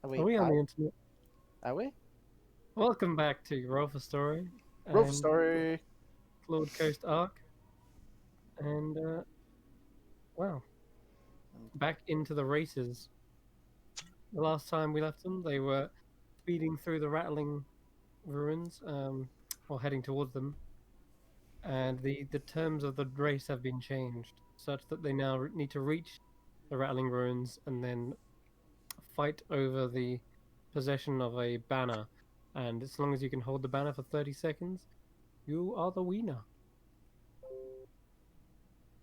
Are we on the internet? Are we? Welcome back to Roll for Story Roll for and story. Claude Coast Arc. And, wow, back into the races. The last time we left them, they were speeding through the rattling ruins, or heading towards them. And the terms of the race have been changed, such that they now need to reach the rattling ruins and then fight over the possession of a banner. And as long as you can hold the banner for 30 seconds, you are the winner.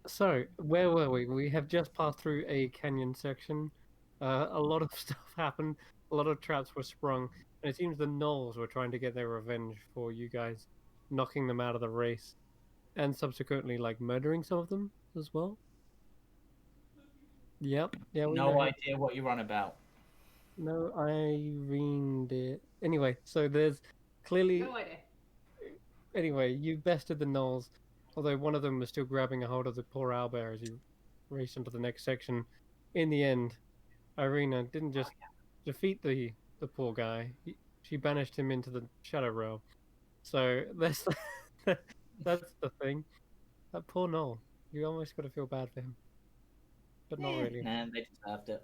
So, where were we? We have just passed through a canyon section. A lot of stuff happened. A lot of traps were sprung. And it seems the Gnolls were trying to get their revenge for you guys knocking them out of the race. And subsequently, like, murdering some of them as well. Yep. Yeah, we No know. idea what you're on about. No, Irene did. Anyway, so there's clearly... No idea. Anyway, you bested the Gnolls, although one of them was still grabbing a hold of the poor owlbear as you raced into the next section. In the end, Irina didn't just defeat the poor guy; she banished him into the Shadow Realm. So that's that's the thing. That poor Gnoll. You almost got to feel bad for him, but not really. Nah, they deserved it.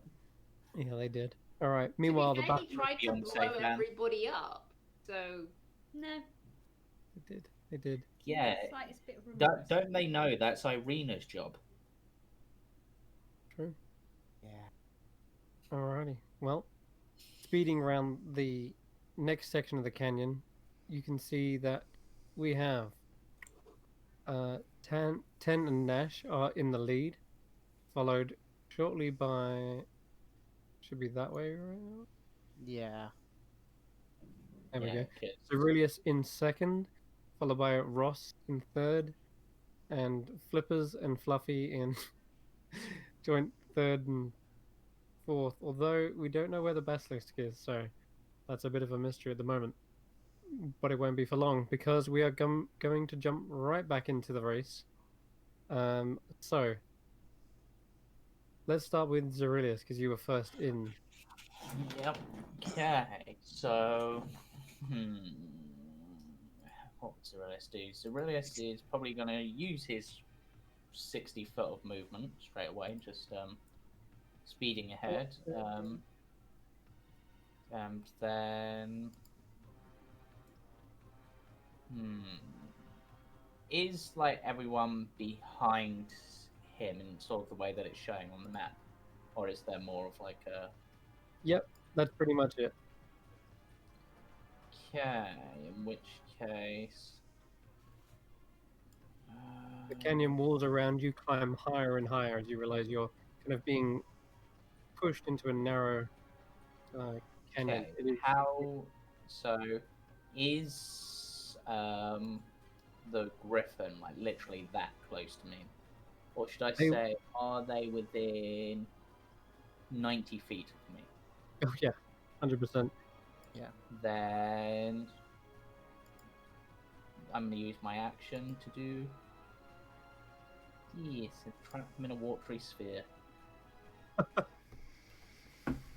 Yeah, they did. All right. Meanwhile, to the be fair, battle. he tried to Beyonce blow fan. everybody up. So no. They did. They did. Yeah. Slightest bit of remorse. Don't they know that's Irina's job? True. Yeah. Alrighty. Well, speeding around the next section of the canyon, you can see that we have Ten and Nash are in the lead, followed shortly by... Should be that way right now? Yeah. There we go. 'cause- Aurelius in second, followed by Ross in third, and Flippers and Fluffy in joint third and fourth, although we don't know where the Basilisk is, so that's a bit of a mystery at the moment. But it won't be for long, because we are going to jump right back into the race. So, let's start with Zerilius, because you were first in. Yep. Okay. So, what would Zerilius do? Zerilius is probably going to use his 60 foot of movement straight away, just speeding ahead. And then, is like everyone behind him in sort of the way that it's showing on the map, or is there more of like a? Yep, that's pretty much it. Okay, in which case, The canyon walls around you climb higher and higher as you realize you're kind of being pushed into a narrow canyon. okay. It is... How so? Is the griffin like literally that close to me, or should I say, are they within 90 feet of me? Oh yeah, 100%. Yeah. Then I'm going to use my action to do. Yes, trap them in a watery sphere.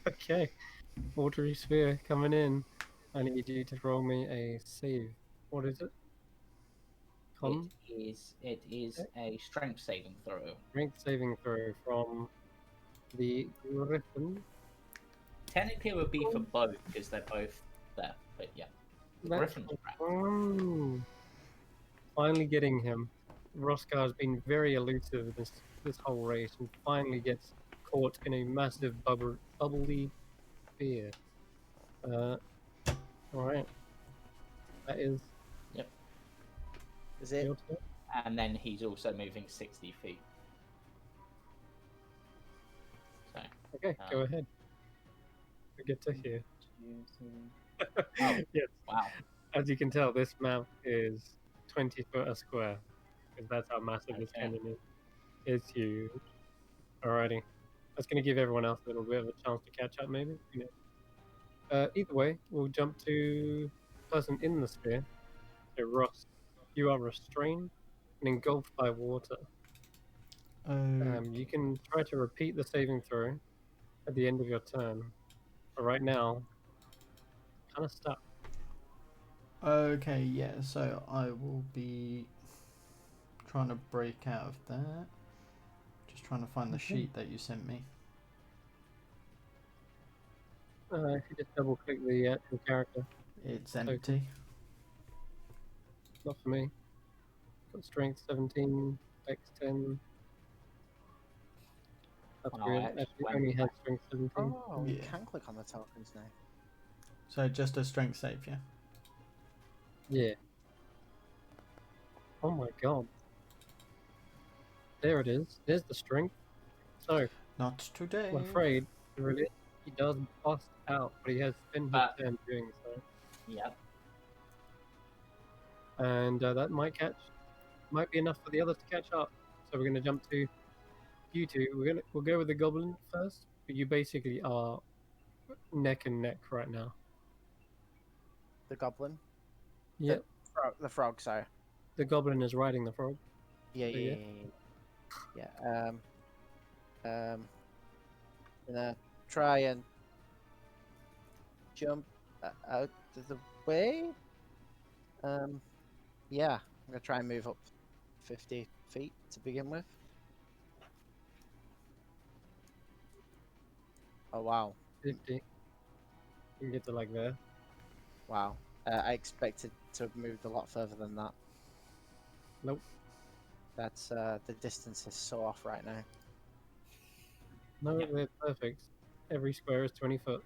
Okay, watery sphere coming in. I need you to roll me a save. What is it? Con? It is a strength saving throw. Strength saving throw from the Griffin. Technically, it would be for both because they're both there. But yeah, the Griffin's trapped. Finally getting him. Roscar has been very elusive this whole race and finally gets caught in a massive bubbly sphere. Alright. That is... Yep. Is it? And then he's also moving 60 feet. So. Okay, go ahead. We get to hear. Oh, yes. Wow. As you can tell, this map is 20 foot a square. Because that's how massive this canyon is. It's huge. Alrighty. That's going to give everyone else a little bit of a chance to catch up, maybe. Either way, we'll jump to the person in the sphere. So, Ross, you are restrained and engulfed by water. You can try to repeat the saving throw at the end of your turn. but right now, kind of stuck. Okay, yeah, so I will be trying to break out of that. Just trying to find the Okay. sheet that you sent me. If you just double click the actual character, It's Okay. empty. not for me. Got strength 17, dex 10. That's Wow, I weird. actually Actually, went only has back. strength 17. Oh, we Yeah. can click on the tokens now. So just a strength save, yeah? Yeah. Oh my god. There it is. There's the strength. So, Not today. I'm afraid, really, he does bust out, but he has spent his turn doing so. Yep. And that might be enough for the others to catch up. So we're going to jump to you two. We'll go with the goblin first, but you basically are neck and neck right now. The goblin? Yep. The frog, sorry. The goblin is riding the frog. Yeah, So, yeah, yeah. yeah, yeah. Gonna try and jump out of the way. Yeah, I'm gonna try and move up 50 feet to begin with. Oh wow, 50. You can get to like there. wow. I expected to have moved a lot further than that. Nope. That's the distance is so off right now. No, they're perfect. Every square is 20 foot.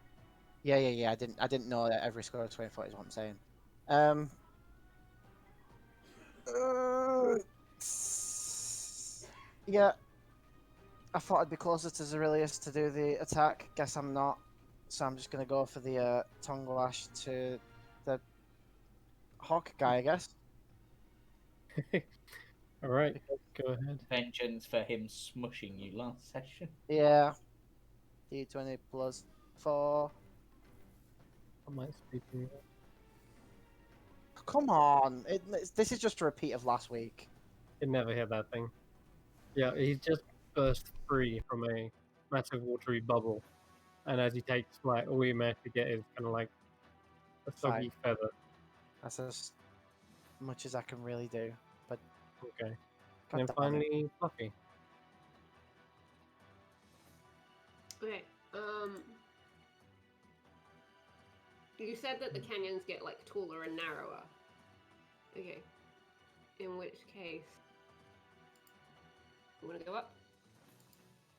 Yeah, yeah, yeah. I didn't know that every square of 20 foot is what I'm saying. Yeah, I thought I'd be closer to Zerilius to do the attack. Guess I'm not. So I'm just gonna go for the tongue lash to the hawk guy, I guess. All right, go ahead. Vengeance for him smushing you last session. Yeah. D20 plus 4. I might speak to you. Come on. This is just a repeat of last week. It never hit that thing. Yeah, he's just burst free from a massive watery bubble. And as he takes flight, all you manage to get is kind of like a soggy feather. That's as much as I can really do. But Okay. God And then damn it. finally, Fluffy. Okay. You said that the canyons get like taller and narrower. Okay. In which case, we want to go up.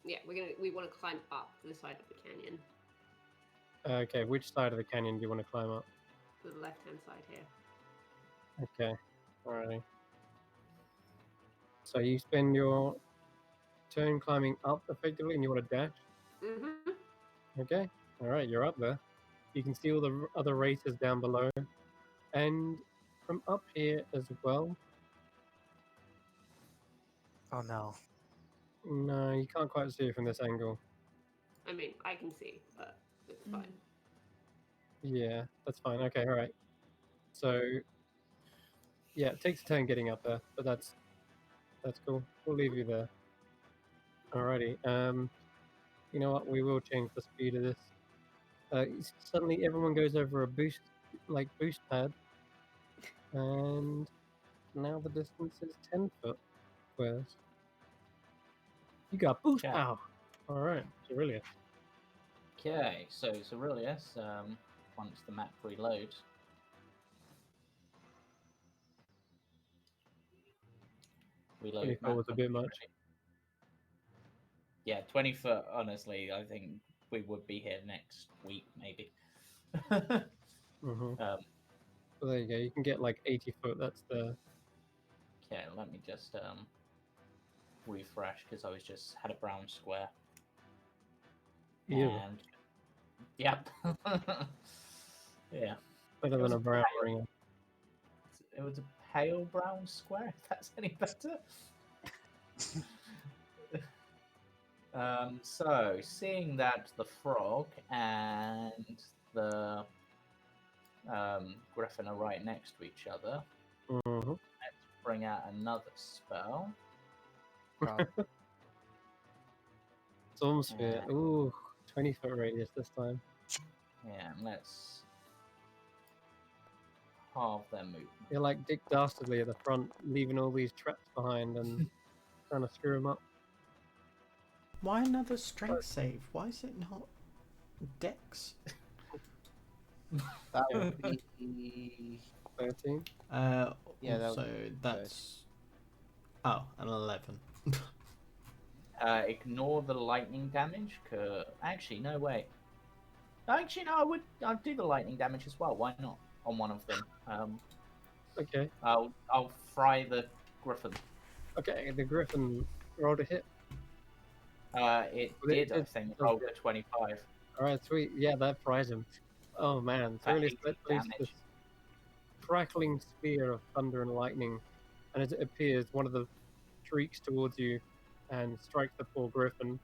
Yeah, we want to climb up the side of the canyon, Okay, which side of the canyon do you want to climb up? to the left-hand side here. Okay, alrighty. So you spend your turn climbing up effectively, and you want to dash. Mm-hmm. Okay, alright, you're up there. You can see all the other racers down below, and from up here as well. Oh no. No, you can't quite see it from this angle. I mean, I can see, but it's fine. Yeah, that's fine. Okay, alright. So, yeah, it takes a turn getting up there, but that's cool. We'll leave you there. Alrighty. You know what? We will change the speed of this. Suddenly, everyone goes over a boost pad, and now the distance is 10 foot squares. You got boost Yeah. power. All right, Aurelius. Okay, so Aurelius, once the map reloads. Reload 24 map was a bit much. ready. Yeah, 20 foot, honestly, I think we would be here next week, maybe. Mm-hmm. So there you go. You can get like 80 foot. That's the. Okay, let me just refresh because I was just had a brown square. Ew. And yep. Yeah. Better than a brown ring. It was a pale brown square, if that's any better. So, seeing that the frog and the griffin are right next to each other, Mm-hmm. let's bring out another spell. God. Storm sphere. Ooh, 20 foot radius this time. Yeah, let's halve their movement. You're like Dick Dastardly at the front, leaving all these traps behind and trying to screw them up. Why another strength save? Why is it not Dex? That Yeah. would be 13. Yeah, that also that's an 11. Ignore the lightning damage. Actually, no, wait. Actually, no, I'd do the lightning damage as well. Why not? On one of them. Okay. I'll fry the griffin. Okay, the Griffin rolled a hit. It Well, it did, I did- think, does roll it? a 25. Alright, sweet. Yeah, that fries him. Oh man, For Ceruleus 80 let loose this damage. crackling spear of thunder and lightning, and as it appears, one of the streaks towards you and strikes the poor Griffin.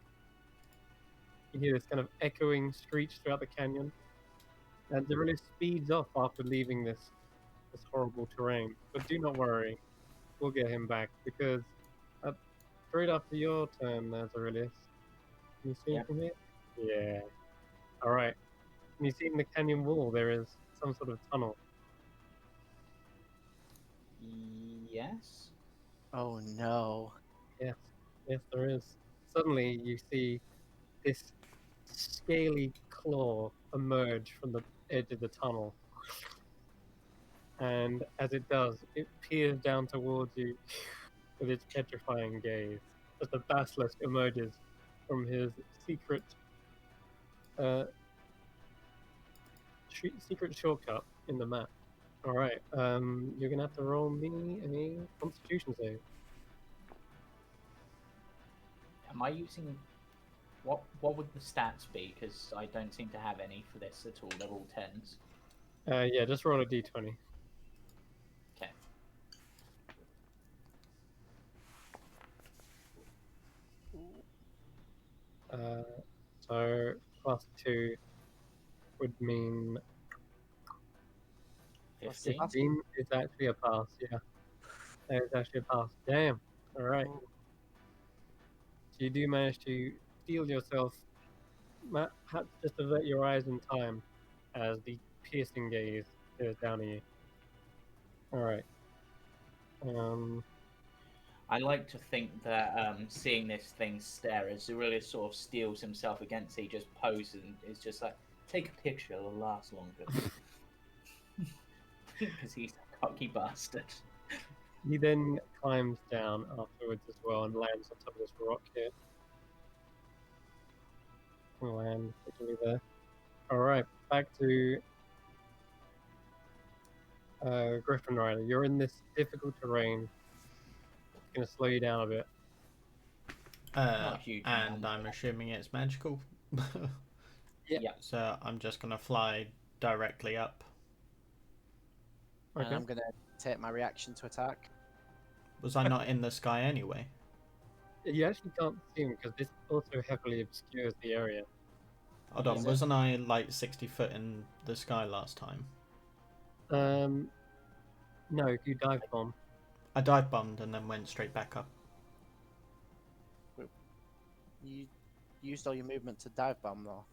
You hear this kind of echoing screech throughout the canyon, and Ceruleus speeds off after leaving this horrible terrain. But do not worry, we'll get him back because straight after your turn, Ceruleus. Can you see him Yeah. from here? Yeah. All right. Can you see in the canyon wall there is some sort of tunnel? Yes. Oh no. Yes. Yes, there is. Suddenly, you see this scaly claw emerge from the edge of the tunnel. And as it does, it peers down towards you with its petrifying gaze as the basilisk emerges from his secret secret shortcut in the map. All right, you're gonna have to roll me a Constitution save. Am I using what would the stats be? Because I don't seem to have any for this at all. They're all 10s. Yeah, just roll a d20. Okay. So +2 would mean 15. 15 is actually a pass. Yeah, that is actually a pass. Damn. All right. So you do manage to steel yourself, perhaps just avert your eyes in time as the piercing gaze stares down at you. All right. I like to think that seeing this thing stare as Aurelius sort of steels himself against it, he just poses and is just like, take a picture, it'll last longer. Because he's a cocky bastard. He then climbs down afterwards as well and lands on top of this rock here. We'll land literally there. Alright, back to Griffin Rider. You're in this difficult terrain. It's going to slow you down a bit. Not a huge And amount. I'm assuming it's magical. Yeah. So I'm just gonna fly directly up. And Okay. I'm gonna take my reaction to attack. Was I not in the sky anyway? You actually can't see him because this also heavily obscures the area. Hold on, Is it? wasn't I like 60 foot in the sky last time? No, if you dive bomb. I dive bombed and then went straight back up. You used all your movement to dive bomb though.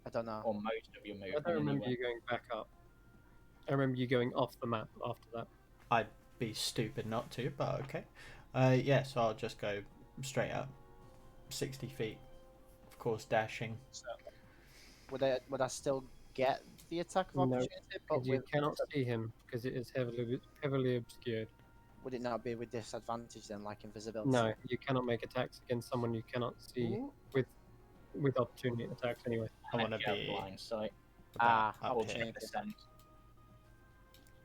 I don't know. Or most of your I movement. don't remember anyway. you going back up. I remember you going off the map after that. I'd be stupid not to, but okay. Yeah, so I'll just go straight up. 60 feet. Of course, dashing. So, would I still get the attack of No, opportunity? But Because you cannot see him because it is heavily obscured. would it not be with disadvantage then, like invisibility? No, you cannot make attacks against someone you cannot see Ooh. with opportunity attacks anyway. I want to Unless you have be blind sight. about Ah, up Or here. 10%.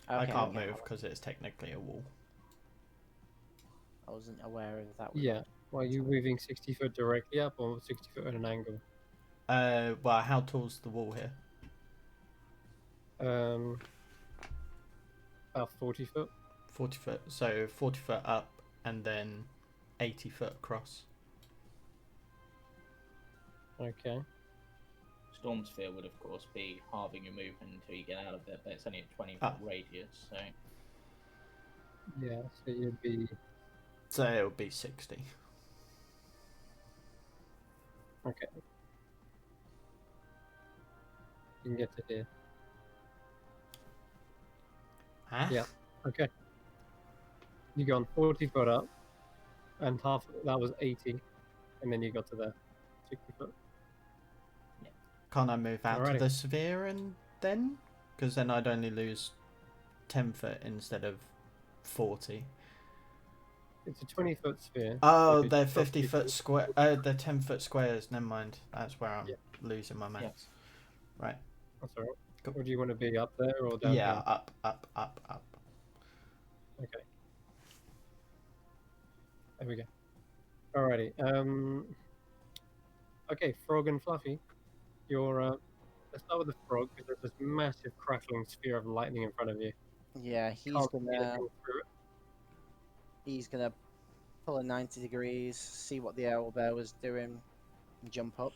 I Okay, can't okay. move because it's technically a wall. I wasn't aware of that. Yeah. Well, you moving 60 foot directly up or 60 foot at an angle? Well, how tall's the wall here? About 40 foot. 40 foot. So 40 foot up and then 80 foot across. Okay. Storm Sphere would, of course, be halving your movement until you get out of it, but it's only a 20 foot Ah. radius, so. Yeah, so you'd be. So it'll be 60. Okay. You can get to here. Ah? Yeah. Okay. You gone 40 foot up, and half that was 80, and then you got to there, 60 foot. Can't I move out of Alrighty. the sphere and then? Because then I'd only lose 10 foot instead of 40. It's a 20-foot sphere. Oh, so they're it's 50 foot roughly square. They're 10 foot squares. Never mind. That's where I'm Yeah. losing my maths. Right. That's alright. Cool. Or do you want to be up there or down Yeah, here? up, up, up, up. Okay. There we go. Alrighty. Okay, Frog and Fluffy. You're let's start with the frog because there's this massive crackling sphere of lightning in front of you. Yeah, he's Can't see gonna anything through it. he's gonna pull a 90 degrees, see what the owlbear was doing, and jump up.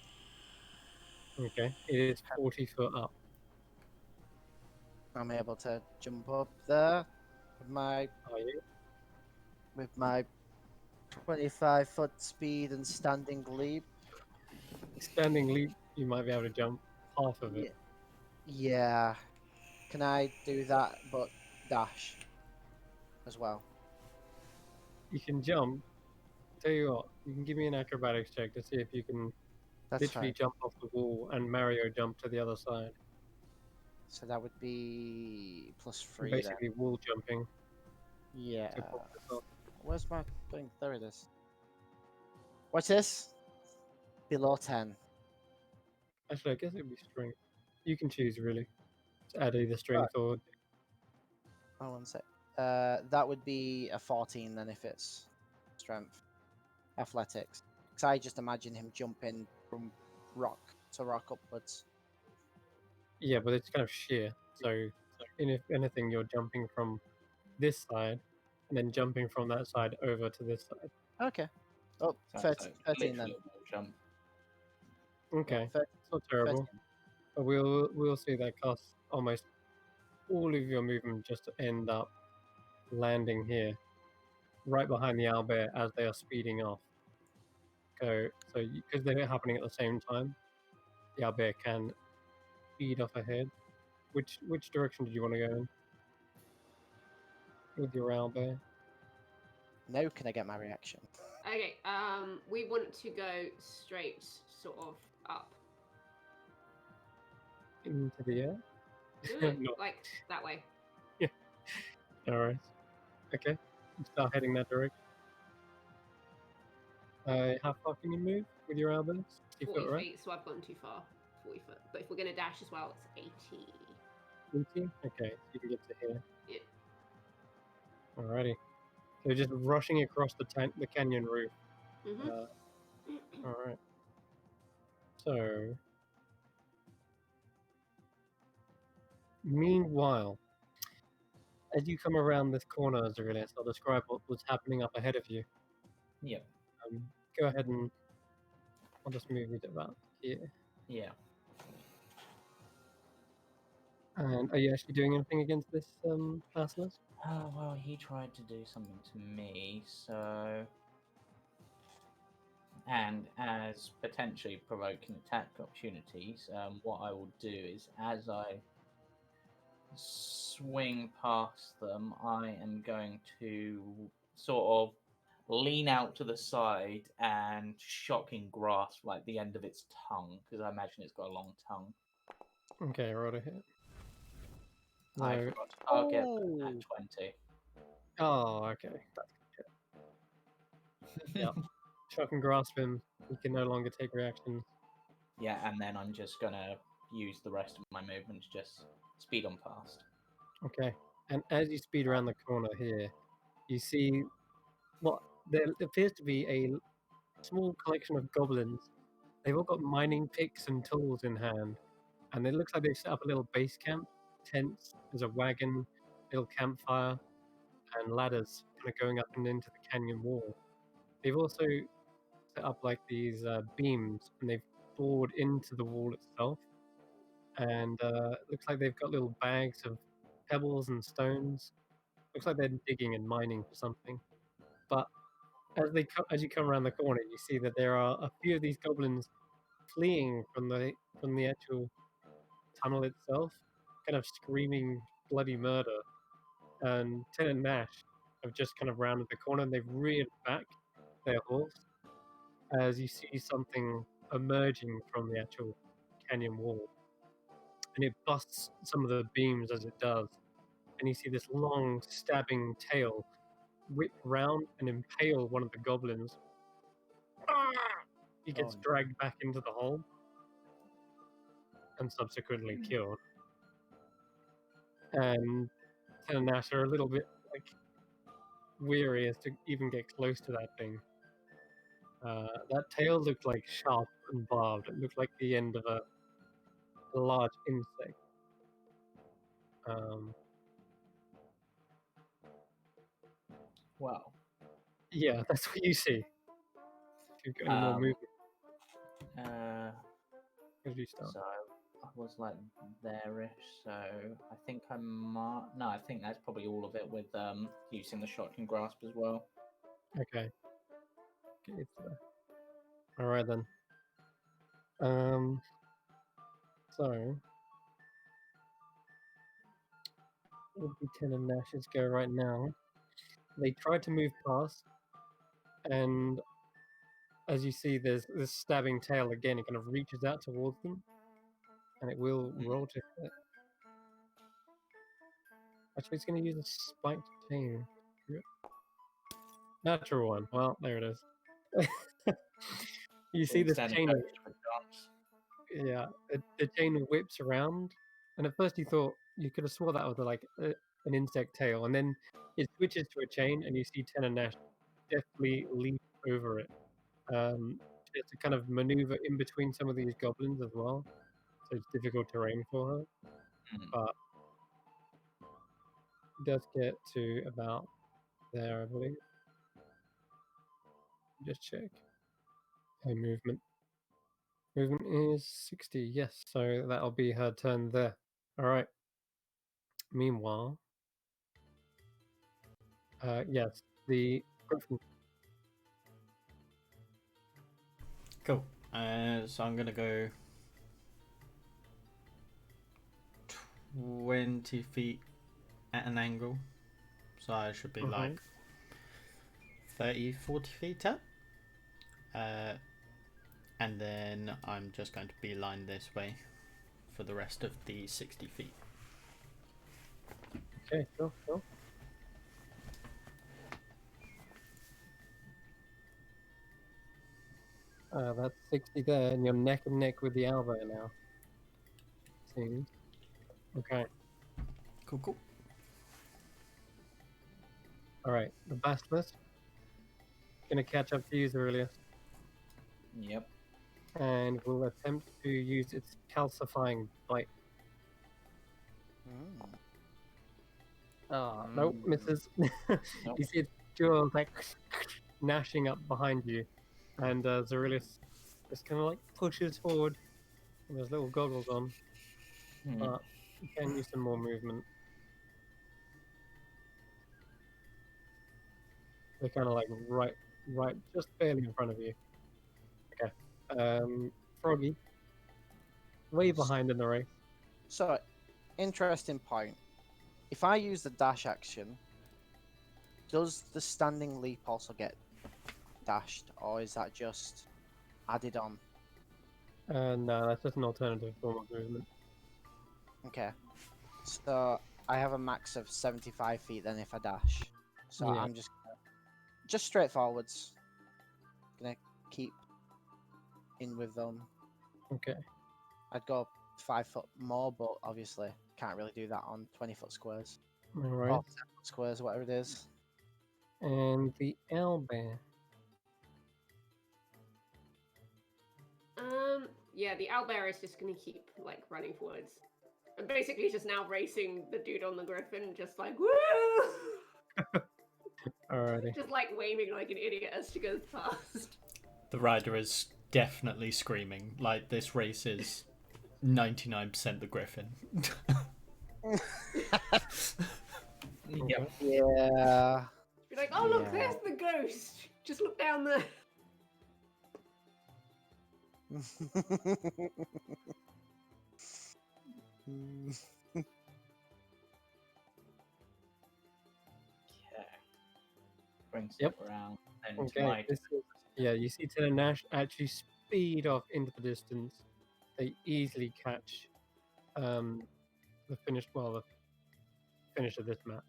Okay. It is 40 foot up. I'm able to jump up there Are you? with my 25-foot speed and standing leap. Standing leap, you might be able to jump half of it. Yeah. Can I do that but dash as well? You can jump. Tell you what, you can give me an acrobatics check to see if you can That's literally fine. jump off the wall and Mario jump to the other side. So that would be +3 then. Basically, wall jumping. Yeah. To pop this off. Where's my thing? There it is. What's this? Below 10. Actually, I guess it'd be strength. You can choose really to add either strength or. Oh, one sec. That would be a 14 then if it's strength. Athletics. Because I just imagine him jumping from rock to rock upwards. Yeah, but it's kind of sheer. So, if anything, you're jumping from this side and then jumping from that side over to this side. Okay. Oh, So 13 then. literally a wall jump. Okay, Thir- it's not terrible. 13. But we'll see that costs almost all of your movement just to end up landing here, right behind the owlbear as they are speeding off. So because they're happening at the same time, the owlbear can speed off ahead. Which direction did you want to go in with your owlbear? Now can I get my reaction? Okay, we want to go straight, sort of up. Into the air? No, No. like that way. Alright. Okay. Start heading that direction. How far can you move with your owlbear? 60 40 foot, right? feet, so I've gone too far. 40 foot. But if we're going to dash as well, it's 80. 80? Okay, so you can get to here. Yeah. Alrighty. So just rushing across the canyon roof. Mm-hmm. Alright. So, meanwhile, as you come around this corner, Aurelius, I'll describe what was happening up ahead of you. Yep. Go ahead and I'll just move it about here. Yeah. And are you actually doing anything against this basilisk? Oh, well, he tried to do something to me, so. And as potentially provoking attack opportunities, what I will do is as I swing past them, I am going to sort of lean out to the side and shocking grasp like the end of its tongue, because I imagine it's got a long tongue. Okay, right ahead. I No. forgot to target Oh. at 20. Oh, okay. Yeah. Shock and grasp him. He can no longer take reactions. Yeah, and then I'm just gonna use the rest of my movement to just speed on past. Okay. And as you speed around the corner here, you see what there appears to be a small collection of goblins. They've all got mining picks and tools in hand, and it looks like they've set up a little base camp, tents, there's a wagon, little campfire, and ladders kind of going up and into the canyon wall. They've also set up like these beams, and they've bored into the wall itself. And it looks like they've got little bags of pebbles and stones. Looks like they're digging and mining for something. But as you come around the corner, you see that there are a few of these goblins fleeing from the actual tunnel itself, kind of screaming bloody murder. And Ten and Nash have just kind of rounded the corner and they've reared back their horse as you see something emerging from the actual canyon wall. And it busts some of the beams as it does. And you see this long stabbing tail whip round and impale one of the goblins. He gets Oh. dragged back into the hole and subsequently killed. And Ten and Nash are a little bit like weary as to even get close to that thing. That tail looked like sharp and barbed. It looked like the end of a large insect. Wow. Yeah, that's what you see. If you've got any more movement, where do you start? So I was like there-ish. So I think I might. No, I think that's probably all of it with using the shotgun grasp as well. Okay. Get it there. All right then. So it'll be Ten and Nash's go right now. They tried to move past, and as you see, there's this stabbing tail again. It kind of reaches out towards them, and it will roll to hit. Actually, it's going to use a spiked chain. Natural one. Well, there it is. You see this chain. Yeah, the chain whips around, and at first you thought you could have swore that was like an insect tail, and then it switches to a chain, and you see Ten and Nash deftly leap over it. She has to kind of maneuver in between some of these goblins as well, so it's difficult terrain for her. But it does get to about there, I believe. Just check. Her movement. Movement is 60, yes, so that'll be her turn there. Alright. Meanwhile, yes, the griffin. Cool. So I'm gonna go 20 feet at an angle. So I should be like 30, 40 feet up. And then I'm just going to beeline this way for the rest of the 60 feet. Okay, sure. That's 60 there, and you're neck and neck with the owlbear now. Seems. Okay. Cool. Alright, the basilisk. Gonna catch up to you, Aurelius. Yep. And will attempt to use its calcifying bite. Nope, misses. Nope. You see its jaws like gnashing up behind you, and Aurelius just kind of like pushes forward with those little goggles on. But you can use some more movement. They're kind of like right, just barely in front of you. Okay. Froggy, way behind in the race. So, interesting point. If I use the dash action, does the standing leap also get dashed, or is that just added on? No, that's just an alternative form of movement. Okay. So, I have a max of 75 feet then if I dash. So, Yeah. I'm just straight forwards. Gonna keep in with them. Okay. I'd go 5 foot more, but obviously can't really do that on 20-foot squares. All right. Or 10-foot squares, whatever it is. And the owlbear. Yeah, the owlbear is just gonna keep like running forwards. And basically just now racing the dude on the griffin, just like woo! Alrighty. Just like waving like an idiot as she goes past. The rider is definitely screaming. Like, this race is 99% the griffin. Yep. Yeah. Be like, oh look, Yeah. there's the ghost. Just look down there. Okay. Brings Yep. it around. And Okay. Yeah, you see Ted and Nash actually speed off into the distance. They easily catch the finish of this map.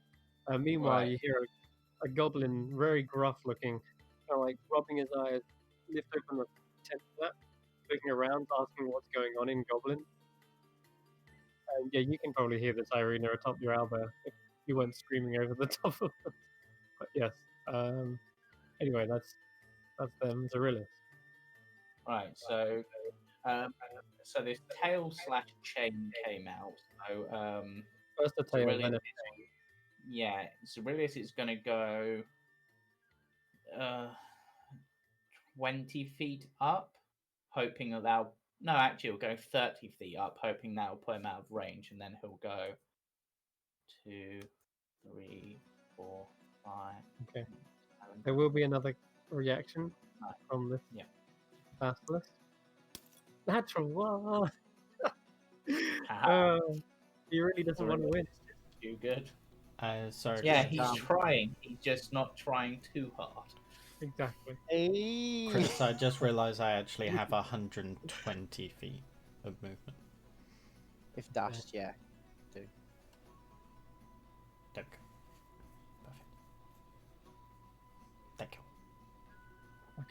Meanwhile, Right. you hear a goblin, very gruff looking, kind of like rubbing his eyes, lift open the tent flap, looking around, asking what's going on in Goblin. And yeah, you can probably hear this Irina atop your elbow if you weren't screaming over the top of it. But yes. Anyway, that's them, Zerillis. Right. So this tail / chain came out. So First a tail, Zerillius then a Zerillius is going to go 20 feet up, hoping that no, actually, he'll go 30 feet up, hoping that'll put him out of range, and then he'll go 2, 3, 4, 5. Okay. 7. There will be another reaction Right. from this Yeah. basilisk. Natural one. Haha. He really doesn't want to win. Too good. Sorry. Yeah, Chris. he's trying. He's just not trying too hard. Exactly. Hey. Chris, I just realised I actually have 120 feet of movement. If dashed, yeah. Do. Okay. Perfect. Thank you.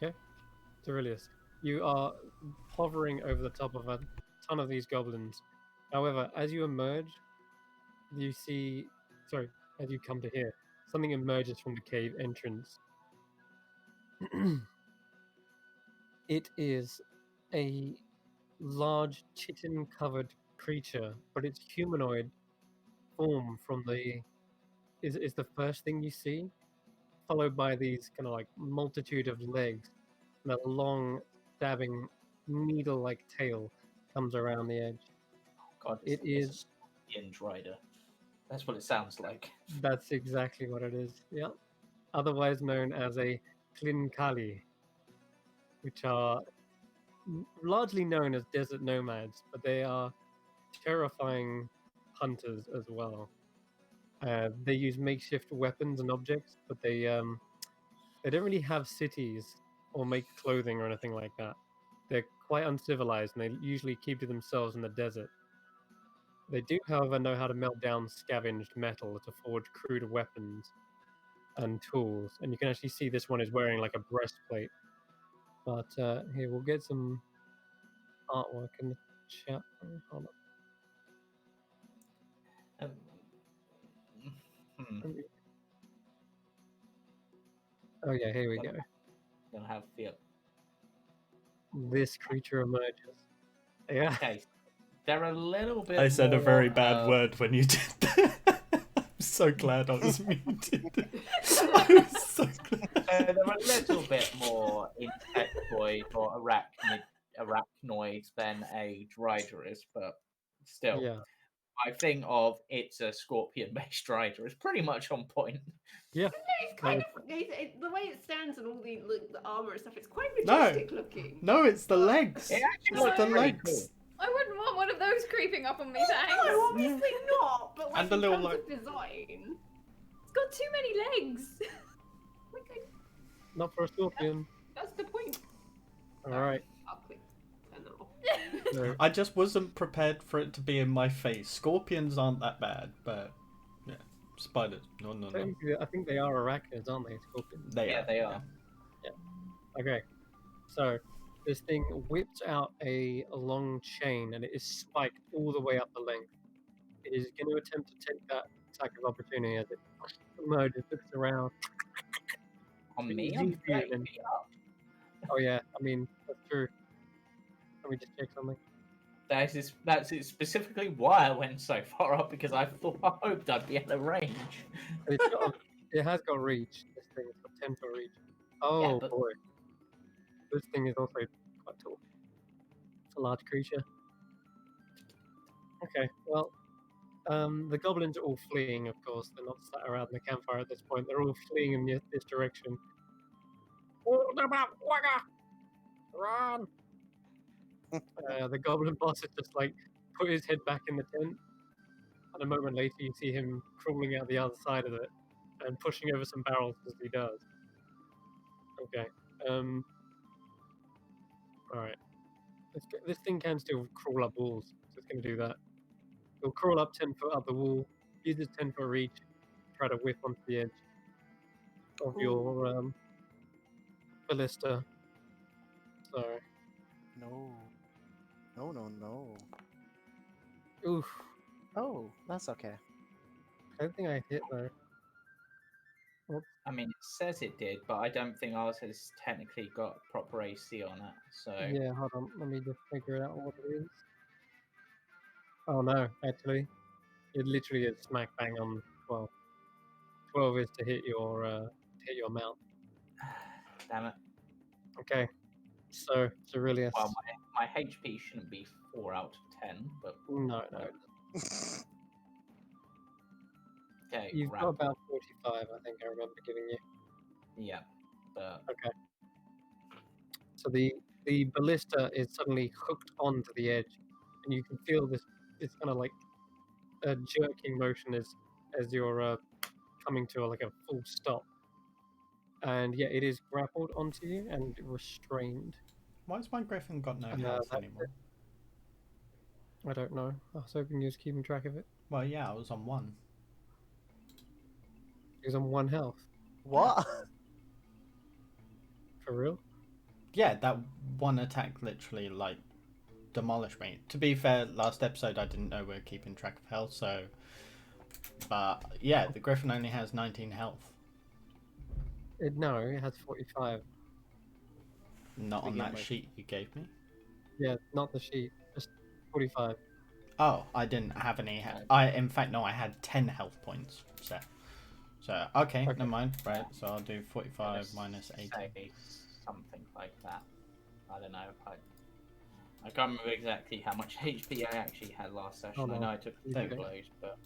Okay. Zerillius, you are hovering over the top of a ton of these goblins. However, as you emerge, you see... Sorry, as you come to here, something emerges from the cave entrance. It is a large chitin-covered creature, but its humanoid form from the is the first thing you see, followed by these kind of like multitude of legs, and a long, stabbing, needle-like tail comes around the edge. God, It it's is. a scorpion rider. That's what it sounds like. That's exactly what it is. Yeah, otherwise known as a Klinkali, which are largely known as desert nomads, but they are terrifying hunters as well. They use makeshift weapons and objects, but they don't really have cities or make clothing or anything like that. They're quite uncivilized, and they usually keep to themselves in the desert. They do, however, know how to melt down scavenged metal to forge crude weapons and tools. And you can actually see this one is wearing like a breastplate. But here, we'll get some artwork in the chat. Hold Um, hmm. on. Oh yeah, here we go. Gonna have feel. This creature emerges. Yeah. Okay, they're a little bit. I said a more, very bad word when you did that. I'm so glad I was muted. I'm so glad. They're a little bit more insectoid or arachnoid than a Drider is, but still, Yeah. my thing of it's a scorpion-based Drider is pretty much on point. Yeah. It's kind of the way it stands and all the armor and stuff. It's quite No. majestic looking. No, it's the legs. It actually It's looks the pretty legs. cool. I wouldn't want one of those creeping up on me, thanks. No, obviously not. But like, And the in little, terms like- of design, It's got too many legs. okay, Not for a scorpion. that's the point. All right. I'll click turn that off. So, I just wasn't prepared for it to be in my face. Scorpions aren't that bad, but yeah, spiders. No. technically, I think they are arachnids, aren't they? Scorpions. They Yeah, are. they are. Okay. So this thing whips out a long chain, and it is spiked all the way up the length. It is going to attempt to take that attack of opportunity as it emerges, looks around. On It's me, easy I'm for you 30 then. feet up. Oh yeah, I mean that's true. Let me just check something. That's specifically why I went so far up, because I hoped I'd be at the range. It has got reach. This thing has got 10 foot reach. Oh but- boy, this thing is also quite tall. It's a large creature. Okay, well, the goblins are all fleeing. Of course, they're not sat around the campfire at this point. They're all fleeing in this direction. Run! The goblin boss is just like put his head back in the tent, and a moment later you see him crawling out the other side of it and pushing over some barrels as he does. Okay. Alright. This thing can still crawl up walls, so it's going to do that. It'll crawl up 10 foot up the wall, use its 10 foot reach, try to whip onto the edge of your ballista. Sorry. No. No, no, no. Oof. Oh, that's okay. I don't think I hit though. I mean, it says it did, but I don't think ours has technically got proper AC on it. So Yeah, hold on. Let me just figure out what it is. Oh no, actually. It literally is smack bang on 12. 12 is to hit your mount. damn it. Okay. So, Aurelius. Well, my HP shouldn't be 4 out of 10, but No. okay. You've got grapple. about 45, I think I remember giving you. Yeah, but Okay. So the ballista is suddenly hooked onto the edge, and you can feel this kind of like a jerking motion as you're coming to like a full stop. And yeah, it is grappled onto you and restrained. Why has my griffin got no And, health that's anymore? I don't know. I was hoping you was keeping track of it. Well, yeah, I was on 1. He was on 1 health. What? For real? Yeah, that one attack literally like demolished me. To be fair, last episode I didn't know we were keeping track of health, so. But yeah, the griffin only has 19 health. No, it has 45. Not on Begin that with. sheet you gave me. Yeah, not the sheet, just 45. Oh, I didn't have any. In fact, no, I had 10 health points set. So okay, never mind. Right, so I'll do 45 minus 80. say something like that. I don't know. I can't remember exactly how much HP I actually had last session. Oh, no. I know I took a There few we go. blows, but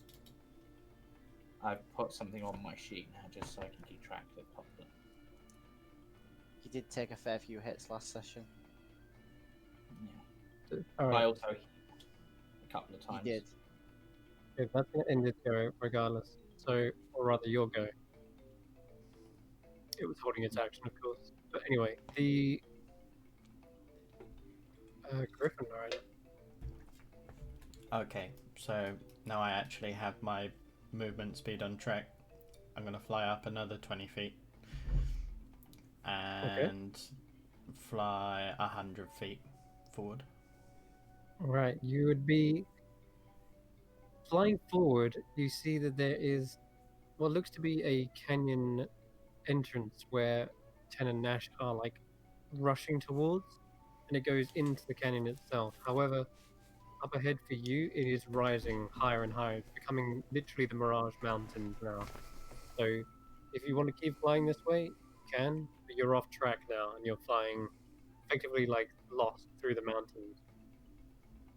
I've put something on my sheet now just so I can keep track of it properly. You did take a fair few hits last session. Yeah. All I right. also healed a couple of times. You did. Okay, that's going to end its go regardless. So, or rather, your go. It was holding its action, of course. But anyway, the Griffin rider. Okay, so now I actually have my movement speed on track. I'm gonna fly up another 20 feet and fly 100 feet forward. Right, you would be flying forward. You see that there is what looks to be a canyon entrance where Ten and Nash are like rushing towards, and it goes into the canyon itself. However, up ahead for you, it is rising higher and higher. It's becoming literally the Mirage Mountains now. So, if you want to keep flying this way, you can, but you're off track now, and you're flying effectively like lost through the mountains.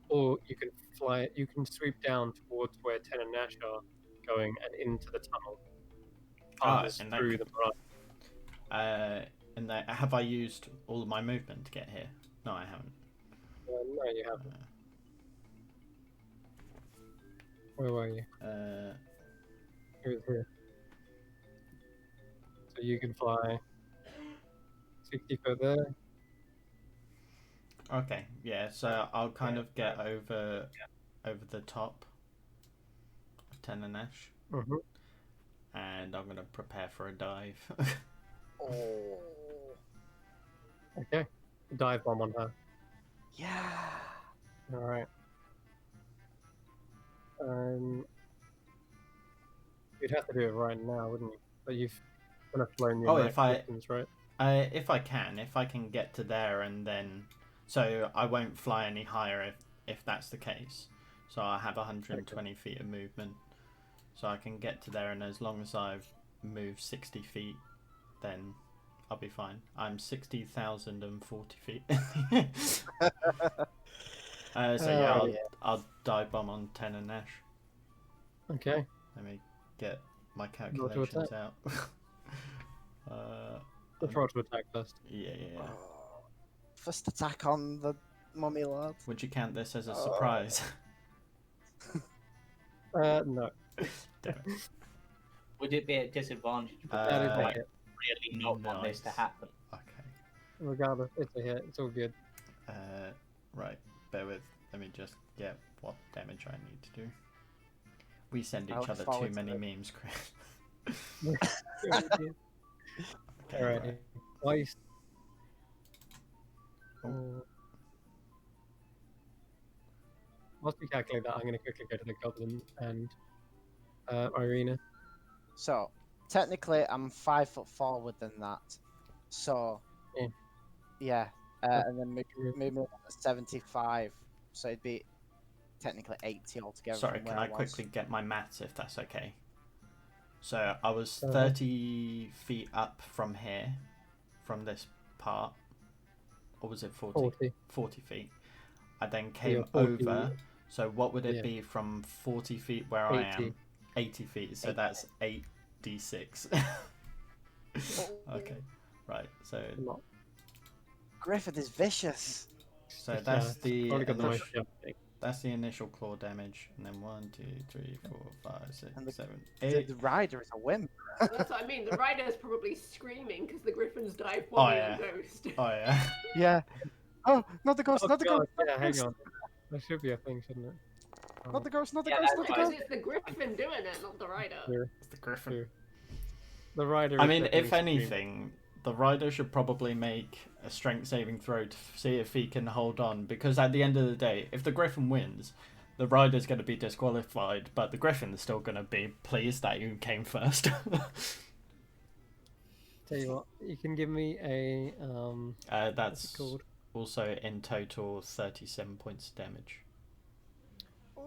Or you can fly. You can sweep down towards where Ten and Nash are going, and into the tunnel. Passes and that through the Mirage. And that, have I used all of my movement to get here? No, I haven't. No, you haven't. Where were you? It was here. So you can fly 60 foot there. Okay, yeah. So I'll kind of get over the top of Ten and Nash, Mm-hmm. and I'm gonna prepare for a dive. Oh. Okay. Dive bomb on her. Yeah. Alright. You'd have to do it right now, wouldn't you? But you've kind of flown your max distance, right? If I can get to there, and then so I won't fly any higher if that's the case. So I have 120 feet of movement, so I can get to there, and as long as I've moved 60 feet, then I'll be fine. I'm 60,040 feet. I'll dive bomb on Ten and Nash. Okay. Let me get my calculations out. Let's try to attack first. Yeah. First attack on the mummy lad. Would you count this as a surprise? No. Damn it. Would it be a disadvantage? That is Uh, a I hit. really not want this to nice. happen. Okay. Regardless, it's a hit. It's all good. Right. Bear with. Let me just get what damage I need to do. We send I each look other forward too to many it. memes, Chris. Okay, Alright. right. Twice. Oh. Whilst we calculate that, I'm going to quickly go to the goblin and Irina. So technically, I'm 5 foot forward than that. So Yeah. yeah, That's and then true. moving up to 75. So it'd be technically 80 altogether. Sorry, from can where I was. quickly get my maths if that's okay? So I was Go ahead. 30 feet up from here, from this part. Or was it 40? 40. 40 feet. I then So you're came 40, over. So what would it yeah. be from 40 feet where I 80. am? 80 feet. So 80. that's 8d6. Okay. Right. So A lot. Griffith is vicious. so Yeah, that's it's the probably got the most initial, jumping. that's the initial claw damage, and then 1, 2, 3, 4, 5, 6, And the- 7, The, 8. the rider is a wimp. That's what I mean. The rider's probably screaming because the griffins dive Oh, bombing yeah. a ghost. Oh yeah. Yeah. Oh, not the ghost! Oh, not the God, ghost! Not yeah, the hang ghost! on. That should be a thing, shouldn't it? Not the ghost! Not the Yeah, ghost! that's Not the Because ghost! it's the griffin doing it, not the rider. True, It's the griffin. true. The rider I is mean, definitely if screaming. anything, the rider should probably make a strength saving throw to see if he can hold on. Because at the end of the day, if the griffin wins, the rider's going to be disqualified, but the griffin's still going to be pleased that you came first. Tell you what, you can give me a what's it That's called? also in total 37 points of damage.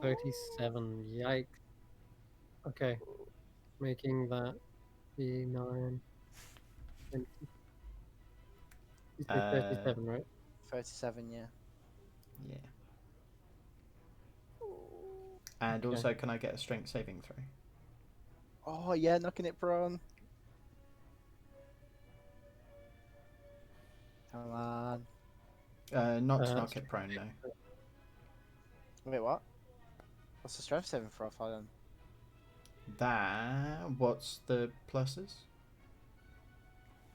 37. Yikes. Okay, making that be 9, 20. You say 37, right? 37, yeah. Yeah. And Okay. also, can I get a strength saving throw? Oh yeah, knocking it prone. Come on. Not to Uh, knock it prone, no. Wait, what? What's the strength saving throw for then? What's the pluses?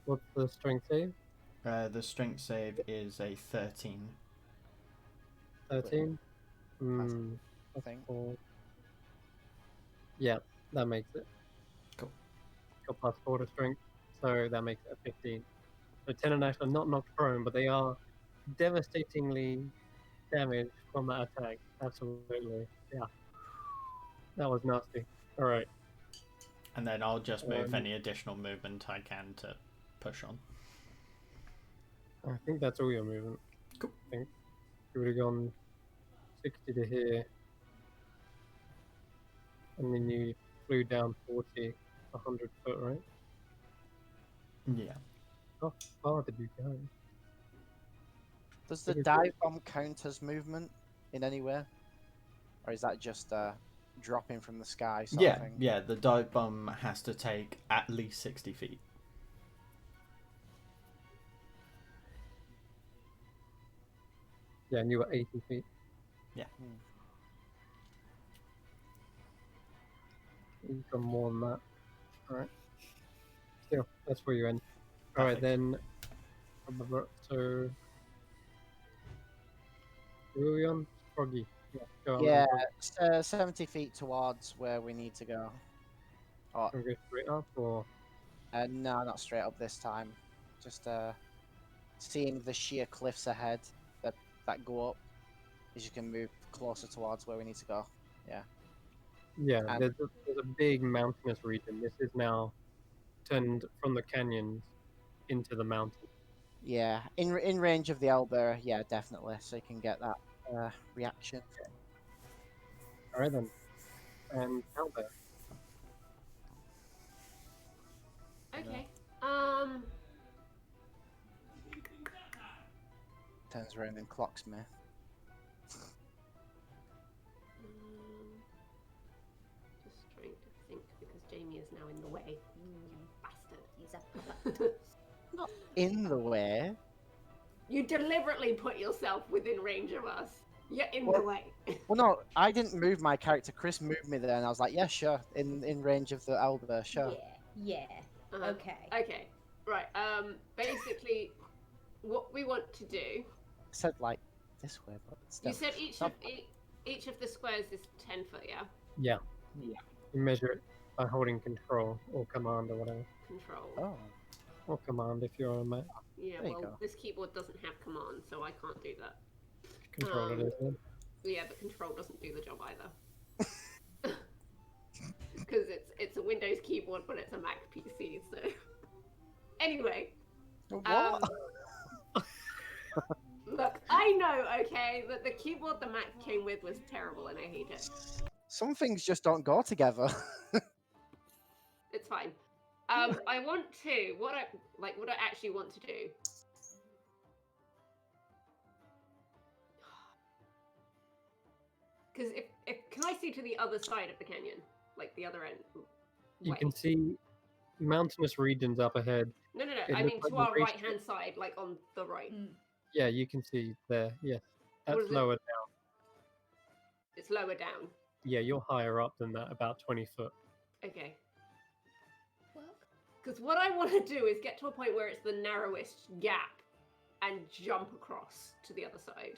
What's the strength save? The strength save is a 13. 13? Hmm. I think. Yeah, that makes it. Cool. Got plus 4 to strength, so that makes it a 15. So 10 and Ash are not knocked prone, but they are devastatingly damaged from that attack. Absolutely. Yeah. That was nasty. Alright. And then I'll just move Um, any additional movement I can to push on. I think that's all your movement. Cool. I think you would have gone 60 to here. And then you flew down 40, 100 foot, right? Yeah. How far did you go? Does the Is it- dive bomb count as movement in any way? Or is that just dropping from the sky sort of thing? Yeah, the dive bomb has to take at least 60 feet. Yeah, and you were 80 feet. Yeah. You've done more than that. Alright. Still, that's where you end. Alright, Perfect. then. So. Who are we on? Froggy. Yeah, go on. Yeah, 70 feet towards where we need to go. Oh, Can we go straight up or. no, not straight up this time. Just seeing the sheer cliffs ahead that go up, as you can move closer towards where we need to go. Yeah, And- there's a big mountainous region. This is now turned from the canyons into the mountain. Yeah, in range of the owlbear, yeah, definitely. So you can get that reaction. Alright then. And Albert. Okay. Turns around and clocks me. Just trying to think because Jamie is now in the way. Bastard. He's a puppet. In the way. You deliberately put yourself within range of us. You're in Well- the way. Well, no, I didn't move my character. Chris moved me there, and I was like, yeah, sure, in range of the owlbear, sure. Yeah. Uh-huh. Okay. Okay. Right. Basically, what we want to do. I said like this way, but still. You said each of the squares is 10 foot. Yeah. Yeah. Yeah. You measure it by holding control or command or whatever. Control. Oh, Or command if you're on a Mac. Yeah. There you Well, go. this keyboard doesn't have command, so I can't do that. Control it is. then. Yeah, but control doesn't do the job either. Because it's a Windows keyboard, but it's a Mac PC. So anyway, what? look, I know, okay, that the keyboard the Mac came with was terrible, and I hate it. Some things just don't go together. It's fine. I want to what I actually want to do. Because if can I see to the other side of the canyon, like the other end? You way? can see mountainous regions up ahead. No. it I looks mean like to the our race- right hand side, like on the right. Yeah, you can see there. Yes. What That's is it? lower down. It's lower down. Yeah, you're higher up than that, about 20 foot. Okay. Because what I want to do is get to a point where it's the narrowest gap and jump across to the other side.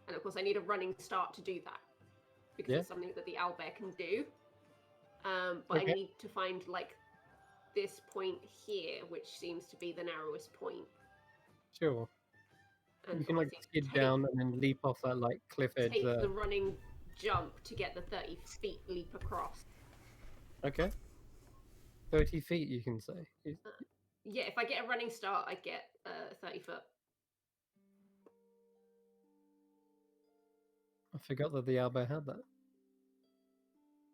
And of course, I need a running start to do that because Yeah. it's something that the owlbear can do. But Okay. I need to find like this point here, which seems to be the narrowest point. Sure. And You can like obviously skid down and then leap off that like cliff edge take there. the running jump to get the 30 feet leap across. Okay. 30 feet, you can say. Yeah, if I get a running start, I get 30 foot. I forgot that the owlbear had that.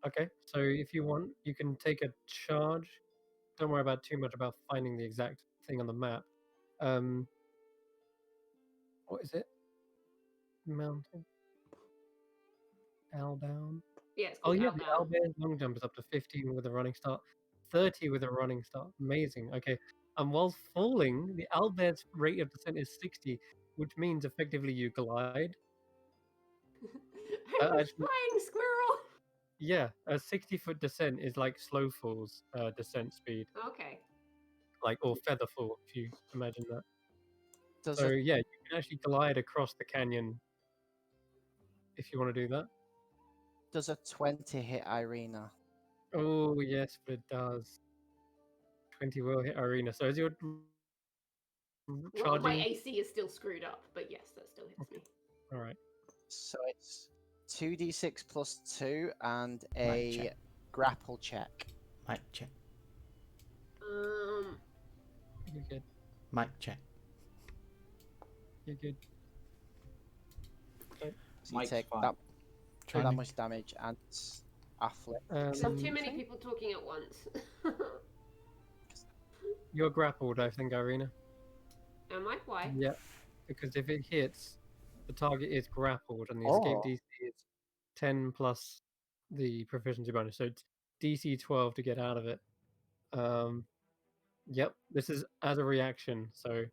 Okay, so if you want, you can take a charge. Don't worry about too much about finding the exact thing on the map. What is it? Mountain. Owl down. Yeah, it's Oh called yeah, Owl the Down. owlbear's long jump is up to 15 with a running start, 30 with a running start. Amazing. Okay, and while falling, the owlbear's rate of descent is 60, which means effectively you glide. I'm a actually- flying squirrel. Yeah, a 60-foot descent is like slow fall's descent speed, Okay. like or feather fall if you imagine that. Does So a yeah, you can actually glide across the canyon if you want to do that. does a 20 hit Irina? Oh yes, but it does. 20 will hit Arena. So as you're Well, my charging, AC is still screwed up, but yes, that still hits me. all right. So it's 2d6 plus 2 and Mic a check. grapple check. Mic check. You're good. Mic check. You're good. So you Mike's take fine. that Training. much damage and it's afflict. There's Um, too many people talking at once. You're grappled, I think, Irina. Am I? Why? Yeah, because if it hits, the target is grappled, and the escape Oh. DC is 10 plus the proficiency bonus, so it's DC 12 to get out of it. Yep, this is as a reaction, so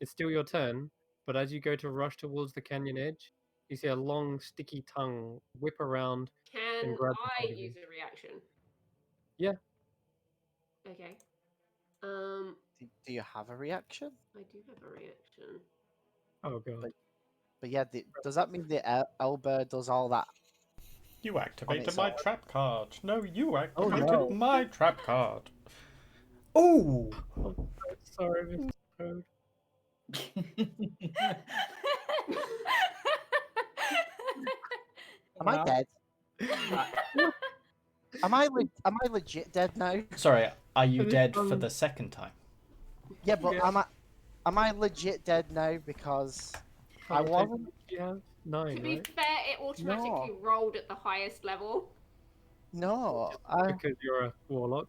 it's still your turn, but as you go to rush towards the canyon edge, you see a long, sticky tongue whip around. Can grab the I target. use a reaction? Yeah. Okay. Do you have a reaction? I do have a reaction. Oh god. But yeah, does that mean the owlbear does all that? You activated its my own. trap card. No, you Oh, activated no. my trap card. Oh! Oh, sorry, Mr. Toad. Am I dead? Am I legit dead now? Sorry, are you But dead it's, for the second time? Yeah, but Yeah. am I legit dead now because I How many wasn't? attacks do you have 9, To be right? fair, it automatically rolled at the highest level. No, Because you're a warlock.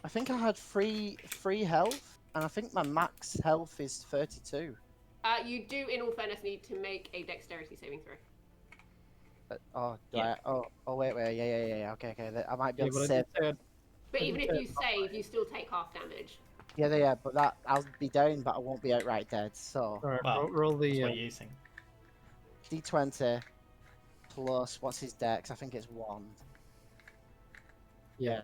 I think I had free health, and I think my max health is 32. You do, in all fairness, need to make a dexterity saving throw. Oh, do Yeah. I? Oh, wait, yeah. Okay. I might be Yeah, able but to I save. did say But I even did if say you it's not save, you still take half damage. Yeah, but that I'll be down, but I won't be outright dead. So Alright, Well, roll That's the. what you think. D20 plus what's his dex? I think it's 1. Yeah.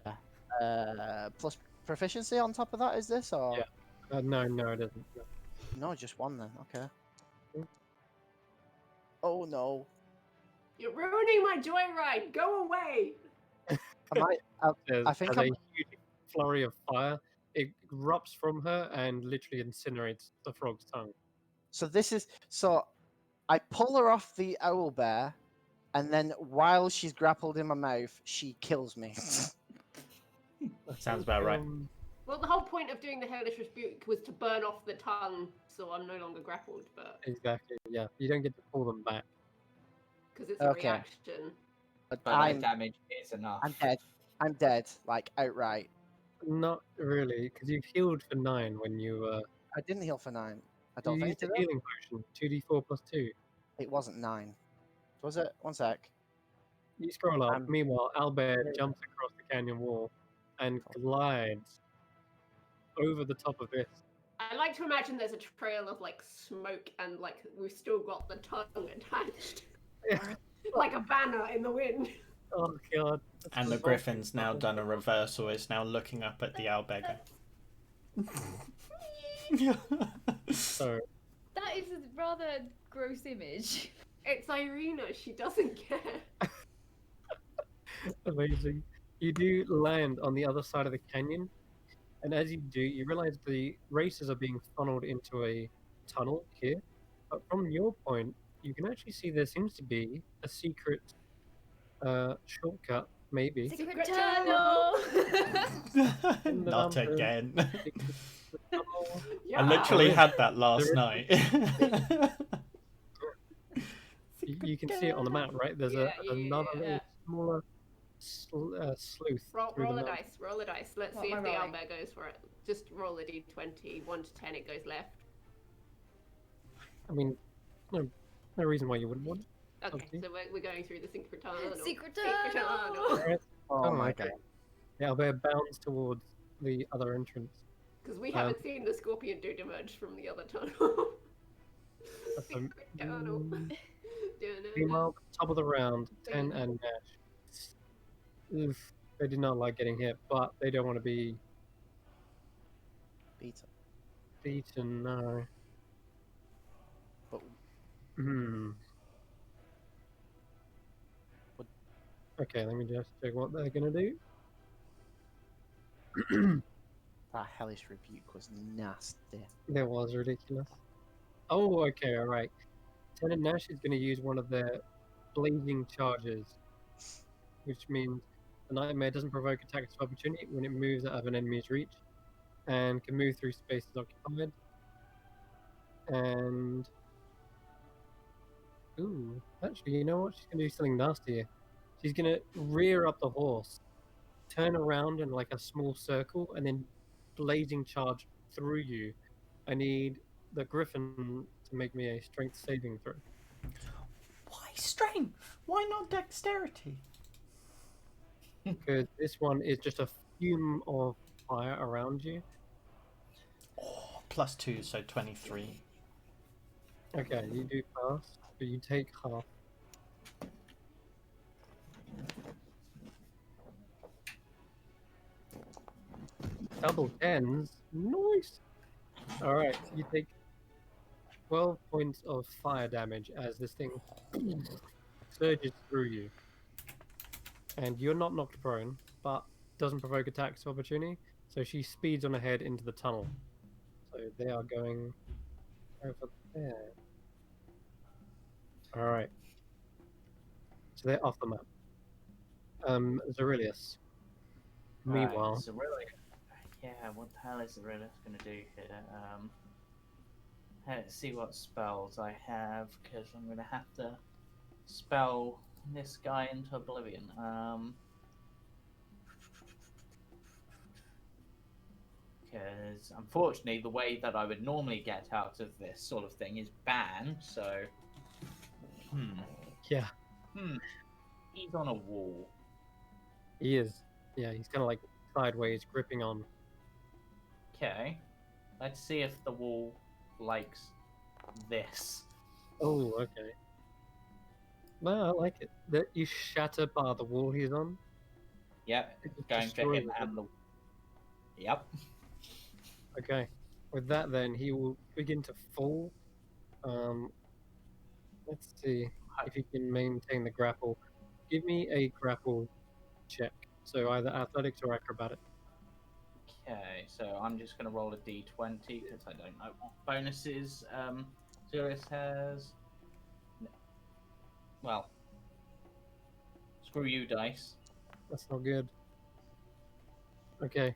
Plus proficiency on top of that. Is this or? Yeah. No, it isn't. No. No, just 1 then. Okay. Mm. Oh no. You're ruining my joyride. Go away. I might. I think as I'm. a huge flurry of fire, it erupts from her and literally incinerates the frog's tongue. So this is so. I pull her off the owl bear, and then while she's grappled in my mouth, she kills me. Sounds about right. Well, the whole point of doing the hellish rebuke was to burn off the tongue, so I'm no longer grappled, but Exactly. Yeah, you don't get to pull them back. because it's a Okay. reaction. But But that damage is enough. I'm dead. I'm dead, like outright. Not really, because you healed for 9 when you I didn't heal for 9. I don't you think used it a did. healing potion, 2d4 plus 2. It wasn't 9. Was it? One sec. You scroll up. I'm- Meanwhile, Albert jumps across the canyon wall and glides over the top of this. I like to imagine there's a trail of like smoke and like we've still got the tongue attached, like a banner in the wind. Oh god! And the griffin's now done a reversal. It's now looking up at the Albega. So That is a rather gross image. It's Irina. She doesn't care. amazing. You do land on the other side of the canyon, and as you do, you realize the racers are being funneled into a tunnel here. But from your point, you can actually see there seems to be a secret shortcut, maybe. Secret tunnel. In the Not mountains. again. Yeah. I literally is. had that last There is. night. You can see it on the map, right? There's another little smaller sleuth. Roll through the a mountain. dice. Roll a dice. Let's What see am if I the rolling? owlbear goes for it. Just roll a d20. 1 to 10, it goes left. I mean, no reason why you wouldn't want it. Okay, Okay. so we're going through the secret tunnel. Secret tunnel. tunnel. Oh my okay. god. The Albert bounds towards the other entrance. Because we haven't seen the scorpion dude emerge from the other tunnel. Secret tunnel. Meanwhile, top of the round, 10 and Nash. Oof, they did not like getting hit, but they don't want to be Beaten. beaten. No. But Hmm. What- Okay, let me just check what they're gonna do. that hellish rebuke was nasty. That was ridiculous. Oh, okay, alright. Tenant Nash is going to use one of their blazing charges, which means the nightmare doesn't provoke attacks of opportunity when it moves out of an enemy's reach and can move through spaces occupied. And ooh, actually, you know what? She's going to do something nasty here. She's going to rear up the horse, turn around in like a small circle, and then blazing charge through you. I need the griffin to make me a strength saving throw. Why strength? Why not dexterity? Because this one is just a fume of fire around you. Oh, +2, so 23. Okay, you do pass, but you take half. Double tens, nice. All right, you take 12 points of fire damage as this thing surges through you, and you're not knocked prone, but doesn't provoke attacks of opportunity. So she speeds on ahead into the tunnel. So they are going over there. All right. So they're off the map. Zerilius. Meanwhile, Right, Zerilius. Yeah, what the hell is Zerilius going to do here? Let's see what spells I have, because I'm going to have to spell this guy into oblivion. Because unfortunately, the way that I would normally get out of this sort of thing is ban. So, yeah, he's on a wall. he is. Yeah, he's kind of like sideways, gripping on. Okay, let's see if the wall likes this. Oh, okay. No, I like it. That you shatter part of the wall he's on. Yep, It just going for destroys him it. and the. Yep. Okay. With that, then he will begin to fall. Um, let's see if he can maintain the grapple. Give me a grapple check. So either athletics or acrobatic. Okay, so I'm just going to roll a d20 because I don't know what bonuses Zurius has. Well, screw you, dice. That's not good. Okay.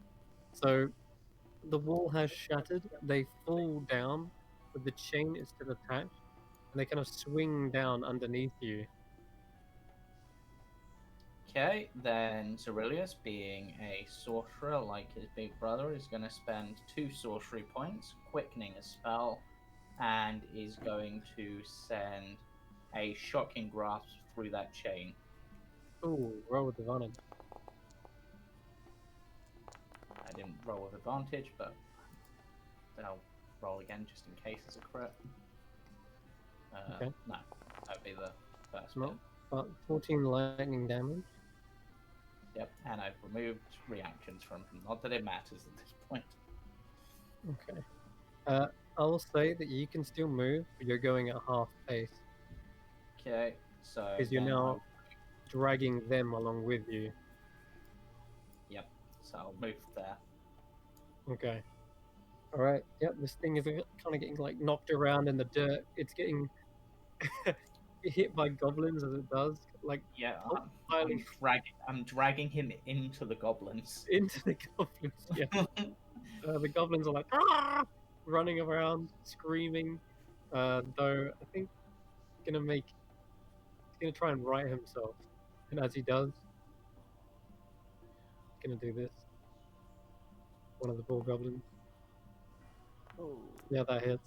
So the wall has shattered. They fall down, but the chain is still attached, and they kind of swing down underneath you. Okay, then Zerilius, being a sorcerer like his big brother, is going to spend 2 sorcery points, quickening a spell, and is going to send a shocking grasp through that chain. Ooh, roll with advantage. I didn't roll with advantage, but I'll roll again just in case it's a crit. Okay. No, that'd be the first No. bit. But 14 lightning damage. Yep, and I've removed reactions from him. Not that it matters at this point. Okay. I'll say that you can still move, but you're going at half pace Okay, so because you're then now dragging them along with you. Yep, so I'll move there. Okay. All right. Yep. This thing is kind of getting like knocked around in the dirt. It's getting hit by goblins as it does, like Yeah, highly I'm dragging him into the goblins. into the goblins. Yeah. The goblins are like running around, screaming. Though I think he's gonna try and right himself, and as he does, he's gonna do this. One of the bull goblins. Oh. Yeah, that hits.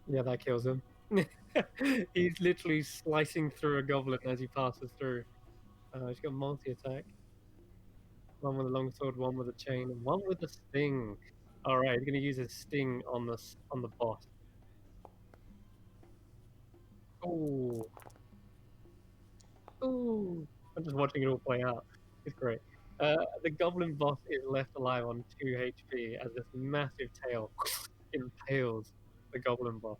Yeah, that kills him. He's literally slicing through a goblin as he passes through. He's got multi-attack. One with a longsword, one with a chain, and one with a sting. All right, he's gonna use his sting on the boss. Oh, oh! I'm just watching it all play out. It's great. The goblin boss is left alive on 2 HP as this massive tail impales the goblin boss.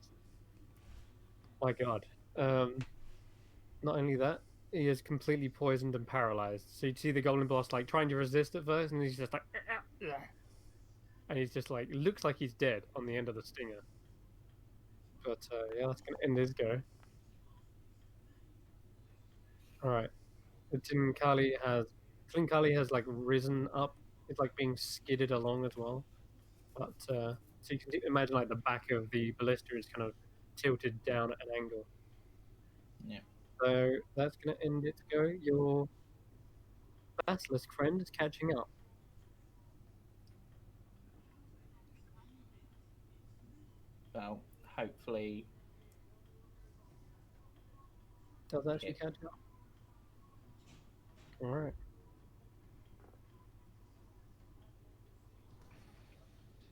My God. Not only that, he is completely poisoned and paralyzed. So you see the goblin boss like trying to resist at first, and he's just like, and he's just like looks like he's dead on the end of the stinger. But yeah, that's gonna end his go. All right, the Tinkali has like risen up. It's like being skidded along as well. But so you can imagine like the back of the ballista is kind of tilted down at an angle. Yeah. So that's gonna end its go. Your basilisk friend is catching up. Well, hopefully. Does actually catch up. All right.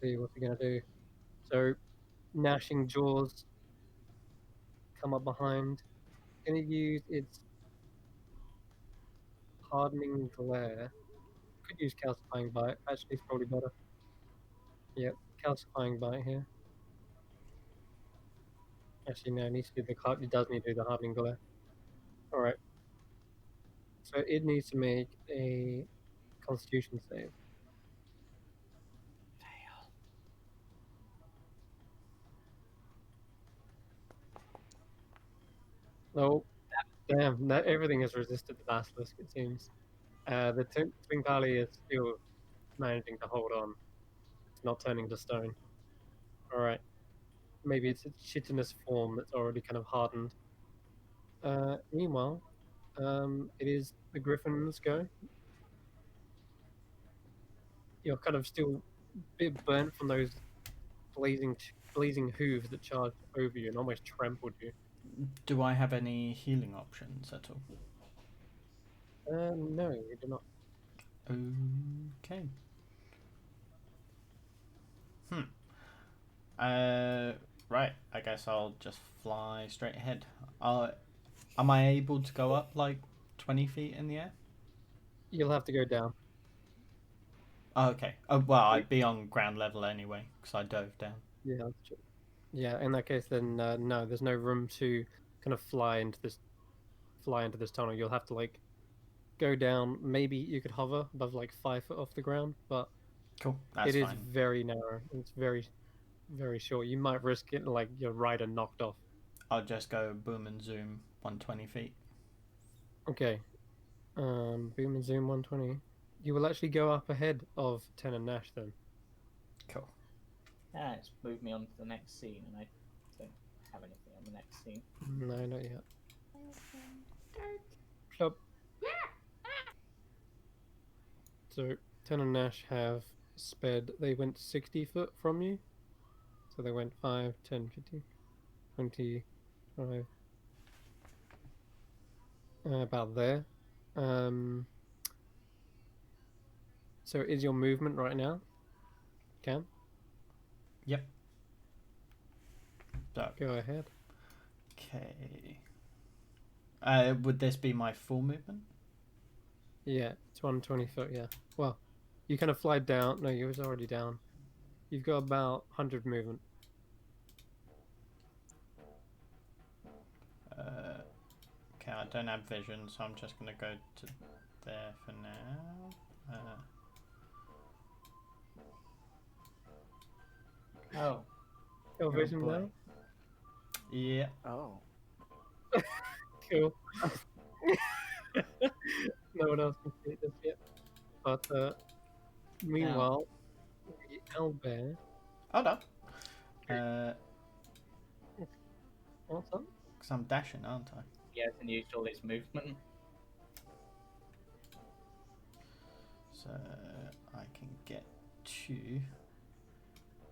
See what's he gonna do. So gnashing jaws come up behind. Gonna use its hardening glare. Could use calcifying bite. Actually, it's probably better. Yep, calcifying bite here. Actually, no, it needs to do it does need to do the hardening glare. All right. So it needs to make a Constitution save. Oh, damn! Everything has resisted the basilisk. It seems. The Twinkali is still managing to hold on. It's not turning to stone. All right. Maybe it's its chitinous form that's already kind of hardened. Meanwhile, it is the griffin's go. You're kind of still a bit burnt from those blazing hooves that charged over you and almost trampled you. Do I have any healing options at all? No, you do not. Okay. Hmm. Uh, Right, I guess I'll just fly straight ahead. Am I able to go up like 20 feet in the air? You'll have to go down. Oh, okay. Oh, well, I'd be on ground level anyway, because I dove down. Yeah, that's true. Yeah, in that case, then no, there's no room to kind of fly into this tunnel. You'll have to like go down. Maybe you could hover above like 5 foot off the ground, but Cool, that's it is fine. very narrow. It's very, very short. You might risk getting like your rider knocked off. I'll just go boom and zoom 120 feet. Okay. Boom and zoom 120. You will actually go up ahead of Ten and Nash then. Cool. Yeah, it's moved me on to the next scene, and I don't have anything on the next scene. No, not yet. Plop. So Ten and Nash have sped. They went 60 foot from you. So they went 5, 10, 15, 25. About there. So is your movement right now? Cam? Yep. So, Go ahead. okay. Would this be my full movement? Yeah, it's 120 foot, yeah. Well, you kind of fly down. No, you was already down. You've got about 100 movement. Okay, I don't have vision, so I'm just going to go to there for now. Oh, Got Oh, vision boy. now? Yeah. Oh. Cool. No one else can see this yet. But meanwhile, the owlbear. Hold up. Because What's up? I'm dashing, aren't I? he hasn't used all his movement. So I can get to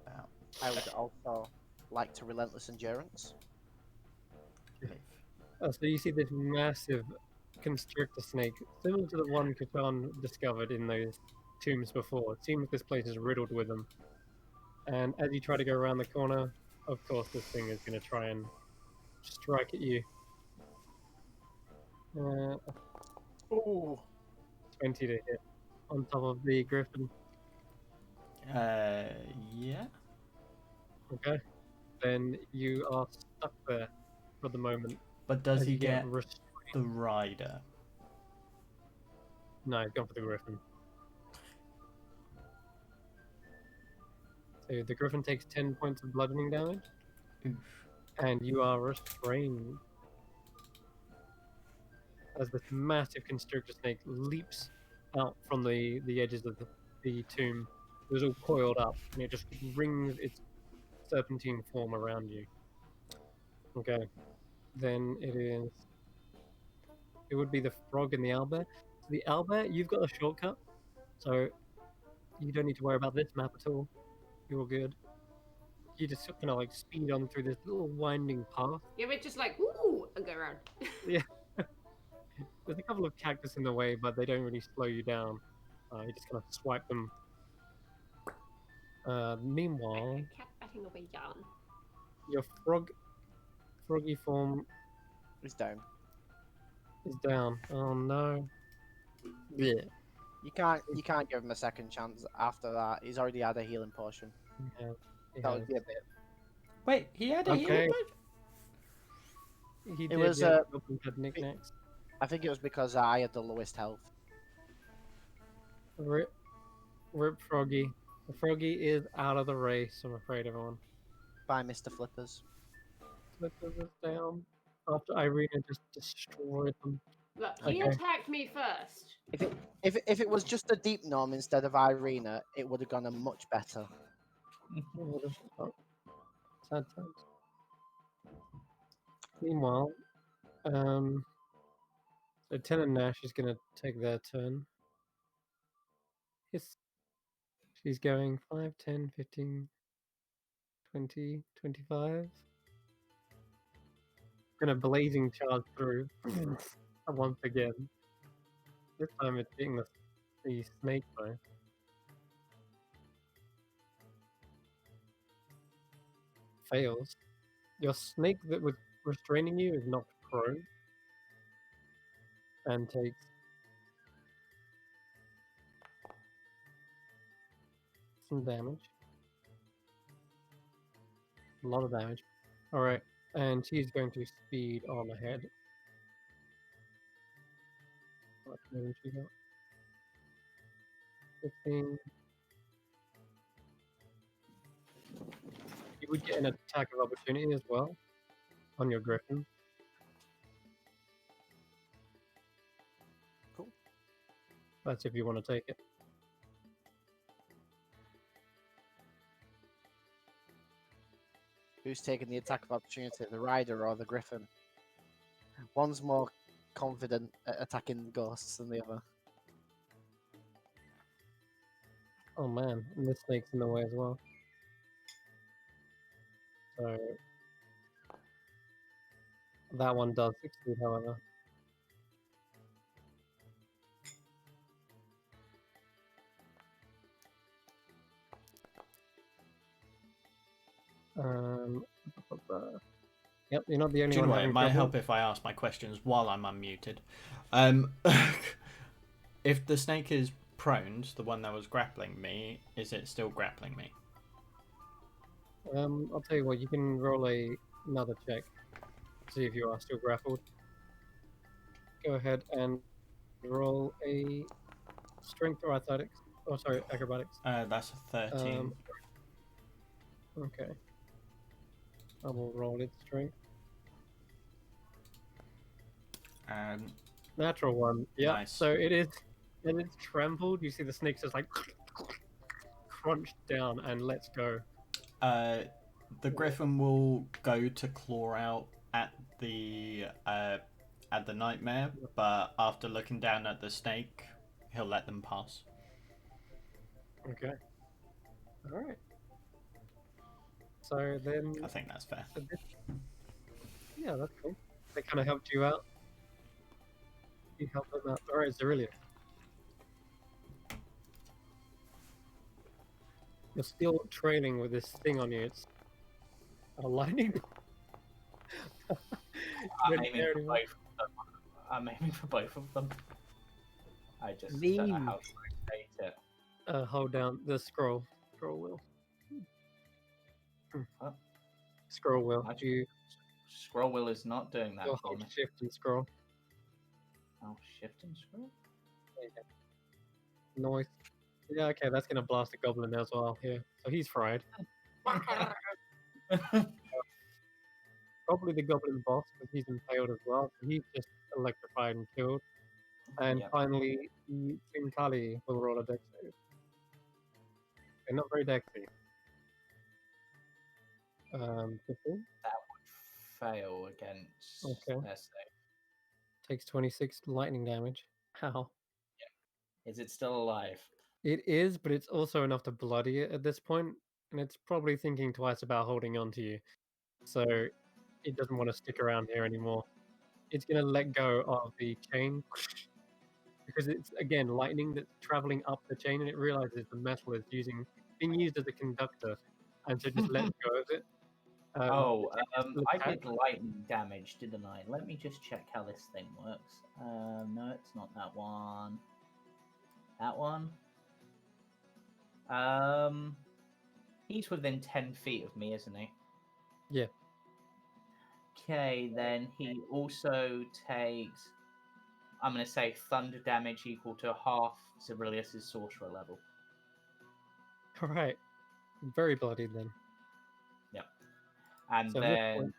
about I would also like to relentless endurance. live. Oh, so you see this massive constrictor snake, similar to the one Catan discovered in those tombs before. It seems this place is riddled with them. And as you try to go around the corner, of course, this thing is going to try and strike at you. Ooh. 20 to hit on top of the griffin. Yeah. Okay. Then you are stuck there for the moment. But does as he you get restrained. the rider? No, he's gone for the griffin. So the griffin takes 10 points of bludgeoning damage, Oof. and you are restrained. As this massive constrictor snake leaps out from the edges of the tomb. It was all coiled up, and it just rings its serpentine form around you. Okay. Then it would be the frog and the owlbear. So the owlbear, you've got a shortcut, so you don't need to worry about this map at all. You're good. You just kind of like speed on through this little winding path. Yeah, we're just like, ooh, and go around. There's a couple of cactus in the way, but they don't really slow you down. You just kind of swipe them. Meanwhile, I kept batting away down. your froggy form He's down. is down. Oh no. Yeah. You can't give him a second chance after that. He's already had a healing potion. Yeah. That would be a bit. Wait, he had a Okay. healing potion? He It did, was, yeah, Goblin had knickknacks. I think it was because I had the lowest health. Rip Froggy. The Froggy is out of the race, I'm afraid, everyone. By Mr. Flippers. Flippers is down after Irina just destroyed them. Look, he Okay. attacked me first. If it was just a deep gnome instead of Irina, it would have gone a much better. Oh, sad times. Meanwhile, so Ten and Nash is going to take their turn. Yes. She's going 5, 10, 15, 20, 25. Gonna blazing charge through once again. This time it's hitting the snake though. Fails. Your snake that was restraining you is knocked prone and takes some damage. A lot of damage. Alright, and she's going to speed on ahead. What damage she got? 15. You would get an attack of opportunity as well on your griffin. Cool. That's if you want to take it. Who's taking the attack of opportunity, the rider or the griffin? One's more confident at attacking ghosts than the other. Oh man, and the snake's in the way as well. So that one does succeed, however. Um, yep, you're not the Do only you know one what? It having might trouble. help if I ask my questions while I'm unmuted. If the snake is prone, the one that was grappling me, is it still grappling me? I'll tell you what, you can roll another check. See if you are still grappled. Go ahead and roll a strength or athletics. Oh, sorry, acrobatics. That's a 13. Okay. I will roll its strength. Natural one. Yeah. Nice. So it is, and it's trampled. You see the snake's just like crunched down and lets go. The griffin will go to claw out at the nightmare, but after looking down at the snake, he'll let them pass. Okay. All right. So then, I think that's fair. yeah, that's cool. They kind of helped you out. You helped them out. All right, Zerillius. You're still trailing with this thing on you. It's a lightning. I'm aiming for both of them. I'm aiming for both of them. I just don't know how to rotate it. Hold down the scroll. Scroll wheel. Huh? Scroll wheel. Actually, You Scroll wheel is not doing that for hold me. shift and scroll. Oh, shift and scroll? Noise. Yeah, okay, that's gonna blast a goblin as well here. So he's fried. Probably the goblin boss because he's impaled as well. So he's just electrified and killed. And Yep. finally, the Finkali will roll a dex save. They're not very dexy. 15 That would fail against Okay. their save. takes 26 lightning damage. How? Is it still alive? It is, but it's also enough to bloody it at this point, and it's probably thinking twice about holding on to you. So it doesn't want to stick around here anymore. It's going to let go of the chain because it's, again, lightning that's traveling up the chain, and it realizes the metal is being used as a conductor, and so just lets go of it. Oh, the chain is still I attached. did lightning damage, didn't I? Let me just check how this thing works. No, it's not that one. That one? He's within 10 feet of me, isn't he? Yeah. Okay, then he also takes, I'm going to say, thunder damage equal to half Zerilius' sorcerer level. All right. Very bloodied then. Yep. And So at this then, point,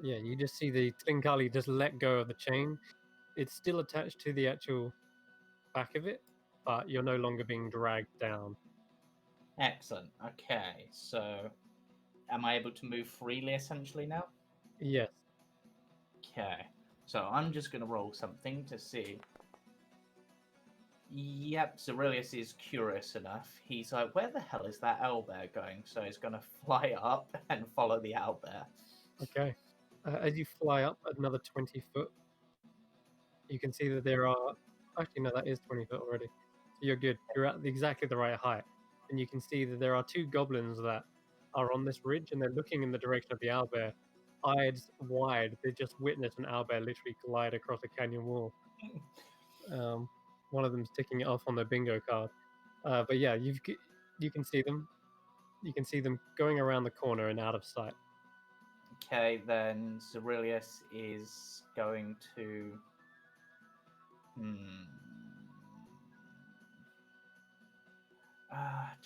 yeah, you just see the Tlinkali just let go of the chain. It's still attached to the actual back of it, but you're no longer being dragged down. excellent. Okay, so am I able to move freely essentially now? Yes. Okay, so I'm just going to roll something to see. Yep, Zerilius is curious enough. He's like, where the hell is that owlbear going? So he's going to fly up and follow the owlbear. Okay. As you fly up another 20 foot, you can see that there are. Actually, no, that is 20 foot already. So you're good. You're at exactly the right height. And you can see that there are two goblins that are on this ridge and they're looking in the direction of the owlbear. eyes wide. They just witnessed an owlbear literally glide across a canyon wall. One of them's ticking it off on their bingo card. But yeah, you can see them. You can see them going around the corner and out of sight. Okay, then Zerilius is going to.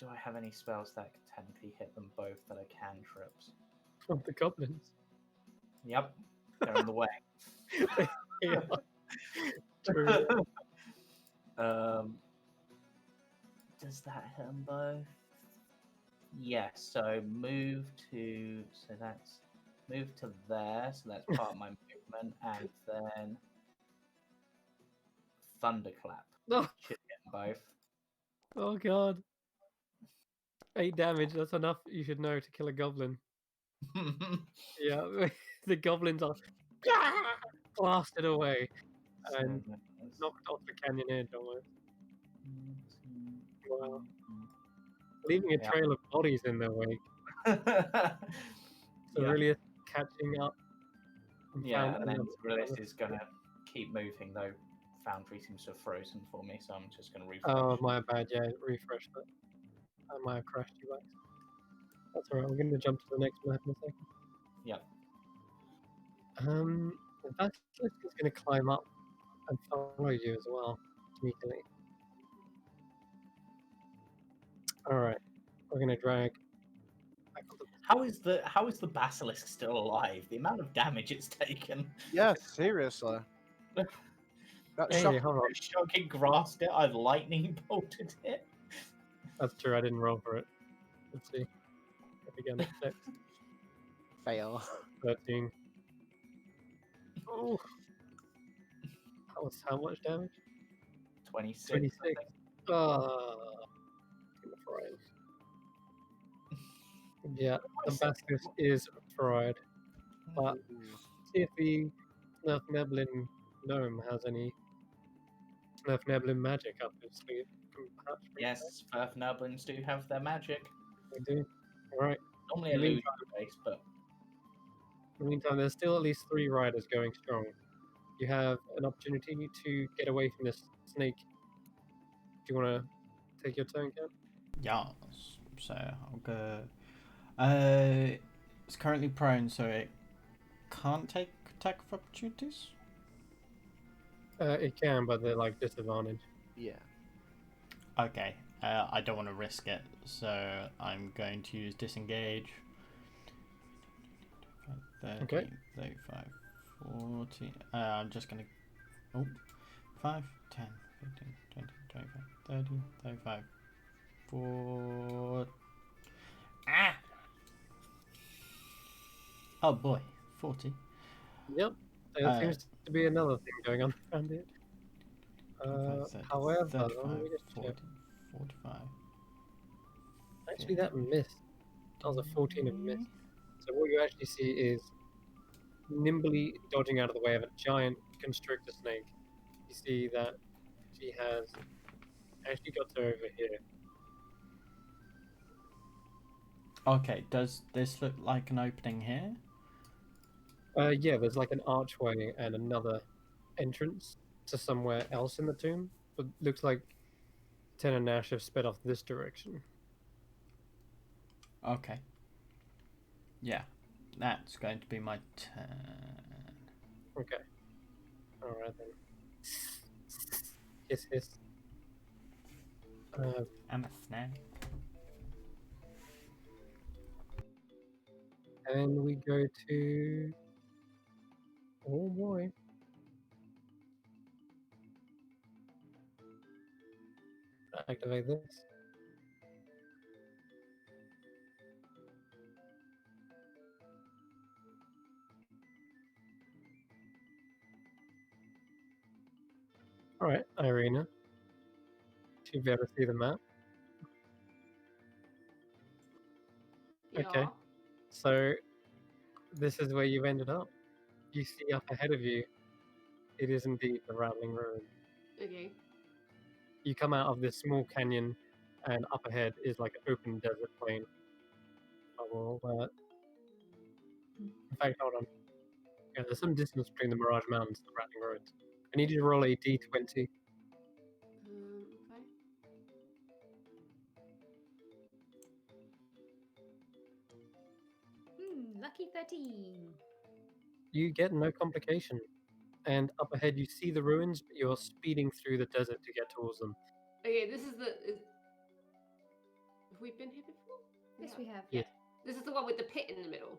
Do I have any spells that can technically hit them both that are cantrips? From the goblins. Yep, they're in the way. Yeah. True. Does that hit them both? Yes. So move to. So that's move to there. So that's part of my movement, and then thunderclap Oh, should hit them both. oh god. 8 damage, that's enough, you should know, to kill a goblin. Yeah, the goblins are blasted away and knocked off the canyon edge almost. Wow. Leaving a Yeah. trail of bodies in their wake. So Yeah. really catching up. Yeah, and then Zerilius is going to keep moving, though Fouundry seems to have frozen for me, so I'm just going to refresh. Oh, my bad, yeah, refresh that. I might have crashed you back. That's alright, we're going to jump to the next map in a second. Yep. The basilisk is going to climb up and follow you as well, sneakily. Alright, we're going to drag back onto the How is the basilisk still alive? The amount of damage it's taken. Yeah, seriously. That's Hey, shocking. hold on. Shocking grasped it. I lightning bolted it. That's true, I didn't roll for it. Let's see. Again, 6, Fail. 13. Oh! That was how much damage? 26. 26. Ah. Fried. Yeah, the basilisk is fried. But see if the Snurf Neblin gnome has any Snurf Neblin magic up his sleeve. Perhaps bring it Yes, Furfnoblins do have their magic. back. We do. Alright. Normally In the illusion based, but In the meantime, there's still at least 3 riders going strong. You have an opportunity to get away from this snake. Do you want to take your turn, Ken? Yes. So I'll go. It's currently prone, so it can't take attack of opportunities. It can, but they're like disadvantage. Yeah. Okay. I don't want to risk it, so I'm going to use disengage. 30, Okay. 35, 40. I'm just going to. Oh, 5, 10, 15, 20, 25, 30, 35, 4. Ah! Oh boy, 40. Yep. There seems to be another thing going on around here. 25, 30, However, 35, let me just 40, check. 45. Actually, that missed. That was a 14 of miss. So what you actually see is nimbly dodging out of the way of a giant constrictor snake. You see that she has actually got her over here. Okay, does this look like an opening here? Yeah, there's like an archway and another entrance to somewhere else in the tomb. But looks like Ten and Nash have sped off this direction. Okay. Yeah, that's going to be my turn. Okay. Alright then. Hiss, hiss. I'm a snake. And we go to... Oh boy. Activate this. Alright, Irina. Should be able to see the map. Okay. Yeah. So, this is where you've ended up. You see up ahead of you, it is indeed the Rattling Ruin. Okay. You come out of this small canyon, and up ahead is like an open desert plain. I will In fact, hold on. Yeah, there's some distance between the Mirage Mountains and the Rattling Roads. I need you to roll a d20. Okay. Lucky 13. You get no complication. And up ahead, you see the ruins, but you're speeding through the desert to get towards them. Okay, this is the. Have we been here before? Yes, we have. Yeah. This is the one with the pit in the middle.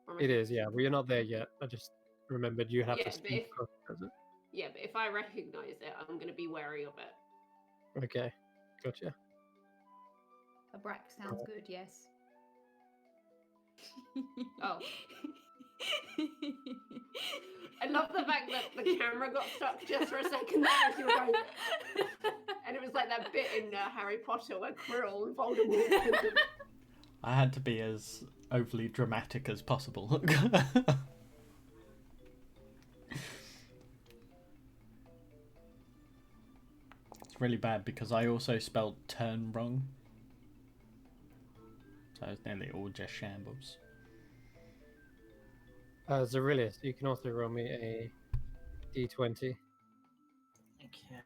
Or am I It is, thinking- yeah. Well, you're not there yet. I just remembered you have Yeah, to but speed if- across the desert. Yeah, but if I recognize it, I'm going to be wary of it. Okay, gotcha. A brack sounds good, yes. Oh. I love the fact that the camera got stuck just for a second there as you were going. And it was like that bit in Harry Potter where Quirrell and Voldemort. I had to be as overly dramatic as possible. It's really bad because I also spelled turn wrong. So it's nearly all just shambles. Zarilius, you can also roll me a d20. Okay.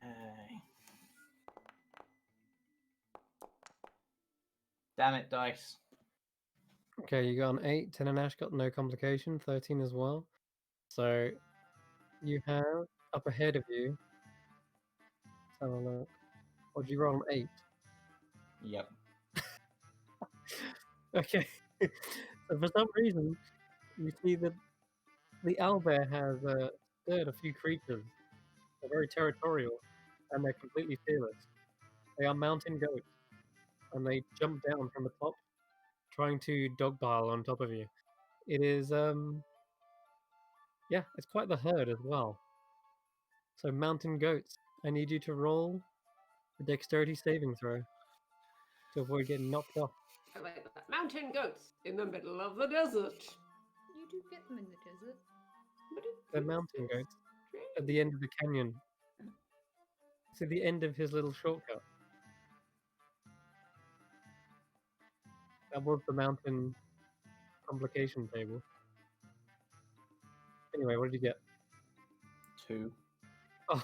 Damn it, dice. Okay, you got an 8. 10 and Ash got no complication. 13 as well. So you have up ahead of you. Let's have a look. What did you roll? An 8. Yep. Okay. So for some reason, you see that the owlbear has stirred a few creatures. They're very territorial, and they're completely fearless. They are mountain goats, and they jump down from the top, trying to dogpile on top of you. It is, yeah, it's quite the herd as well. So mountain goats, I need you to roll a dexterity saving throw to avoid getting knocked off. I like that. Mountain goats in the middle of the desert. You do get them in the desert. They're mountain goats at the end of the canyon. It's at the end of his little shortcut. That was the mountain complication table. Anyway, what did you get? 2. Oh.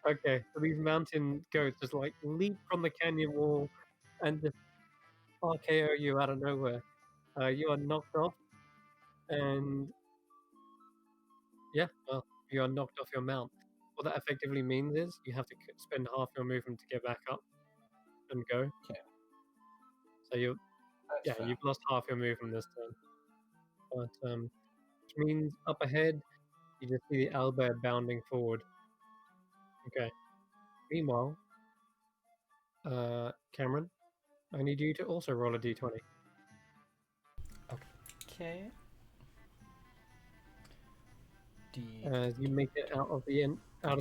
Okay, so these mountain goats just like leap from the canyon wall and just RKO you out of nowhere. You are knocked off, and yeah, well, you are knocked off your mount. What that effectively means is you have to spend half your movement to get back up and go. Okay. So you, yeah, you've lost half your movement this turn. But which means up ahead, you just see the owlbear bounding forward. Okay. Meanwhile, Cameron, I need you to also roll a d20. Okay. As you make it out of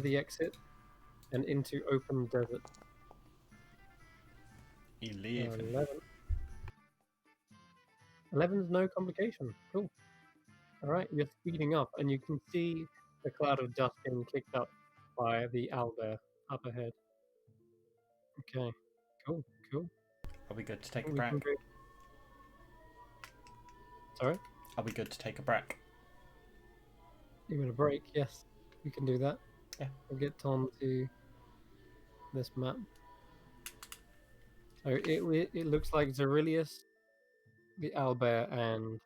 the exit and into open desert. 11. 11. 11's no complication. Cool. All right, you're speeding up, and you can see the cloud of dust getting kicked up by the owlbear up ahead. Okay, cool. Are we good to take a We brack? can go- Sorry? Are we good to take a brack? You want a break? Yes, we can do that. Yeah. We'll get Tom to this map. So it looks like Zarilius, the owlbear, and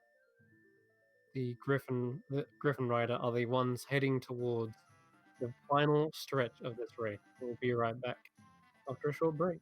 the Griffin Rider are the ones heading towards the final stretch of this race. We'll be right back after a short break.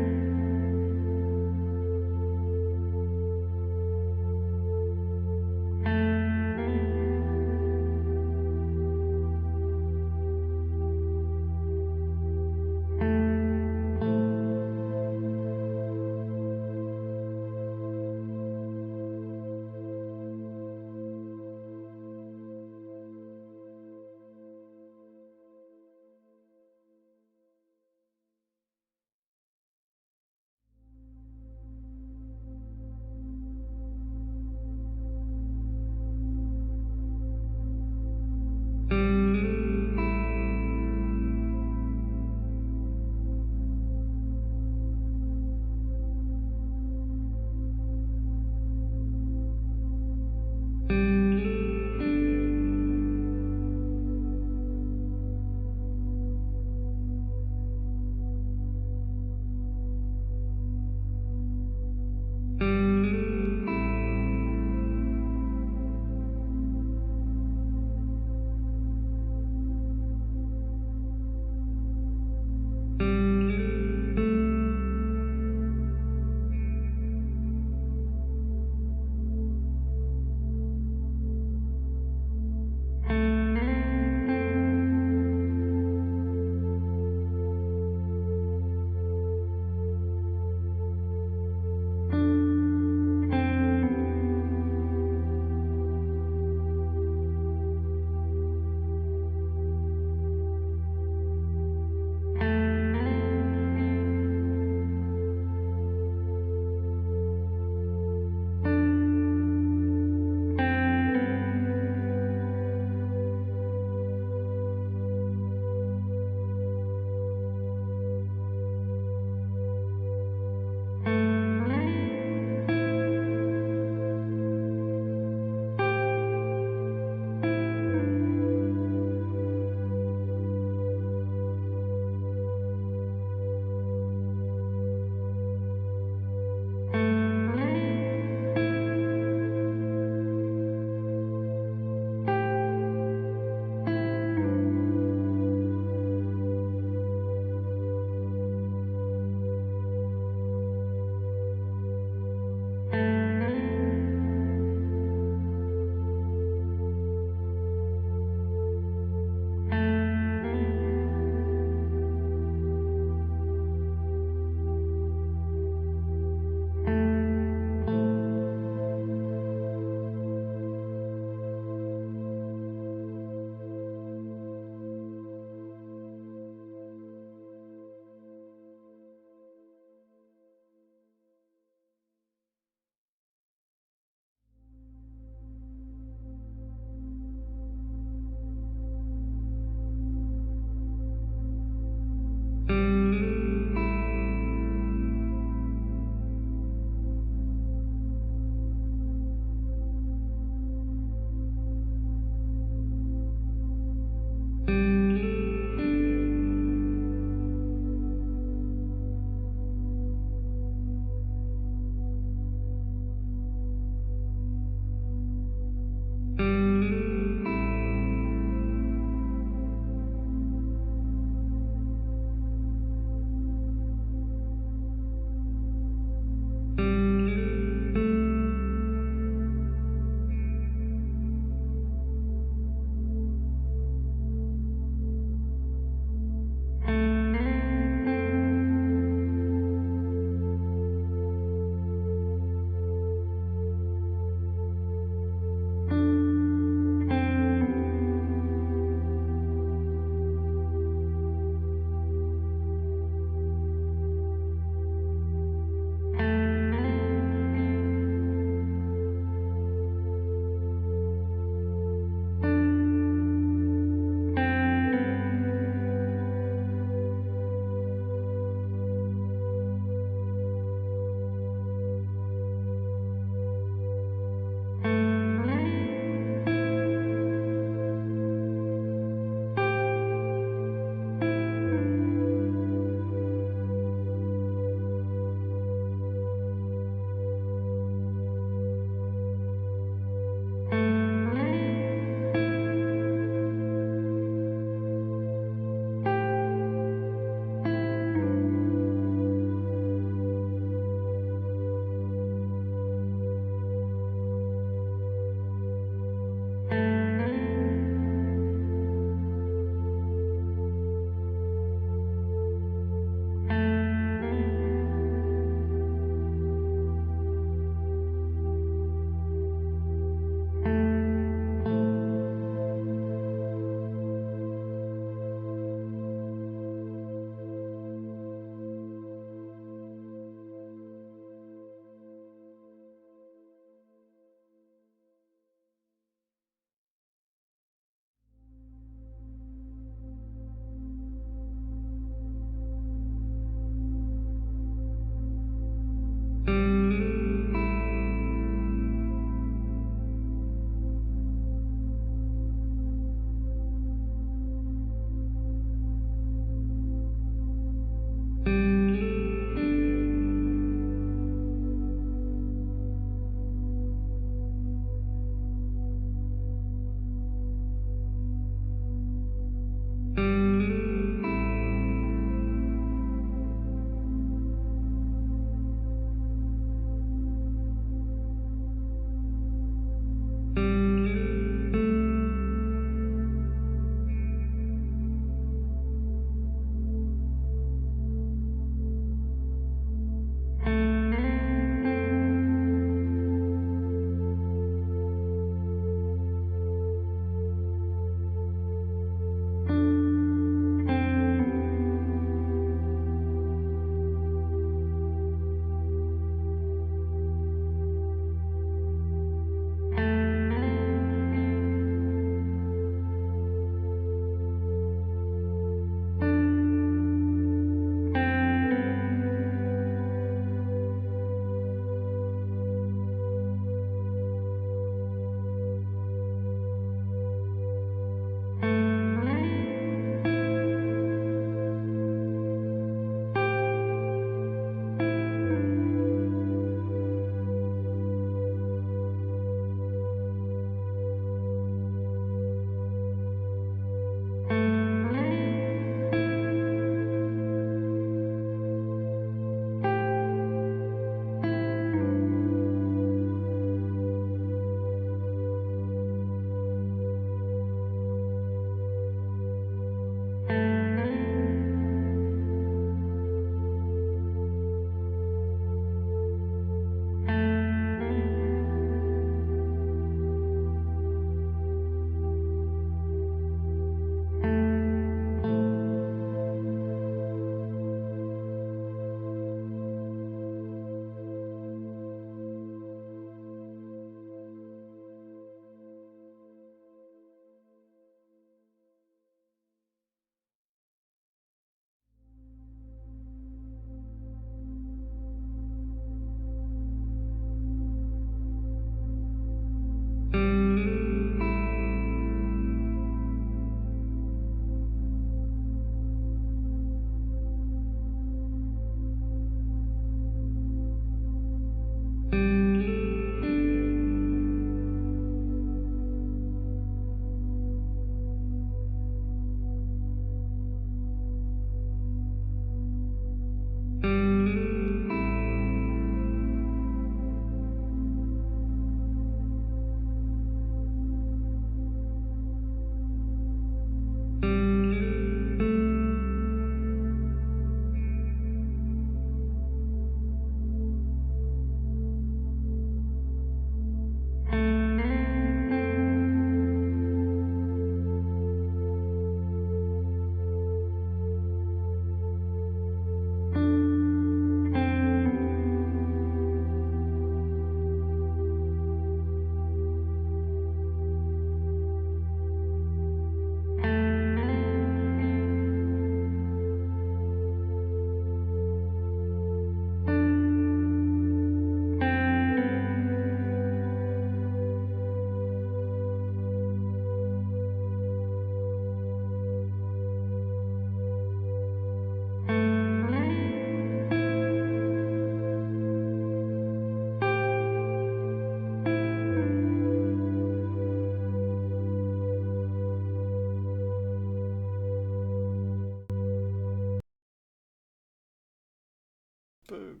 Boo.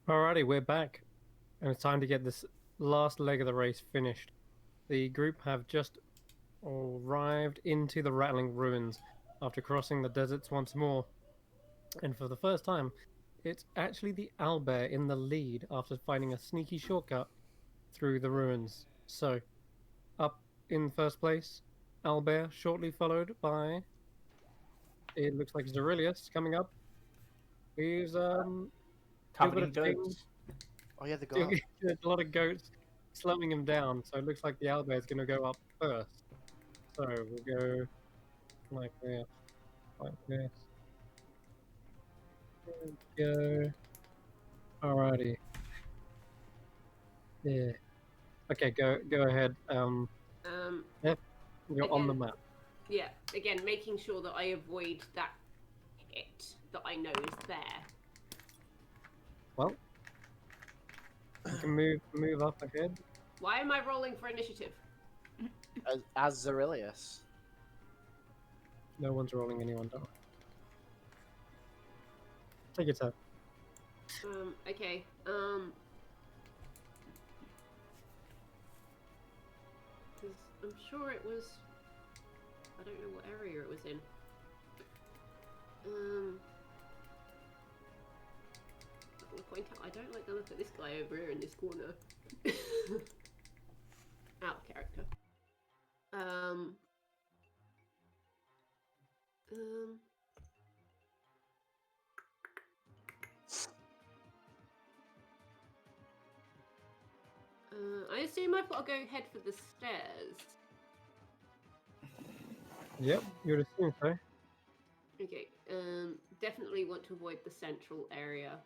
Alrighty, we're back, and it's time to get this last leg of the race finished. The group have just arrived into the Rattling Ruins after crossing the deserts once more, and for the first time, it's actually the owlbear in the lead after finding a sneaky shortcut through the ruins. So, up in first place, owlbear, shortly followed by, it looks like Zerilius coming up. He's still Covered got a in change. goats. Oh yeah, the Still, goat. there's a lot of goats slowing him down, so it looks like the owlbear is going to go up first. So we'll go like this, like this. Go. Alrighty. Yeah. Okay, go ahead. Yep, you're on the Again. map. Yeah, again, making sure that I avoid that pit that I know is there. Well, you can move up ahead. Why am I rolling for initiative? As Zerilius. No one's rolling anyone down. Take your time. Okay. Because I'm sure it was. I don't know what area it was in. I want to point out I don't like the look of this guy over here in this corner. Out of character. I assume I've got to go head for the stairs. Yep, you'd assume so. Okay. Definitely want to avoid the central area.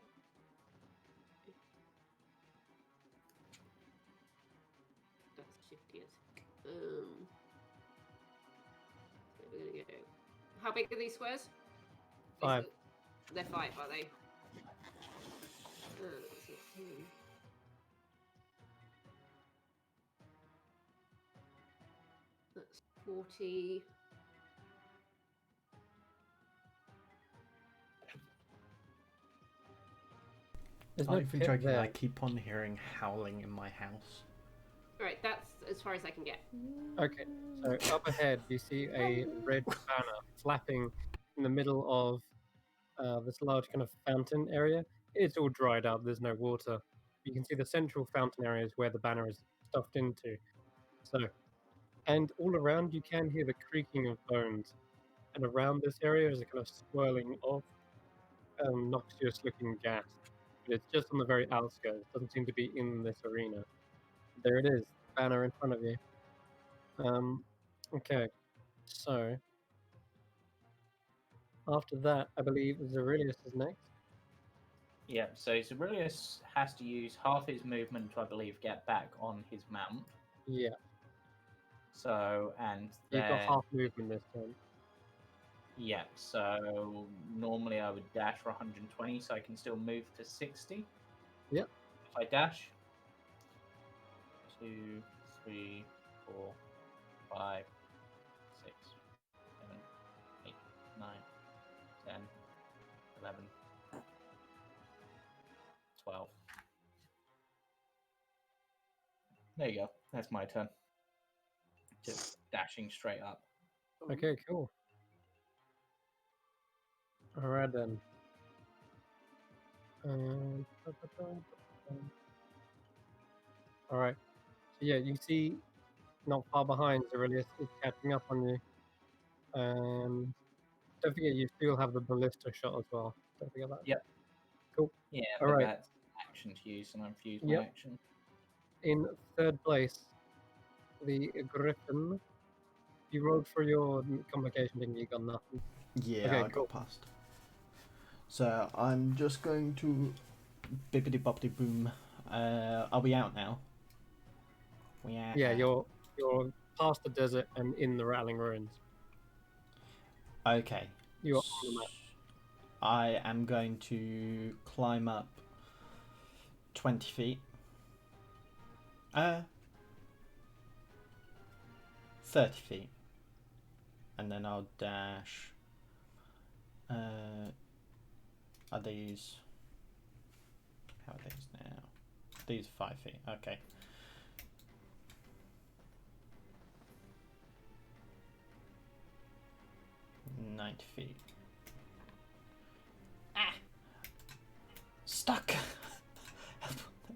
That's shifty as heck. So we're gonna go. How big are these squares? 5. They're 5, are they? Let's see. That's 40. There's Not no even pit joking, there. I keep on hearing howling in my house. Alright, that's as far as I can get. Okay, so up ahead you see a red banner flapping in the middle of this large kind of fountain area. It's all dried up, there's no water. You can see the central fountain area is where the banner is stuffed into. So, and all around you can hear the creaking of bones. And around this area is a kind of swirling of noxious looking gas. But it's just on the very outskirts, it doesn't seem to be in this arena. There it is, banner in front of you. Okay, so after that, I believe Zerilius is next. Yeah, so Zerilius has to use half his movement to, I believe, get back on his mount. Yeah, So, and you've got then, half movement this turn. yeah, so normally I would dash for 120, so I can still move to 60. Yep. If I dash, 2, 3, 4, 5, 6, 7, 8, 9, 10, 11, 12. There you go. That's my turn. Just dashing straight up. Okay, cool. Alright then. Alright. So yeah, you see not far behind Zerilius is catching up on you. Don't forget you still have the ballista shot as well. Don't forget that. Yep. Cool. Yeah, All but right. that's action to use, and I've used Yep. my action. In third place, the Griffin. You rolled for your complication, didn't you? You got nothing. Yeah, Okay, I cool. got past. So I'm just going to bippity boppity boom. Are we out now? We are. Yeah, out. you're past the desert and in the Rattling Ruins. Okay. You're on the map. I am going to climb up 20 feet. 30 feet. And then I'll dash. Are these... How are these now? These 5 feet. Okay. Nine feet. Ah! Stuck! There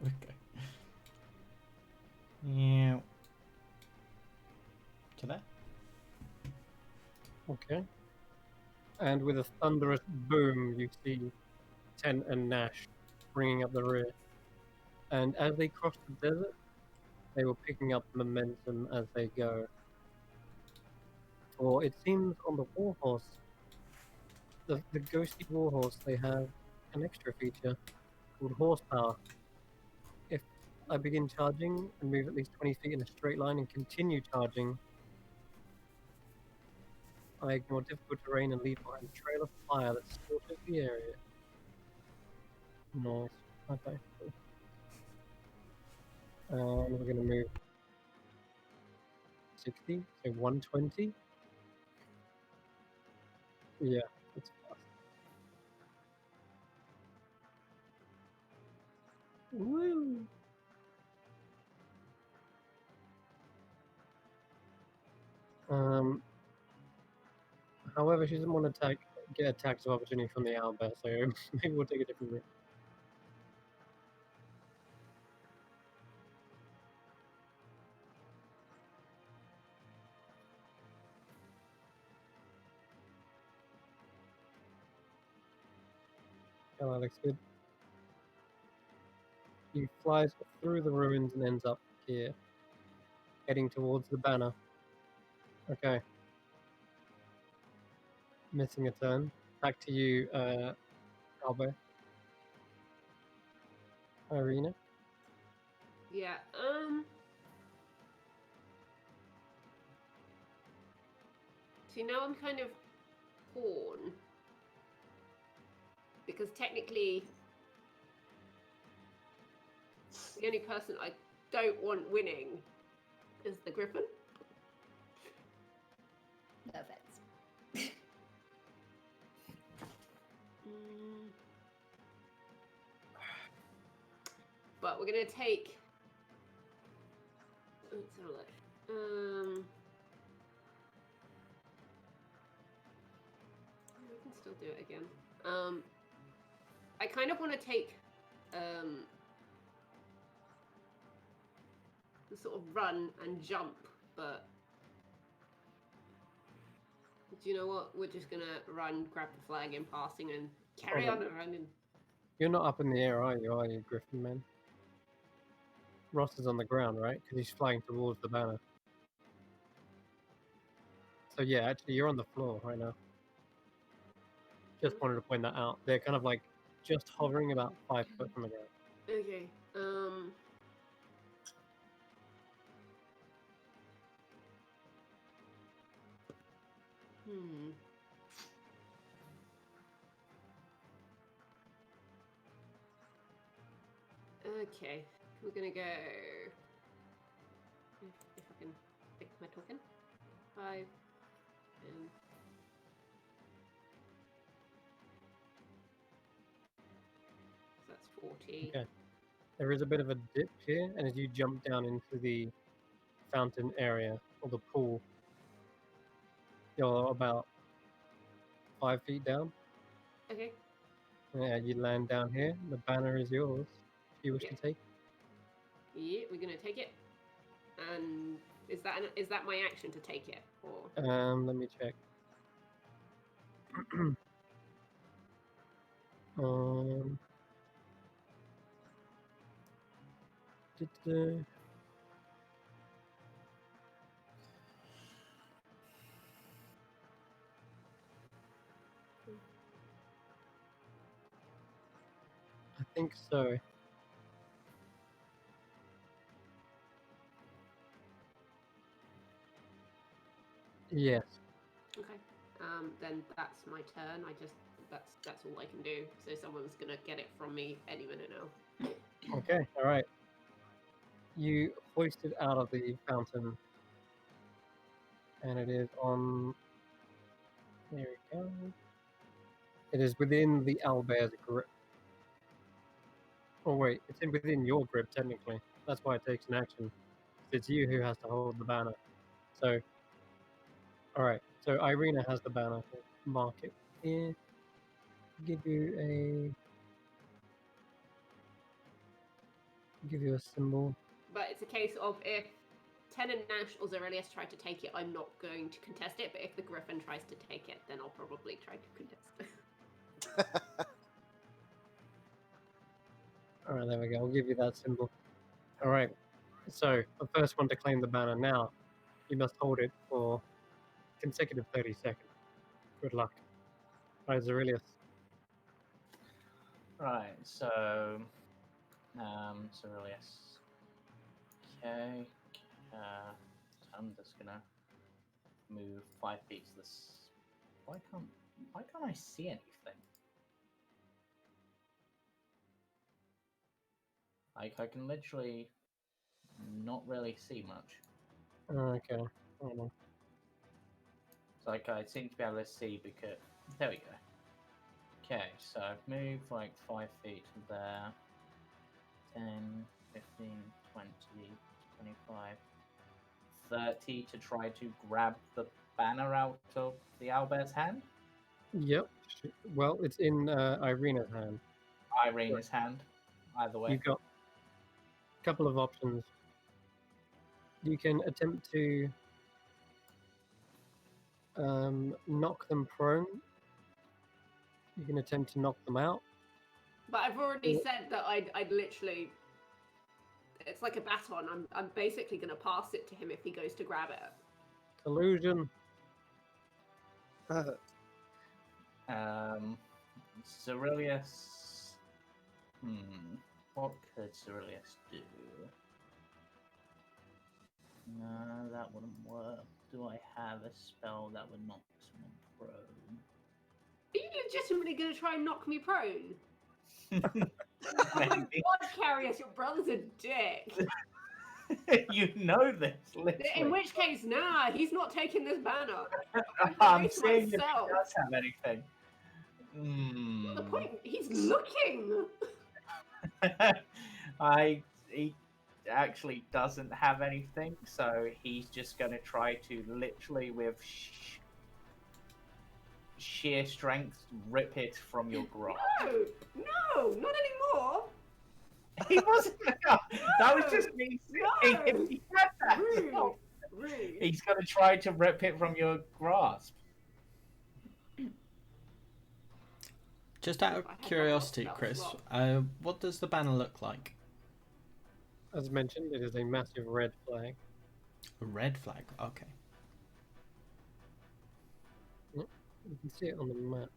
we go. Yeah. To there? Okay. And with a thunderous boom, you see Tent and Nash bringing up the rear. And as they cross the desert, they were picking up momentum as they go. For it seems on the warhorse, the ghostly warhorse they have an extra feature called horsepower. If I begin charging and move at least 20 feet in a straight line and continue charging, I ignore difficult terrain and leave behind a trail of fire that scorches the area. Nice. Okay, cool. And we're going to move 60, so 120. Yeah, that's fast. Woo! However, she doesn't want to get attacks of opportunity from the owlbear, so maybe we'll take a different route. Oh, that looks good. He flies through the ruins and ends up here, heading towards the banner. Okay. Missing a turn. Back to you, Albert. Irina. Yeah. See, now I'm kind of torn because technically, the only person I don't want winning is the Griffin. No offense. But we're gonna take. Let's have a look. We can still do it again. I kind of want to take the sort of run and jump, but do you know what? We're just gonna run, grab the flag in passing, and carry on running. You're not up in the air, are you, Griffin man? Ross is on the ground, right? Because he's flying towards the banner. So yeah, actually, you're on the floor right now. Just wanted to point that out. They're kind of like just hovering about 5 foot from the ground. Okay. Okay, we're gonna go. If I can pick my token, 5 and so that's 40. Okay. There is a bit of a dip here, and as you jump down into the fountain area or the pool, you're about 5 feet down. Okay. Yeah, you land down here. The banner is yours. If you wish to take. Yeah, we're gonna take it. And is that my action to take it, or? Let me check. duh-duh. I think so. Yes. Okay. Then that's my turn. That's all I can do. So someone's gonna get it from me any minute now. Okay. All right. You hoist it out of the fountain, and it is on. There we go. It is within the owlbear's grip. Oh wait, it's within your grip technically. That's why it takes an action. It's you who has to hold the banner. So, all right. So Irina has the banner. Mark it here. Give you a symbol. But it's a case of if Ten and Nash or Zerelius try to take it, I'm not going to contest it. But if the Griffin tries to take it, then I'll probably try to contest it. All right, there we go. I'll give you that symbol. All right. So the first one to claim the banner now, you must hold it for consecutive 30 seconds. Good luck. All right, Zerelius. Right, so Ceruleus. Okay. So I'm just gonna move 5 feet to this. Why can't I see anything? Like I can literally not really see much. Okay. I don't know. It's like I seem to be able to see because there we go. Okay, so I've moved like 5 feet there. 10, 15, 20, 25, 30 to try to grab the banner out of the owlbear's hand. Yep. Well, it's in Irina's hand. Irina's hand. Either way. You've got a couple of options. You can attempt to knock them prone. You can attempt to knock them out. But I've already Yeah. said that I'd literally. It's like a baton. I'm basically gonna pass it to him if he goes to grab it. Collusion. Ceruleus. What could Ceruleus do? No, that wouldn't work. Do I have a spell that would knock someone prone? Are you legitimately gonna try and knock me prone? Maybe. God, Carius, your brother's a dick. You know this, literally. In which case, nah, he's not taking this banner. I'm Erase seeing if he myself. does have anything. The point, he's looking. He actually doesn't have anything, so he's just going to try to literally with sheer strength rip it from your grasp. No, not anymore. He wasn't. That was just me saying if he had that. Rude. No. Rude. He's going to try to rip it from your grasp. Just out of I had my curiosity, thoughts, that Chris, was what does the banner look like? As mentioned, it is a massive red flag. A red flag. Okay. You can see it on the map.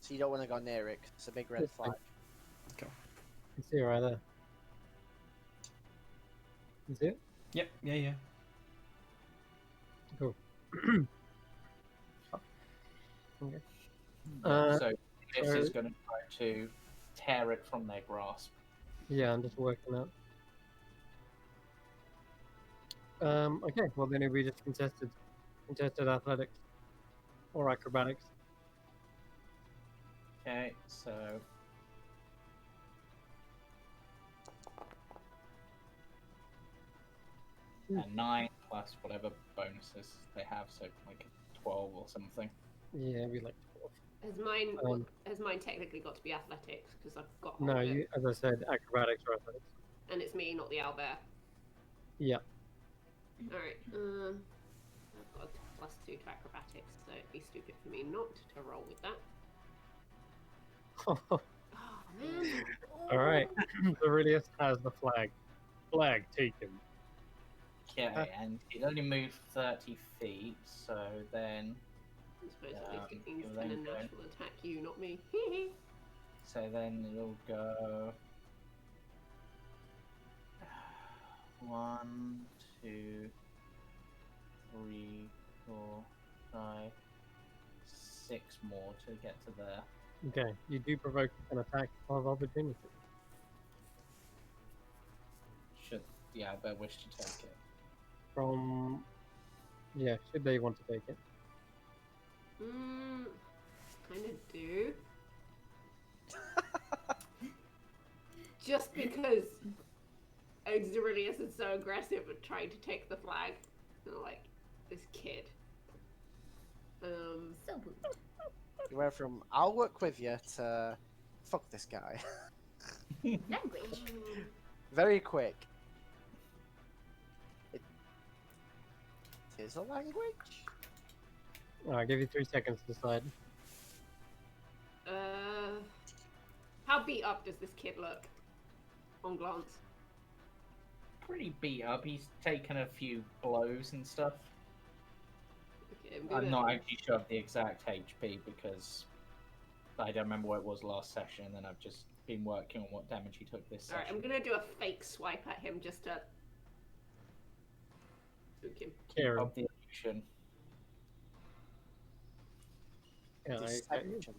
So you don't want to go near it. 'Cause it's a big red Yes, flag. You can see it right there. You see it? Yep. Yeah. Cool. Okay. So this so- is going to try to tear it from their grasp. Yeah, I'm just working out. Okay, well then it'll be just contested athletics or acrobatics. Okay, so and 9 plus whatever bonuses they have, so like 12 or something. Yeah, it'll be like 12. Has mine technically got to be athletics because I've got No, hold of you, it, as I said, acrobatics or athletics. and it's me, not the owlbear. Yeah. All right. I've got a +2 to acrobatics, so it'd be stupid for me not to roll with that. Oh man. All right. Aurelius has the flag. Flag taken. Okay, and it only moved 30 feet, so then I suppose at least it means then can a go. natural attack you, not me. So then it'll go 1, 2, 3, 4, 5, 6 more to get to there. Okay, you do provoke an attack of opportunity. Should the owlbear wish to take it? From, yeah, should they want to take it? Kind of do. Just because Aurelius is so aggressive at trying to take the flag. And like, this kid. So rude. You went from "I'll work with you" to "fuck this guy." Language. Very quick. It is a language. I'll give you 3 seconds to decide. How beat up does this kid look? On glance. Pretty beat up. He's taken a few blows and stuff. Okay, I'm not actually sure of the exact HP because I don't remember what it was last session, and I've just been working on what damage he took this Alright, session. I'm gonna do a fake swipe at him just to spook him. Kieran. Of the illusion. Yeah, Deception.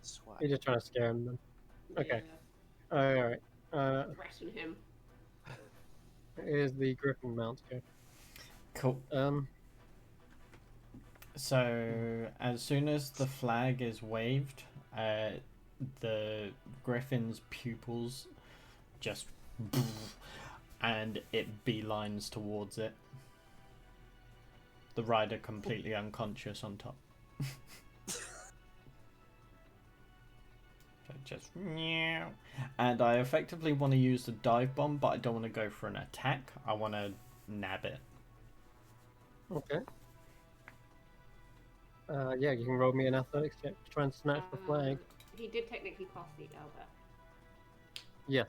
Swipe. you're just trying to scare him then. Okay. Yeah, Alright. threaten him. Here's the Griffin mount go. Cool. So as soon as the flag is waved, the griffin's pupils just and it beelines towards it. The rider completely unconscious on top. So just and I effectively want to use the dive bomb, but I don't want to go for an attack. I want to nab it. Okay. Yeah, you can roll me an athletics check to try and snatch the flag. He did technically pass the Albert. Yes.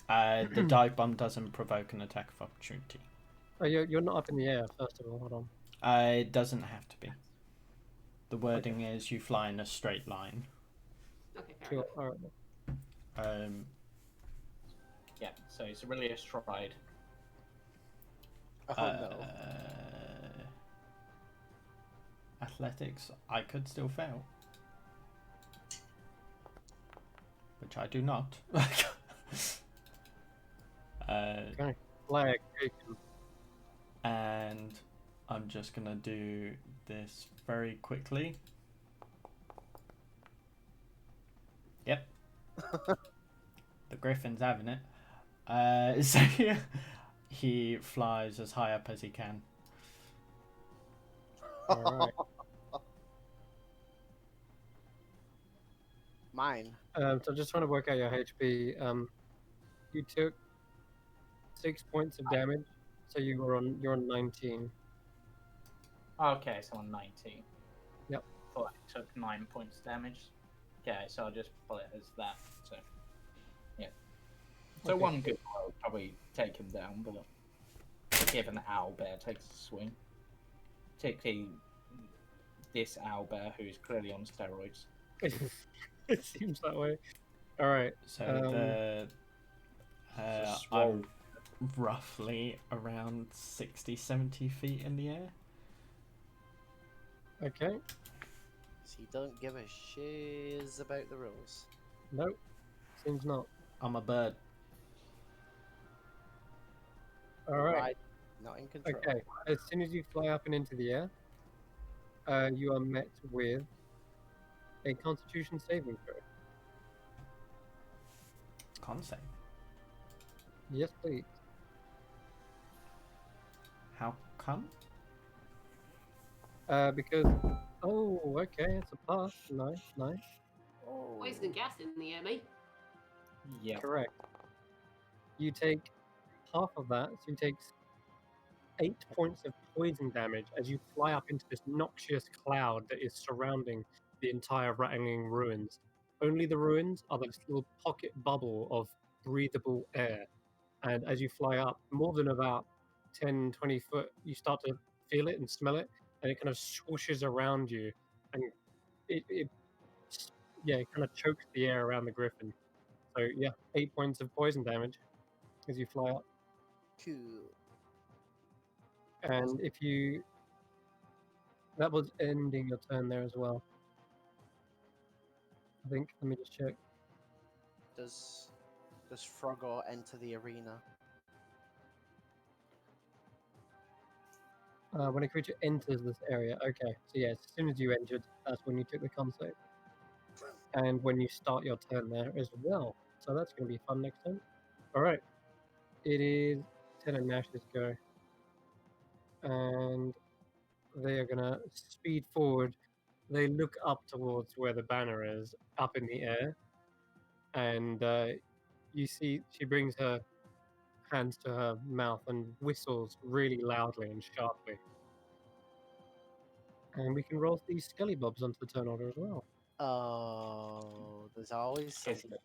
The dive bomb doesn't provoke an attack of opportunity. Oh, you're not up in the air, first of all. Hold on. It doesn't have to be. The wording is you fly in a straight line. Okay, fair Sure. enough. Alright. Yeah, so it's really a stride. Oh no. Athletics, I could still fail. Which I do not. Okay. Flag taken. And I'm just gonna do this very quickly. Yep. The Griffin's having it. So he flies as high up as he can. Alright. Mine. So just trying to work out your HP. You took 6 points of damage, so you're on 19. Okay, so I'm 19. Yep. Thought I took 9 points damage. Okay, so I'll just put it as that. So, yeah. So Okay. one good roll would probably take him down, but if an owlbear takes a swing, particularly this owlbear who is clearly on steroids. It seems that way. Alright. So Just I'm roll. roughly around 60-70 feet in the air. Okay. So you don't give a shiz about the rules. Nope. Seems not. I'm a bird. Alright. Right. Not in control. Okay. As soon as you fly up and into the air, you are met with a Constitution saving throw. Con save. Yes, please. How come? Because okay, it's a pass. Nice. Poison gas in the air, mate. Yeah. Correct. You take half of that, so you take 8 points of poison damage as you fly up into this noxious cloud that is surrounding the entire rattling ruins. Only the ruins are this little pocket bubble of breathable air. And as you fly up, more than about 10, 20 foot, you start to feel it and smell it, and it kind of swooshes around you. And it kind of chokes the air around the griffin. So, yeah, 8 points of poison damage as you fly up. Cool. And if you... That was ending your turn there as well. I think. Let me just check. Does Frogor enter the arena? When a creature enters this area. Okay, so yes, as soon as you entered, that's when you took the con save. And when you start your turn there as well. So that's going to be fun next turn. Alright. It is Ten and Nash's go. And they are going to speed forward. They look up towards where the banner is, up in the air. And you see she brings her hands to her mouth and whistles really loudly and sharply. And we can roll these skelly bobs onto the turn order as well. Oh, there's always Because something.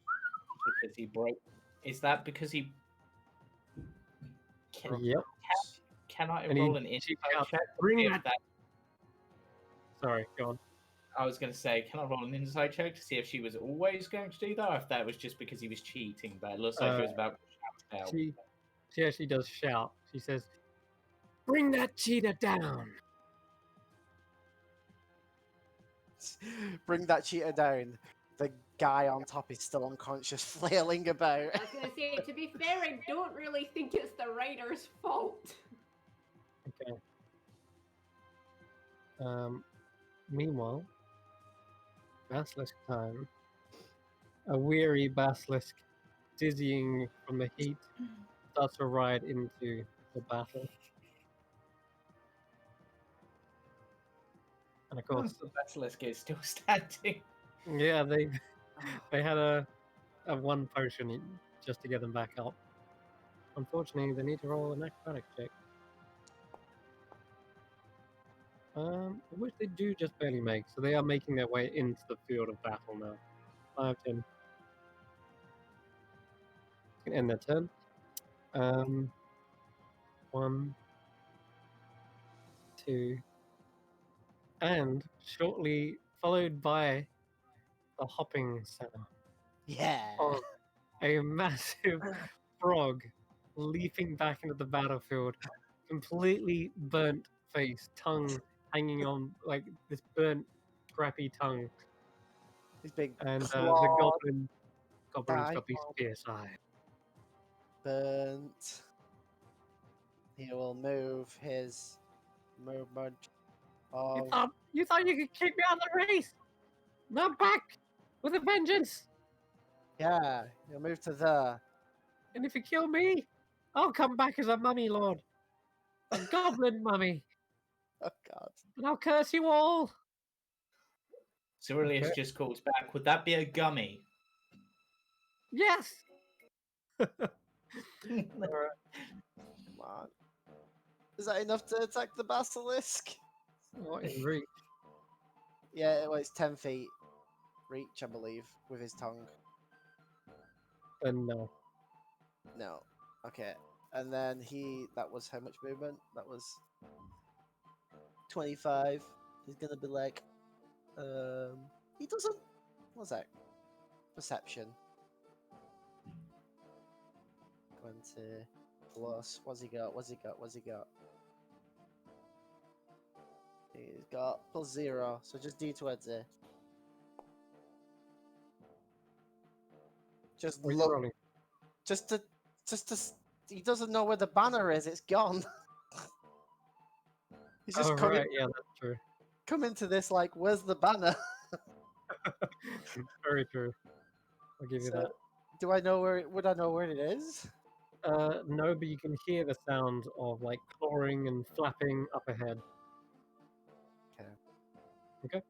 he broke. Is that because he? Yep. Can I And roll an she insight shouts, check? "Bring If that!" that Sorry, go on. I was going to say, can I roll an insight check to see if she was always going to do that, or if that was just because he was cheating? But it looks like she was about to shout out. She actually does shout. She says, "Bring that cheetah down!" Bring that cheetah down. The guy on top is still unconscious, flailing about. I was gonna say, to be fair, I don't really think it's the rider's fault. Okay. Meanwhile, basilisk time. A weary basilisk, dizzying from the heat, starts to ride into the battle. And of course, The basilisk is still standing. yeah, they had a one potion just to get them back up. Unfortunately, they need to roll an acrobatic check. Which they do just barely make, so they are making their way into the field of battle now. 5, 10. Can end their turn. 1, 2, and shortly followed by the hopping sound Yeah. of a massive frog leaping back into the battlefield, completely burnt face, tongue hanging on like this burnt, crappy tongue, His big and the claw goblin's guy got these fierce eyes. burnt. He will move his movement of You thought you could kick me out of the race? Not back with a vengeance. yeah. He'll move to there. And if you kill me, I'll come back as a mummy lord, a goblin mummy, Oh god. and I'll curse you all. Ceruleus Okay. just calls back. Would that be a gummy? Yes. Come on. Is that enough to attack the basilisk? Not in reach. Yeah, well, it's 10 feet reach, I believe, with his tongue. Then no. No. Okay. And then that was how much movement? That was 25. He's gonna be like, he doesn't, what's that? Perception. 20 plus, what's he got? He's got +0, so just D20. Just What are you look, rolling? just to, he doesn't know where the banner is, it's gone. He's just Oh, right. Yeah, that's true. come into this like, where's the banner? Very true. I'll give you So, that. do I know where? Would I know where it is? No, but you can hear the sound of like clawing and flapping up ahead. Okay.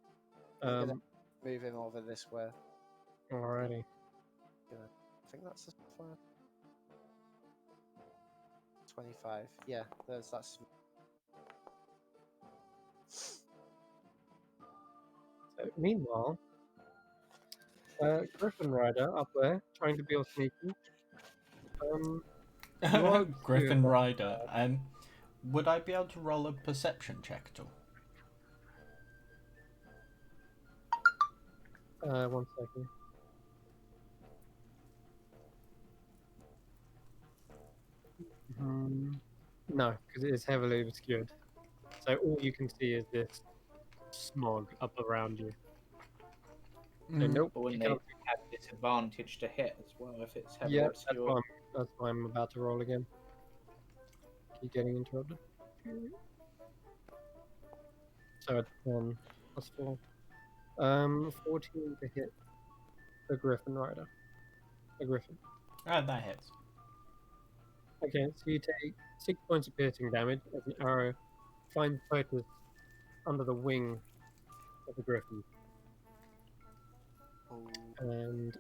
I'm gonna Um, move him over this way. alrighty. I think that's a 25. Yeah, that's. So, meanwhile, Griffin Rider up there trying to be all sneaky. Griffin Rider. Would I be able to roll a perception check at all? 1 second. No, because it is heavily obscured. So all you can see is this smog up around you. So nope, But you wouldn't they can't. have disadvantage to hit as well if it's heavily Yeah, obscured? that's why I'm about to roll again. Keep getting interrupted. So it's 10 plus 4. 14 to hit the Griffin Rider. The Griffin. Ah, that hits. Okay, so you take 6 points of piercing damage as an arrow finds focus under the wing of the Griffin. Oh. And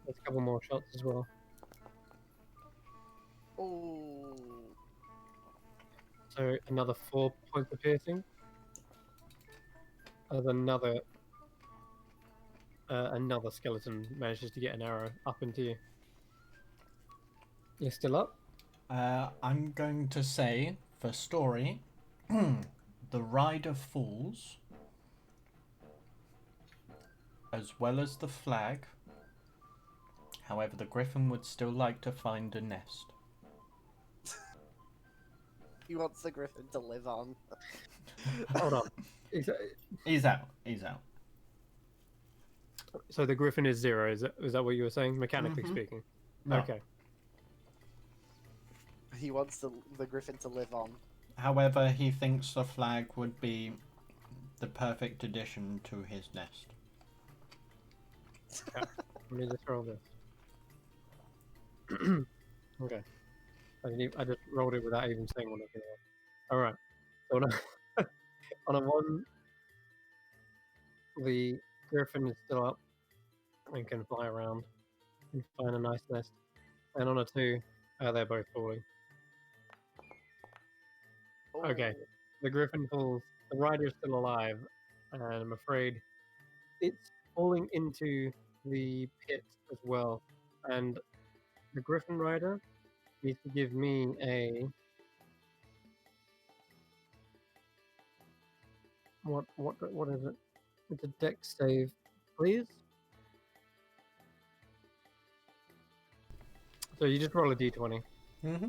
there's a couple more shots as well. Oh. So another 4 points of piercing. As another skeleton manages to get an arrow up into you. You're still up? I'm going to say, for story, the rider falls, as well as the flag. However, the griffin would still like to find a nest. He wants the griffin to live on. Hold on. He's out. He's out. So the griffin is 0. Is that what you were saying, mechanically Mhm. speaking? No. Okay. He wants the griffin to live on. However, he thinks the flag would be the perfect addition to his nest. Let me just roll this. Okay. I just rolled it without even saying what I was going to roll. All right. So on a 1, the griffin is still up and can fly around and find a nice nest. And on a 2, they're both falling. Okay. Oh. The griffin falls. The rider is still alive, and I'm afraid it's falling into the pit as well. And the griffin rider needs to give me a what is it? It's a dex save, please. So you just roll a d20. Mm-hmm.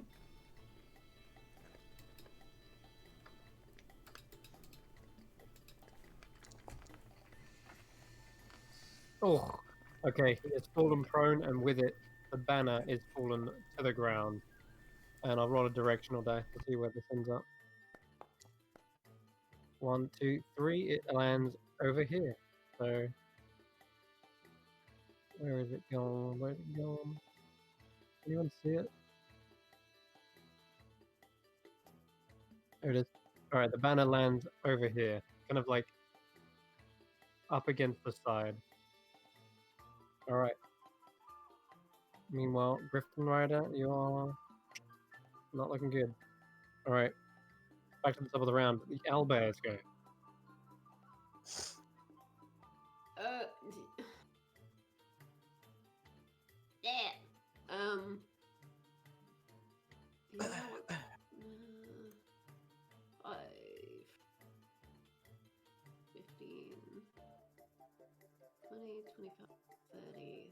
Oh, okay. He has fallen prone, and with it, the banner is fallen to the ground. And I'll roll a directional die to see where this ends up. 1, 2, 3. It lands over here. So where is it going? Where's it going? Anyone see it? There it is. All right, the banner lands over here, kind of like up against the side. All right. Meanwhile, Griffin Rider, you are not looking good. All right. Back to the top of the round. The owlbears go. Yeah. You know what? 5, 15, 20, 25, 30, 40.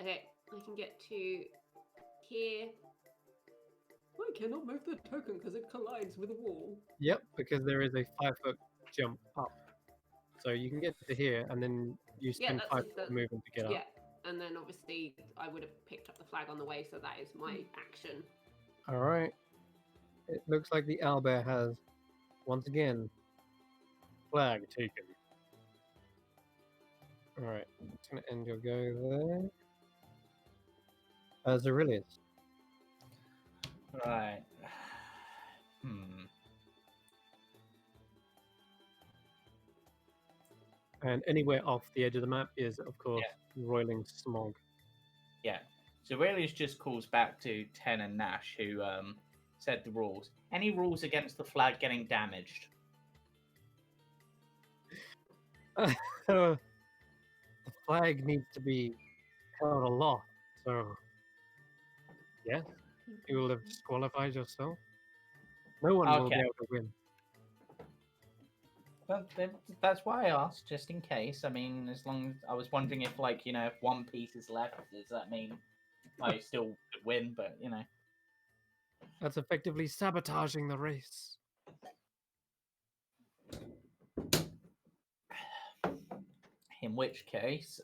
Okay, I can get to here. I cannot move the token because it collides with a wall. Yep, because there is a 5-foot jump up. So you can get to here, and then you spend 5 foot movement to get up. Yeah, and then obviously I would have picked up the flag on the way, so that is my action. All right. It looks like the owlbear has, once again, flag taken. All right. It's going to end your go there. Zerilius. Right. And anywhere off the edge of the map is, of course, roiling smog. Yeah. So really, it just calls back to Ten and Nash, who said the rules. Any rules against the flag getting damaged? The flag needs to be held aloft, so yes, you will have disqualified yourself. No one will be able to win. Well, that's why I asked, just in case. I mean, as long as I was wondering if, like, if one piece is left, does that mean I still could win? But That's effectively sabotaging the race. In which case,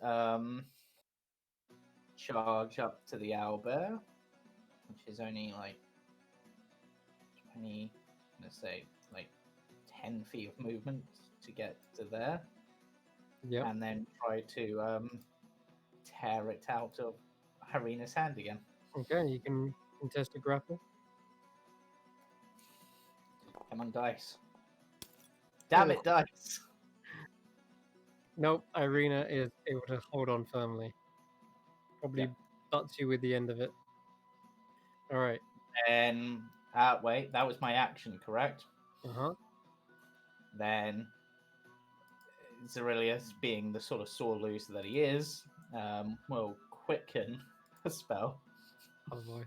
charge up to the owlbear, which is only like 20, let's say, like 10 feet of movement to get to there. Yeah. And then try to tear it out of Harina's hand again. Okay, you can contest a grapple. Come on, dice. Damn it, dice. Nope, Irina is able to hold on firmly. Probably butts you with the end of it. All right. And wait, that was my action, correct? Uh-huh. Then Zerilius, being the sort of sore loser that he is, will quicken a spell. Oh boy.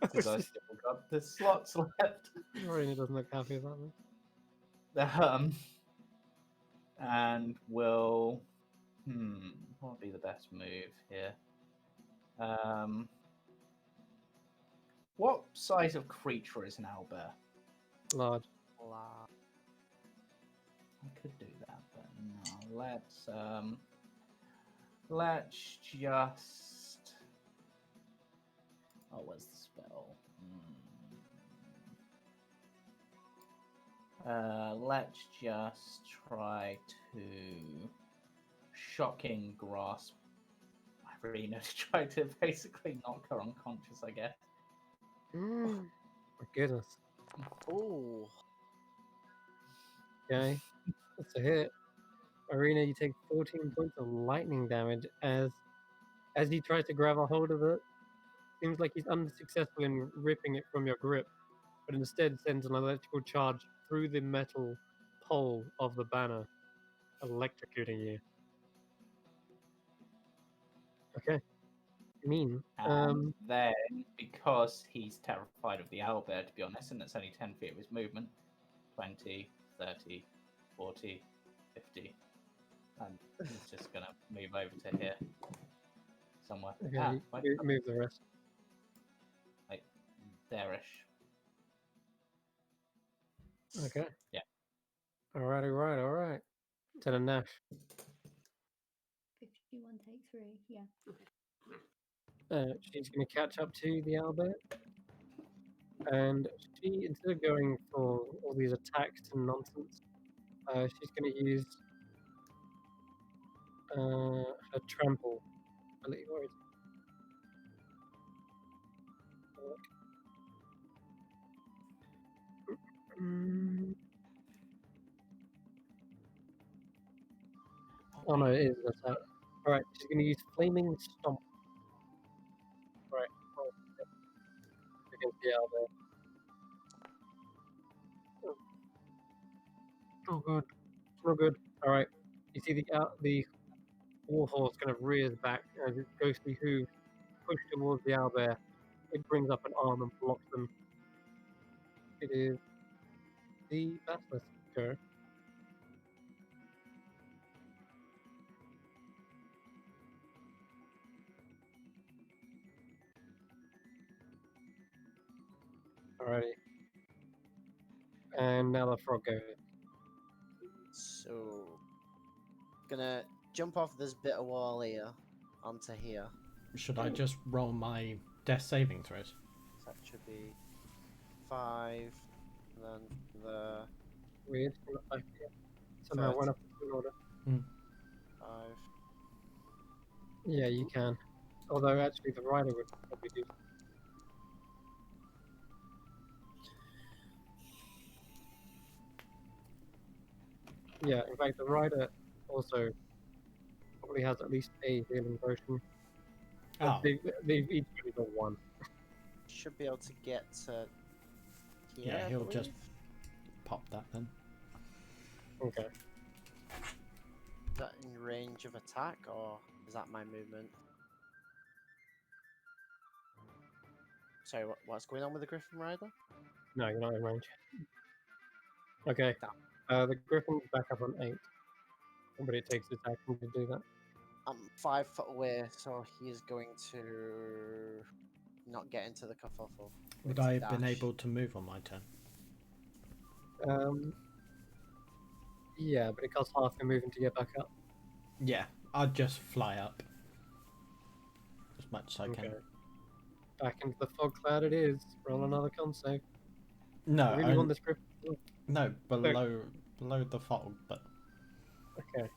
Because I still got the slots left. Irina doesn't look happy about this. and will. What would be the best move here? What size of creature is an owlbear? Large. La- I could do that, but no. Let's just. Oh, where's the spell? Let's just try to shocking grasp Irina to try to basically knock her unconscious, I guess. My goodness. Ooh. Okay. That's a hit. Arena, you take 14 points of lightning damage as he tries to grab a hold of it. Seems like he's unsuccessful in ripping it from your grip, but instead sends an electrical charge through the metal pole of the banner, electrocuting you. Okay. Mean. And then, because he's terrified of the owlbear, to be honest, and it's only 10 feet of his movement, 20, 30, 40, 50. And he's just going to move over to here. Somewhere. Okay, Wait, move the rest. like, there-ish. Okay. Yeah. Alright. To Nash. 51 take 3, yeah. She's going to catch up to the owlbear. And she, instead of going for all these attacks and nonsense, she's going to use her trample. I believe, or is it? Oh no, it is an attack. Alright, she's going to use Flaming Stomp. Right, against the owlbear. Oh good. Real good. Alright. You see the warhorse kind of rears back as its ghostly hooves push towards the owlbear. It brings up an arm and blocks them. It is the Basilisk go. Alrighty. And now the frog goes. So, gonna jump off this bit of wall here onto here. Should I just roll my death saving throws? So that should be 5. And then the Weird. Somehow went up in order. 5. Yeah, you can. Although actually the rider would probably do. Yeah, in fact the rider also probably has at least a healing potion. Oh, They've each only got one. Should be able to get to here. Yeah, I he'll just- believe. pop that then. Okay. Is that in range of attack or is that my movement? Sorry, what's going on with the Griffin Rider? No, you're not in range. Okay. The Griffin's back up on 8. But it takes its action to do that. I'm 5 foot away, so he's going to not get into the kerfuffle. Would Going I to have been dash. able to move on my turn? Yeah, but it costs half your movement to get back up. Yeah, I'd just fly up as much as I can. Back into the fog cloud it is. Roll another con save. No, I really want this Griffin. no, below the fog, but Okay.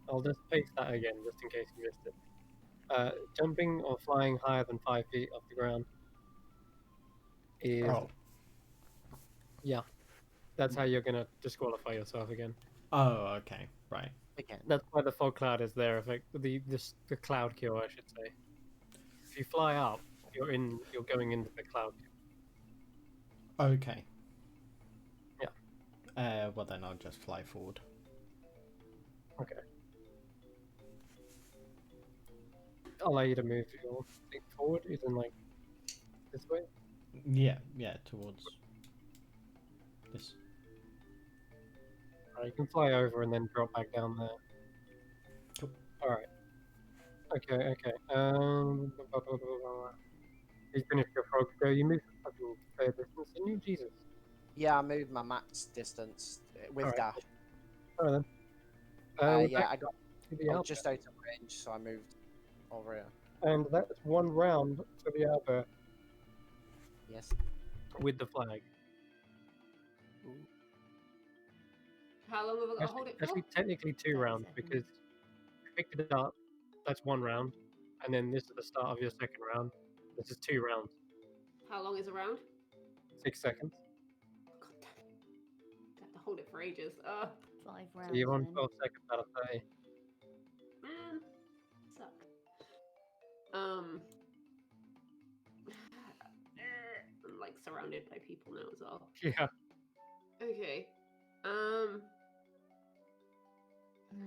I'll just paste that again, just in case you missed it. Jumping or flying higher than 5 feet off the ground is... oh, Yeah. That's how you're going to disqualify yourself again. oh, okay, right. Again. That's why the fog cloud is there. The cloud kill, I should say. If you fly up, you're going into the cloud kill. Okay. Yeah. Well then I'll just fly forward. Okay. I'll allow you to move your feet forward, even like this way. Yeah, towards this. You can fly over and then drop back down there. Cool. All right. Okay. You finished your frog, so you moved a fucking fair distance, didn't you? Jesus. Yeah, I moved my max distance with Alright, dash. All right then. We're Yeah, back I got to the Albert, just out of range, so I moved over here. and that's one round for the Albert Yes. with the flag. How long have I got to hold it for? Actually, technically 2 rounds 30 because you picked it up. That's 1 round, and then this is the start of your second round. This is 2 rounds. How long is a round? 6 seconds. God damn it. I have to hold it for ages. 5 So rounds. you're on then. 12 seconds out of 30. Man, suck. I'm like surrounded by people now as well. Yeah, Okay.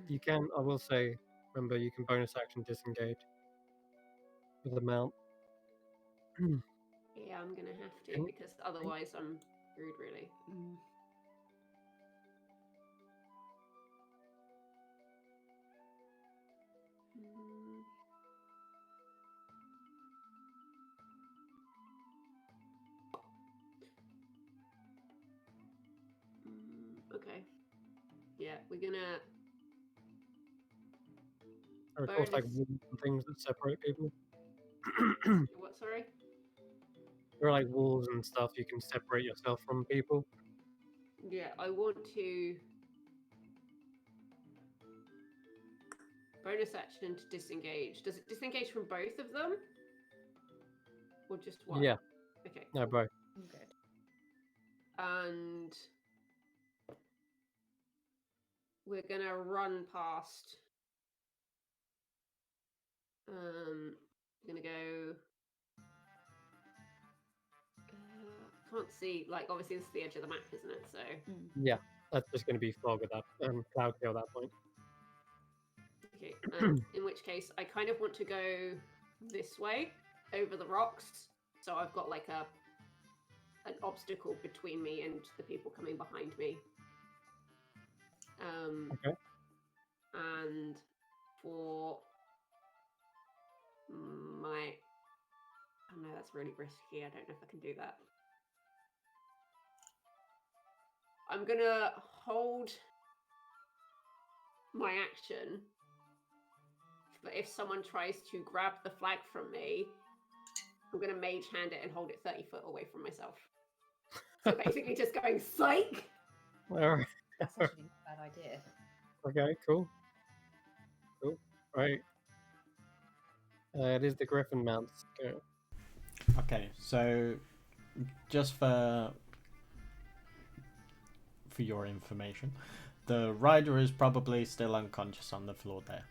you can. I will say, remember, you can bonus action disengage with the mount. Yeah, I'm gonna have to Can- because otherwise I'm screwed, really. Mm. Mm. Okay. Yeah, we're gonna. Or of course, like Bonus. walls and things that separate people. What? Sorry. There are like walls and stuff you can separate yourself from people. Yeah, I want to. Bonus action to disengage. Does it disengage from both of them? Or just one? Yeah, Okay. no, bro. I'm good. And we're gonna run past. Gonna go. Can't see. Like, obviously, this is the edge of the map, isn't it? So. Yeah, that's just going to be fog at that cloud kill at that point. Okay. In which case, I kind of want to go this way over the rocks, so I've got like an obstacle between me and the people coming behind me. Okay. And for my, oh no, that's really risky. I don't know if I can do that. I'm gonna hold my action, but if someone tries to grab the flag from me, I'm gonna mage hand it and hold it 30 foot away from myself. So basically just going psych. Alright. That's actually not a bad idea. Okay, cool. Right. It is the Griffin mounts. Go. Okay, so just for your information, the rider is probably still unconscious on the floor there.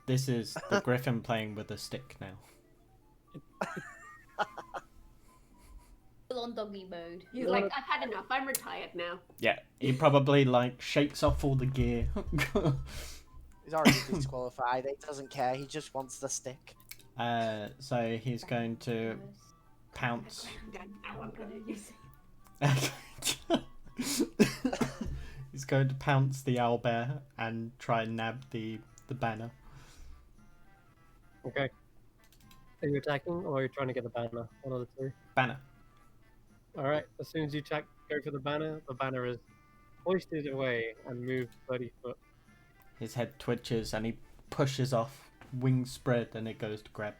This is the Griffin playing with a stick now. Full on doggy mode. He's like, I've had enough. I'm retired now. Yeah, he probably like shakes off all the gear. He's already disqualified. He doesn't care. He just wants the stick. So he's going to pounce. Now I'm gonna use it. He's going to pounce the owlbear and try and nab the banner. Okay. Are you attacking or are you trying to get the banner? One of the two. Banner. Alright, as soon as you go for the banner is hoisted away and moved 30 foot. His head twitches and he pushes off, wings spread, and it goes to grab.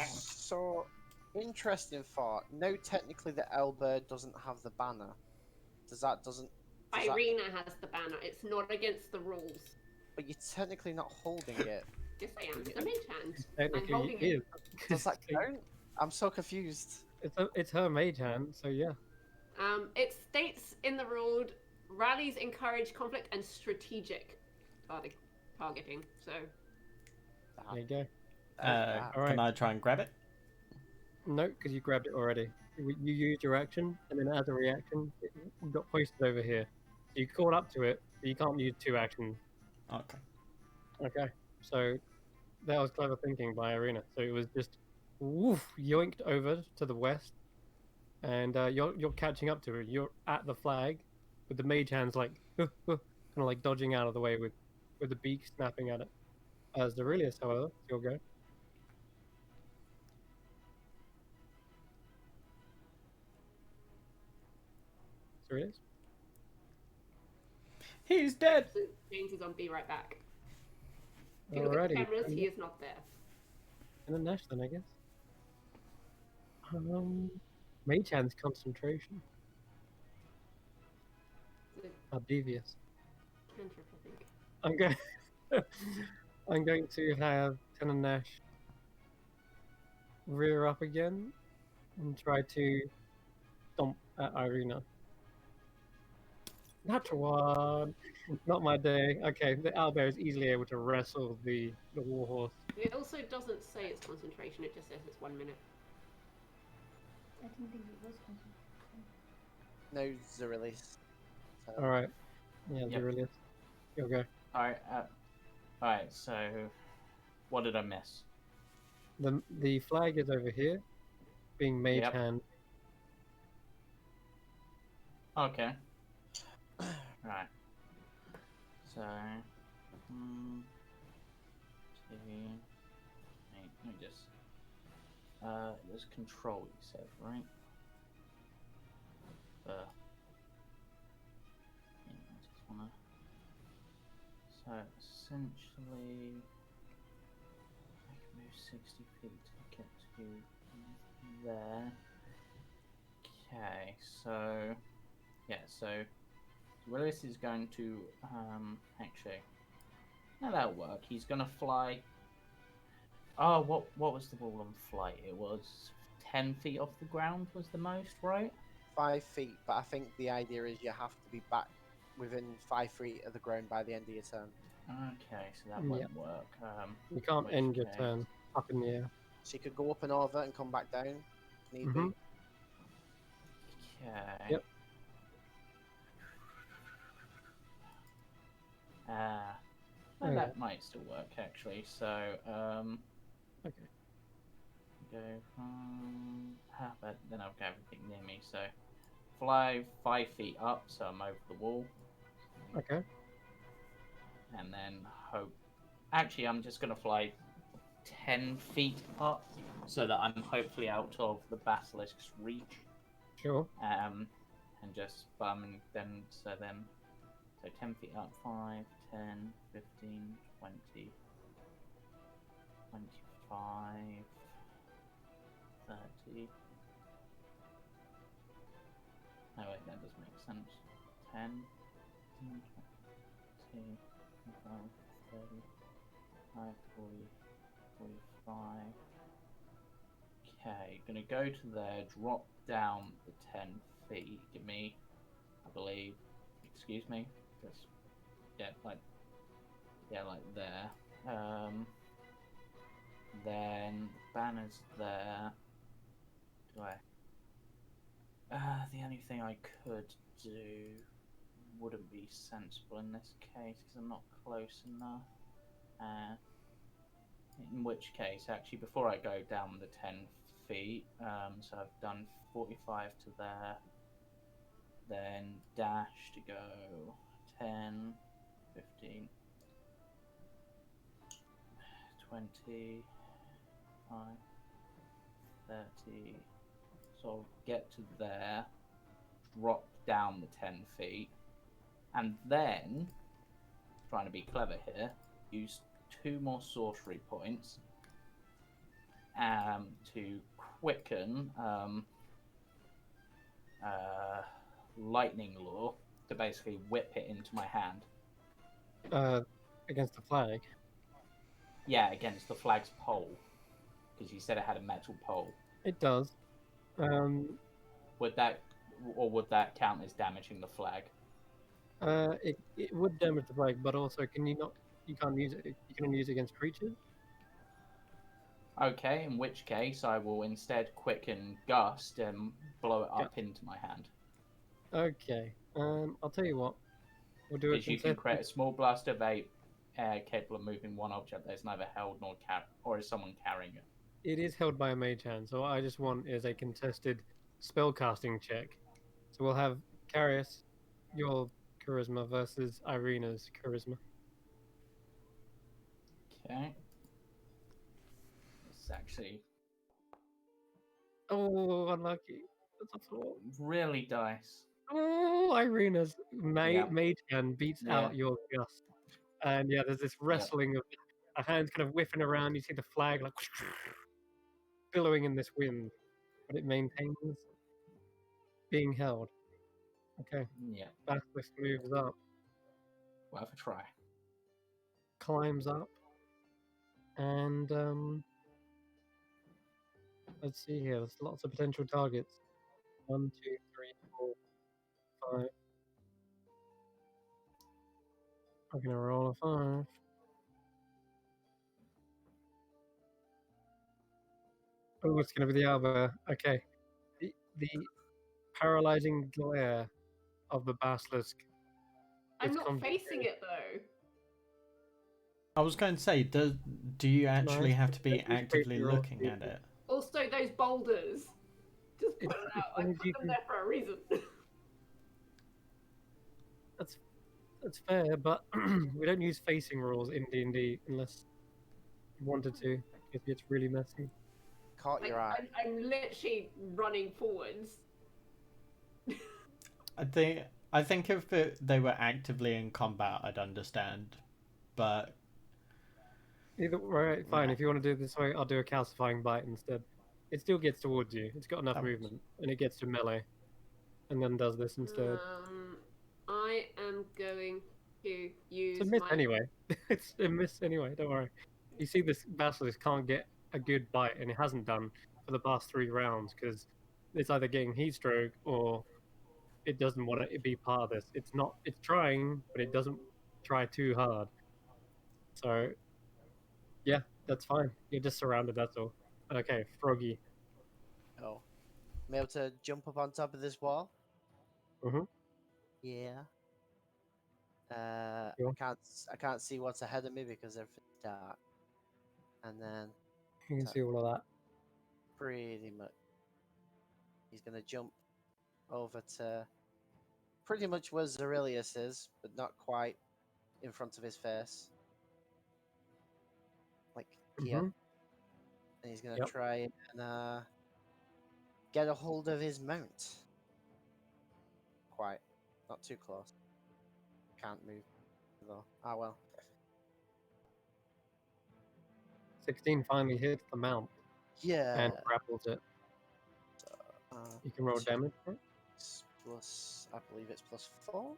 So, interesting thought. No, technically the Elbird doesn't have the banner. Irina has the banner. It's not against the rules. But you're technically not holding it. Yes, I am. It's a mage hand. Technically holding it it. is. Does that count? I'm so confused. It's her mage hand, so yeah. It states in the rule, rallies encourage conflict and strategic targeting. So There you go. Can Alright. I try and grab it? No, because you grabbed it already. You used your action, and then as a reaction, it got hoisted over here. So you caught up to it, but you can't use 2 actions. Okay. Okay, so that was clever thinking by Irina. So it was just woof, yoinked over to the west, and you're catching up to her. You're at the flag, with the mage hands like kind of like dodging out of the way with the beak snapping at it. As Aurelius, however, it's your go. Aurelius? He's dead. So James is on Be Right Back. If you look at the Alrighty. cameras, he is not there. And a Nash then, I guess. Mage hands concentration. It's How devious. a cantrip, I think. I'm going. I'm going to have Ten and Nash rear up again and try to stomp at Irina. Natural one. Not my day. Okay, the owlbear is easily able to wrestle the warhorse. It also doesn't say it's concentration, it just says it's 1 minute. I didn't think it was concentration. No Zerilius. So, All right. Yeah, Yep. Aurelius. You'll go. Alright, so what did I miss? The flag is over here, being mage Yep. hand. Okay. Right. So, let me just. It was control, you said, right? Yeah, I just wanna. So essentially, I can move 60 feet to get to there. Okay, so yeah, so Willis is going to actually. Now that'll work. He's gonna fly. Oh, what was the rule on flight? It was 10 feet off the ground was the most, right? 5 feet, but I think the idea is you have to be back within 5 feet of the ground by the end of your turn. Okay, so that Yeah. won't work. You can't Which end your case- turn up in the air. So you could go up and over and come back down. If need Mhm. be. Okay. Yep. Well, Okay. that might still work actually. So, Okay. go but then I've got everything near me. So, fly 5 feet up, so I'm over the wall, Okay. and then hope. Actually, I'm just gonna fly 10 feet up, so that I'm hopefully out of the basilisk's reach. Sure. And just then so 10 feet up, 5, 10, 15, 20, 25, 30. No, wait, that doesn't make sense. 10, 20, 25, 30, 40, 45. Okay, gonna go to there, drop down the 10 feet. Give me, I believe, excuse me, just, like there. Then banners there. Do I? The only thing I could do wouldn't be sensible in this case because I'm not close enough. In which case, actually, before I go down the 10 feet, so I've done 45 to there, then dash to go 10, 15, 20, 30. So I'll get to there, drop down the 10 feet, and then, trying to be clever here, use 2 more sorcery points to quicken lightning lure to basically whip it into my hand. Against the flag. Yeah, against the flag's pole, because you said it had a metal pole. It does. Would that count as damaging the flag? It would damage the flag, but also you can't use it. You can only use it against creatures. Okay, in which case I will instead quicken gust and blow it up into my hand. Okay. I'll tell you what. We'll do it. Because you can create a small blast of air capable of moving one object that is neither held nor or is someone carrying it. It is held by a mage hand, so what I just want is a contested spellcasting check. So we'll have Carius your charisma versus Irina's charisma. Okay. It's actually Oh, unlucky. That's a 4. really dice. Oh, Irina's Yeah. mage hand beats Yeah. out your gust. And yeah, there's this wrestling of a hands kind of whiffing around. You see the flag like billowing in this wind, but it maintains being held. Okay, Yeah. Basilisk moves up, Worth a try. climbs up, and let's see here. There's lots of potential targets. 1, 2, 3, 4, 5. I'm gonna roll a 5. Oh, it's gonna be the Alba. Okay. The paralyzing glare of the basilisk. I'm It's not facing it though. I was going to say, do you actually Nice. have to be Use actively facial rolls, looking at it? Also, those boulders. Just put It's, it as out. I long as put you them can, there for a reason. that's fair, but we don't use facing rules in D&D unless you wanted to, because it's really messy. Caught Like, your eye. I'm literally running forwards. I think if they were actively in combat, I'd understand, but Either right, fine. yeah, If you want to do it this way, I'll do a calcifying bite instead. It still gets towards you. It's got enough that works. movement, and it gets to melee, and then does this instead. I am going to use It's a miss my. anyway. It's a miss anyway. Don't worry. You see, this basilisk can't get a good bite, and it hasn't done for the past 3 rounds because it's either getting heat stroke or it doesn't want to be part of this. It's not. It's trying, but it doesn't try too hard. So, yeah, that's fine. You're just surrounded. That's all. Okay, Froggy. Oh. Am I able to jump up on top of this wall? Mhm. Yeah. Sure. I can't see what's ahead of me because everything's dark. And then You can see all of that. pretty much he's gonna jump over to pretty much where Zarilius is, but not quite in front of his face. Like here. Mhm. And he's gonna Yep. try and get a hold of his mount. Quite. Not too close. Can't move though. Ah well. 16 finally hits the mount Yeah. and grapples it. Uh, You can roll two damage for it. plus, I believe it's plus 4.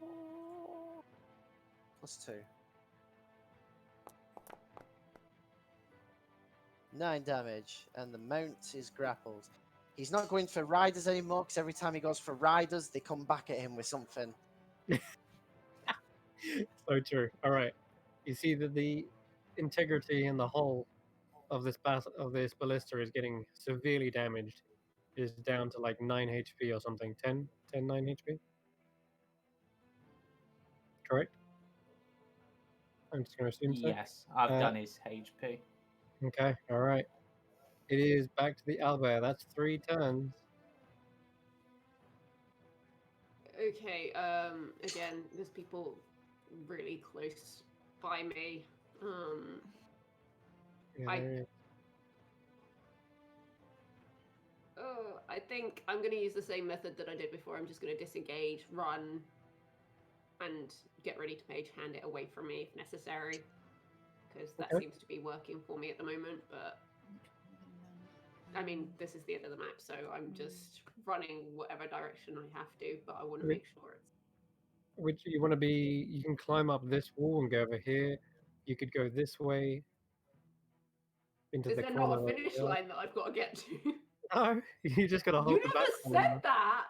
Plus 2. 9 damage, and the mount is grappled. He's not going for riders anymore because every time he goes for riders, they come back at him with something. So true. All right. You see that the integrity and the hull of this ballista is getting severely damaged. Is down to like 9 HP or something. 10, 9 HP. Correct. I'm just going to assume so. Yes, I've Uh, done his HP. Okay. All right. It is back to the owlbear. That's 3 turns. Okay. Again, there's people really close by me. Yeah, I- there it is. Oh, I think I'm going to use the same method that I did before. I'm just going to disengage, run, and get ready to mage hand it away from me if necessary. Because that Okay. seems to be working for me at the moment. But I mean, this is the end of the map, so I'm just running whatever direction I have to. But I want to Okay. make sure it's. Which you want to be? You can climb up this wall and go over here. You could go this way into Is the there corner. not a over finish there. line that I've got to get to? No, you just gotta You hold the never banner. said that.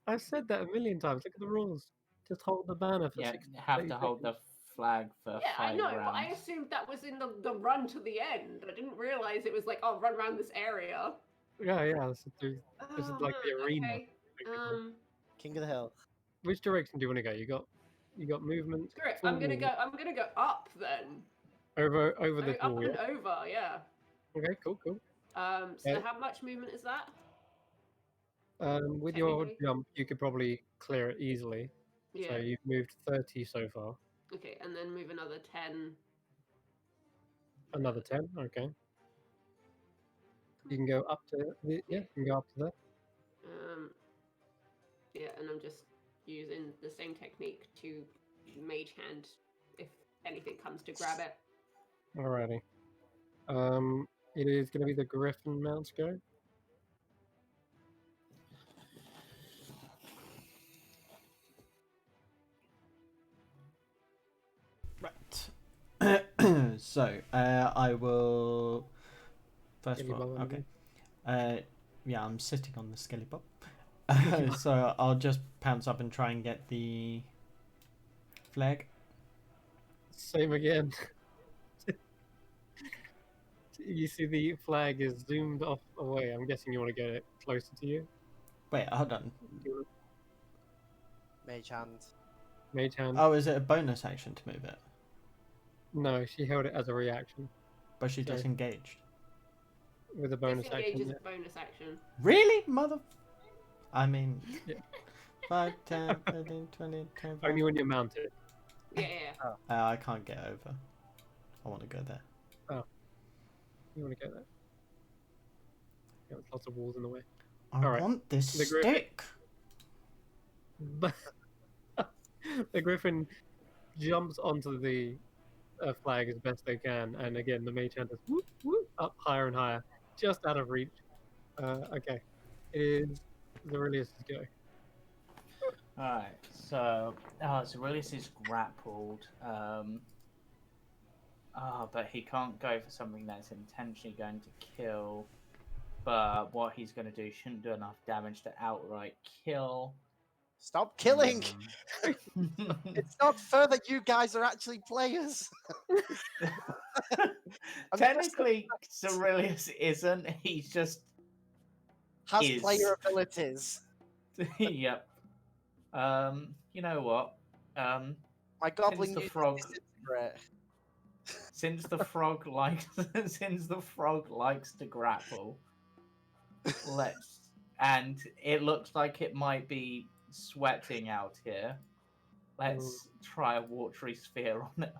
I've said that a million times. Look at the rules. Just hold the banner for Yeah, 60 you have 30 to hold the seconds. flag for Yeah, I 5 know, rounds. but I assumed that was in the run to the end. I didn't realize it was like, oh, run around this area. Yeah. This is Oh, like the man, arena. okay. Basically. King of the Hill. Which direction do you want to go? You got movement. Screw it. full I'm gonna movement. go up then. over I this go up wall. and Yeah. over, yeah. Okay. Cool. So Yeah. how much movement is that? With your Technically? jump, you could probably clear it easily. Yeah. So you've moved 30 so far. Okay, and then move another 10. Another 10. Okay. You can go up to yeah. You can go up to there. Yeah, and I'm just using the same technique to mage hand if anything comes to grab it. Alrighty. It is going to be the Griffin mounts go. Right. So I will. First of Skelly all, bob, I okay. believe. Yeah, I'm sitting on the skelly bob. So I'll just pounce up and try and get the flag. Same again. You see the flag is zoomed off away. I'm guessing you want to get it closer to you. Wait, hold on. Mage hand. Mage hand. Oh, is it a bonus action to move it? No, she held it as a reaction But she So- disengaged. with a bonus Disengage action. is Yeah. a bonus action. Really, mother? I mean, Yeah. 5, 10, 15, 20, 25. Only when you're mounted. Yeah. I can't get over. I want to go there. You want to go there. Yeah, there's lots of walls in the way. I Alright, want this the griffin- stick. But the Griffin jumps onto the flag as best they can, and again the mage hand is whoop, whoop, up higher and higher, just out of reach. Okay, it is Zerilius' go. Alright, so Zerilius is grappled. But he can't go for something that's intentionally going to kill. But what he's going to do shouldn't do enough damage to outright kill. Stop killing! Mm. It's not fair that you guys are actually players. Technically, Zerilius isn't. He's just Has Is. player abilities. yep. You know what? My goblin the uses frog- disintegrate. Since the frog likes to grapple, and it looks like it might be sweating out here. Let's try a watery sphere on it.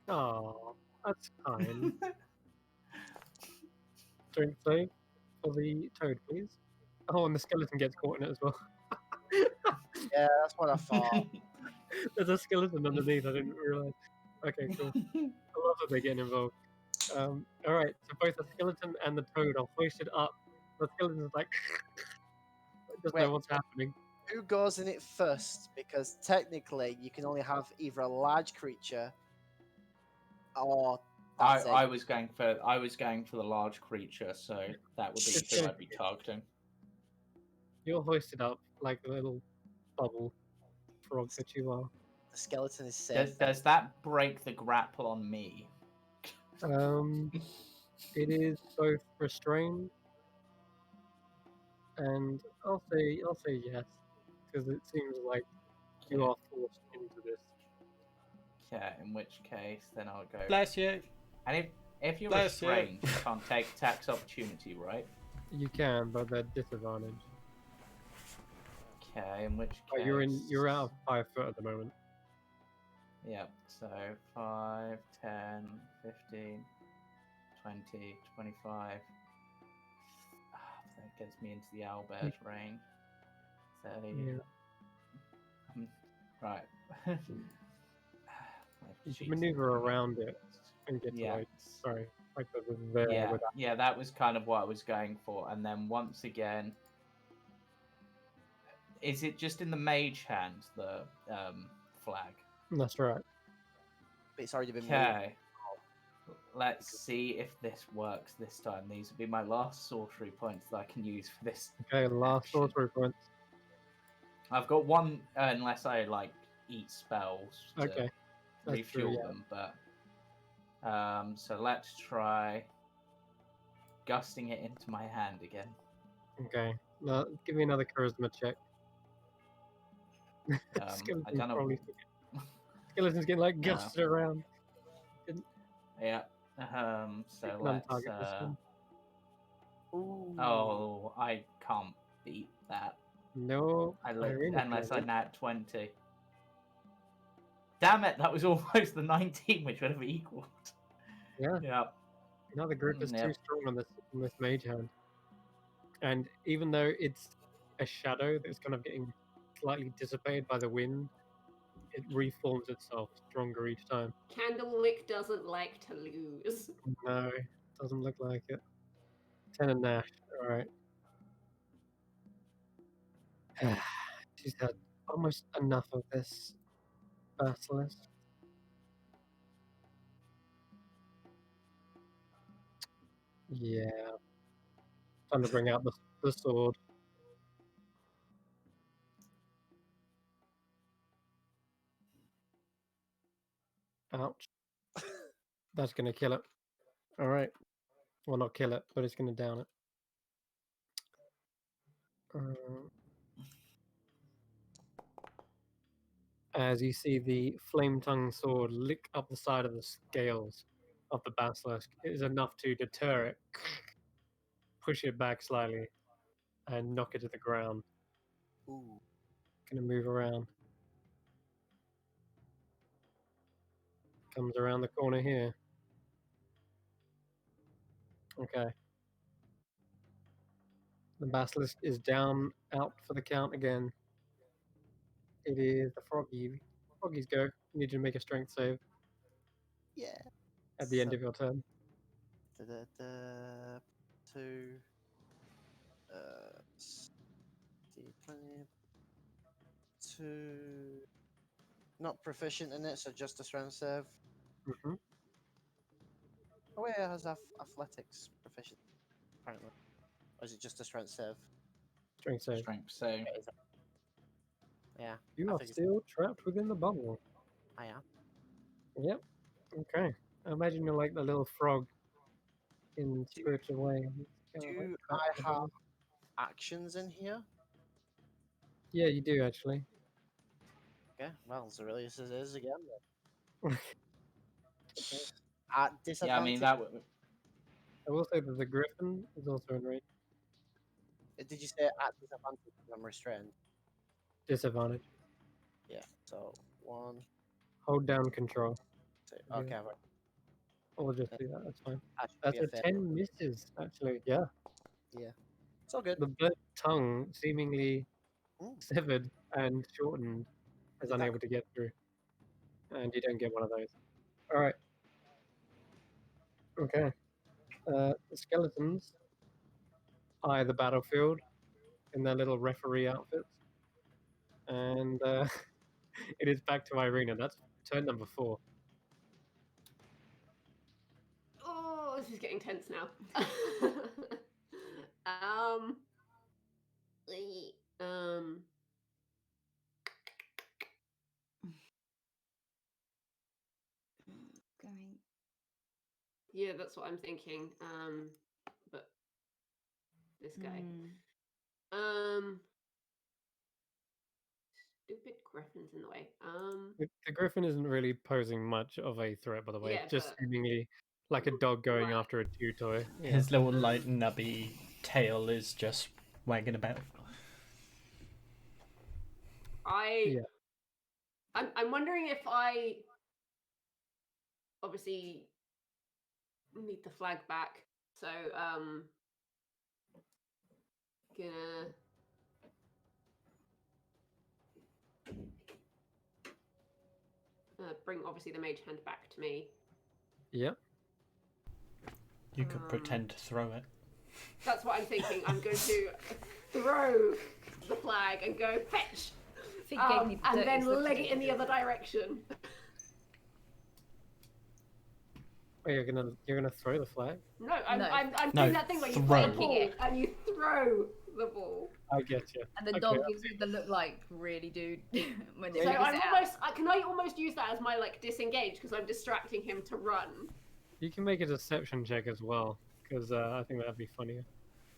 Oh, that's fine. Strength save for the toad, please. Oh, and the skeleton gets caught in it as well. Yeah, that's what I thought. There's a skeleton underneath. I didn't realize. Okay, cool. I love that they're getting involved. All right, so both the skeleton and the toad are hoisted up. The skeleton's like, doesn't know Wait. what's happening. Who goes in it first? Because technically, you can only have either a large creature or that's I it. was going for the large creature, so that would be It's who good. I'd be targeting. You're hoisted up like a little bubble frog that you are. The skeleton is safe. Does that break the grapple on me? It is both restrained and I'll say yes because it seems like you are forced into this. Yeah, in which case, then I'll go. Bless you. And if you're Bless you. restrained, you can't take tax opportunity, right? You can, but they're disadvantaged. Okay, in which Oh, case. you're out of 5 foot at the moment. Yep, so 5, 10, 15, 20, 25. That gets me into the owlbear's range. 30. Yeah. Right. You can maneuver around it and get to Yeah. like there Yeah, with yeah, that was kind of what I was going for. And then once again, is it just in the mage hand, the flag? That's right. But it's already been moved. Okay. Let's see if this works this time. These will be my last sorcery points that I can use for this. Okay, last action. sorcery points. I've got one, unless I like eat spells to Okay, that's refuel true, yeah. them. But so let's try gusting it into my hand again. Okay, now give me another charisma check. I Skeleton's don't know. probably skeleton's getting like gusted around. Yeah. So You can let's. untarget this one. Ooh. Oh, I can't beat that. No, Unless I nat 20. Damn it! That was almost the 19, which would have equaled. Yeah. Yeah. Now the grip is Yep. too strong on this mage hand. And even though it's a shadow that's kind of getting slightly dissipated by the wind, it reforms itself stronger each time. Candlelick doesn't like to lose. No, doesn't look like it. 10 and Nash. Alright. She's had almost enough of this basilisk. Yeah. Time to bring out the sword. Ouch. That's gonna kill it. Alright. Well, not kill it, but it's gonna down it. As you see the flame tongue sword lick up the side of the scales of the basilisk, it is enough to deter it, push it back slightly, and knock it to the ground. Ooh. Gonna move around. Comes around the corner here. Okay. The basilisk is down, out for the count again. It is the froggy. Froggies go. You need to make a strength save Yeah. at the end of your turn. Da-da-da, 2. D20. 2. Not proficient in it, so just a strength save. Mm-hmm. Oh, wait, it has athletics proficient, apparently. Or is it just a strength save? Strength save. Strength save. It is. Yeah. You I are think it's- still trapped within the bubble. I am. Yep. Okay. I imagine you're like the little frog in Spirited Away. Do I have actions in here? Yeah, you do actually. Okay, well, Zerilius it is again. Okay. At Yeah, I disadvantage. mean that would. I will say that the griffin is also in range. Did you say at disadvantage because I'm restrained? Disadvantage. Yeah, so 1, Hold down control. 2. Yeah. Okay, right. Or just do that. That's fine. That should That's be a fair. 10 misses actually. Yeah. Yeah. It's all good. The bird tongue seemingly Ooh. severed and shortened is Did that- unable to get through. And you don't get one of those. Alright. Okay. The skeletons eye the battlefield in their little referee outfits. And it is back to Irina. That's turn number 4. Oh, this is getting tense now. eh, um, Going. yeah, that's what I'm thinking. But this guy. Stupid griffin's in the way. The griffin isn't really posing much of a threat, by the way. Yeah, Just but- seemingly like a dog going Right. after a chew toy. Yeah. His little light nubby tail is just wagging about. Yeah. I'm wondering if I obviously need the flag back. So gonna bring obviously the mage hand back to me. Yep. You could pretend to throw it. That's what I'm thinking. I'm going to throw the flag and go fetch, Fig gave me the and then dirtiest look leg he it in the could other do. direction. Oh, you're gonna throw the flag? No, I'm No, doing that thing where you throw. play a ball and you throw the ball. I get you. And the Okay, dog gives you the look like, really, dude, when it So figures I'm it almost. Can I almost use that as my like disengage because I'm distracting him to run? You can make a deception check as well, because I think that'd be funnier.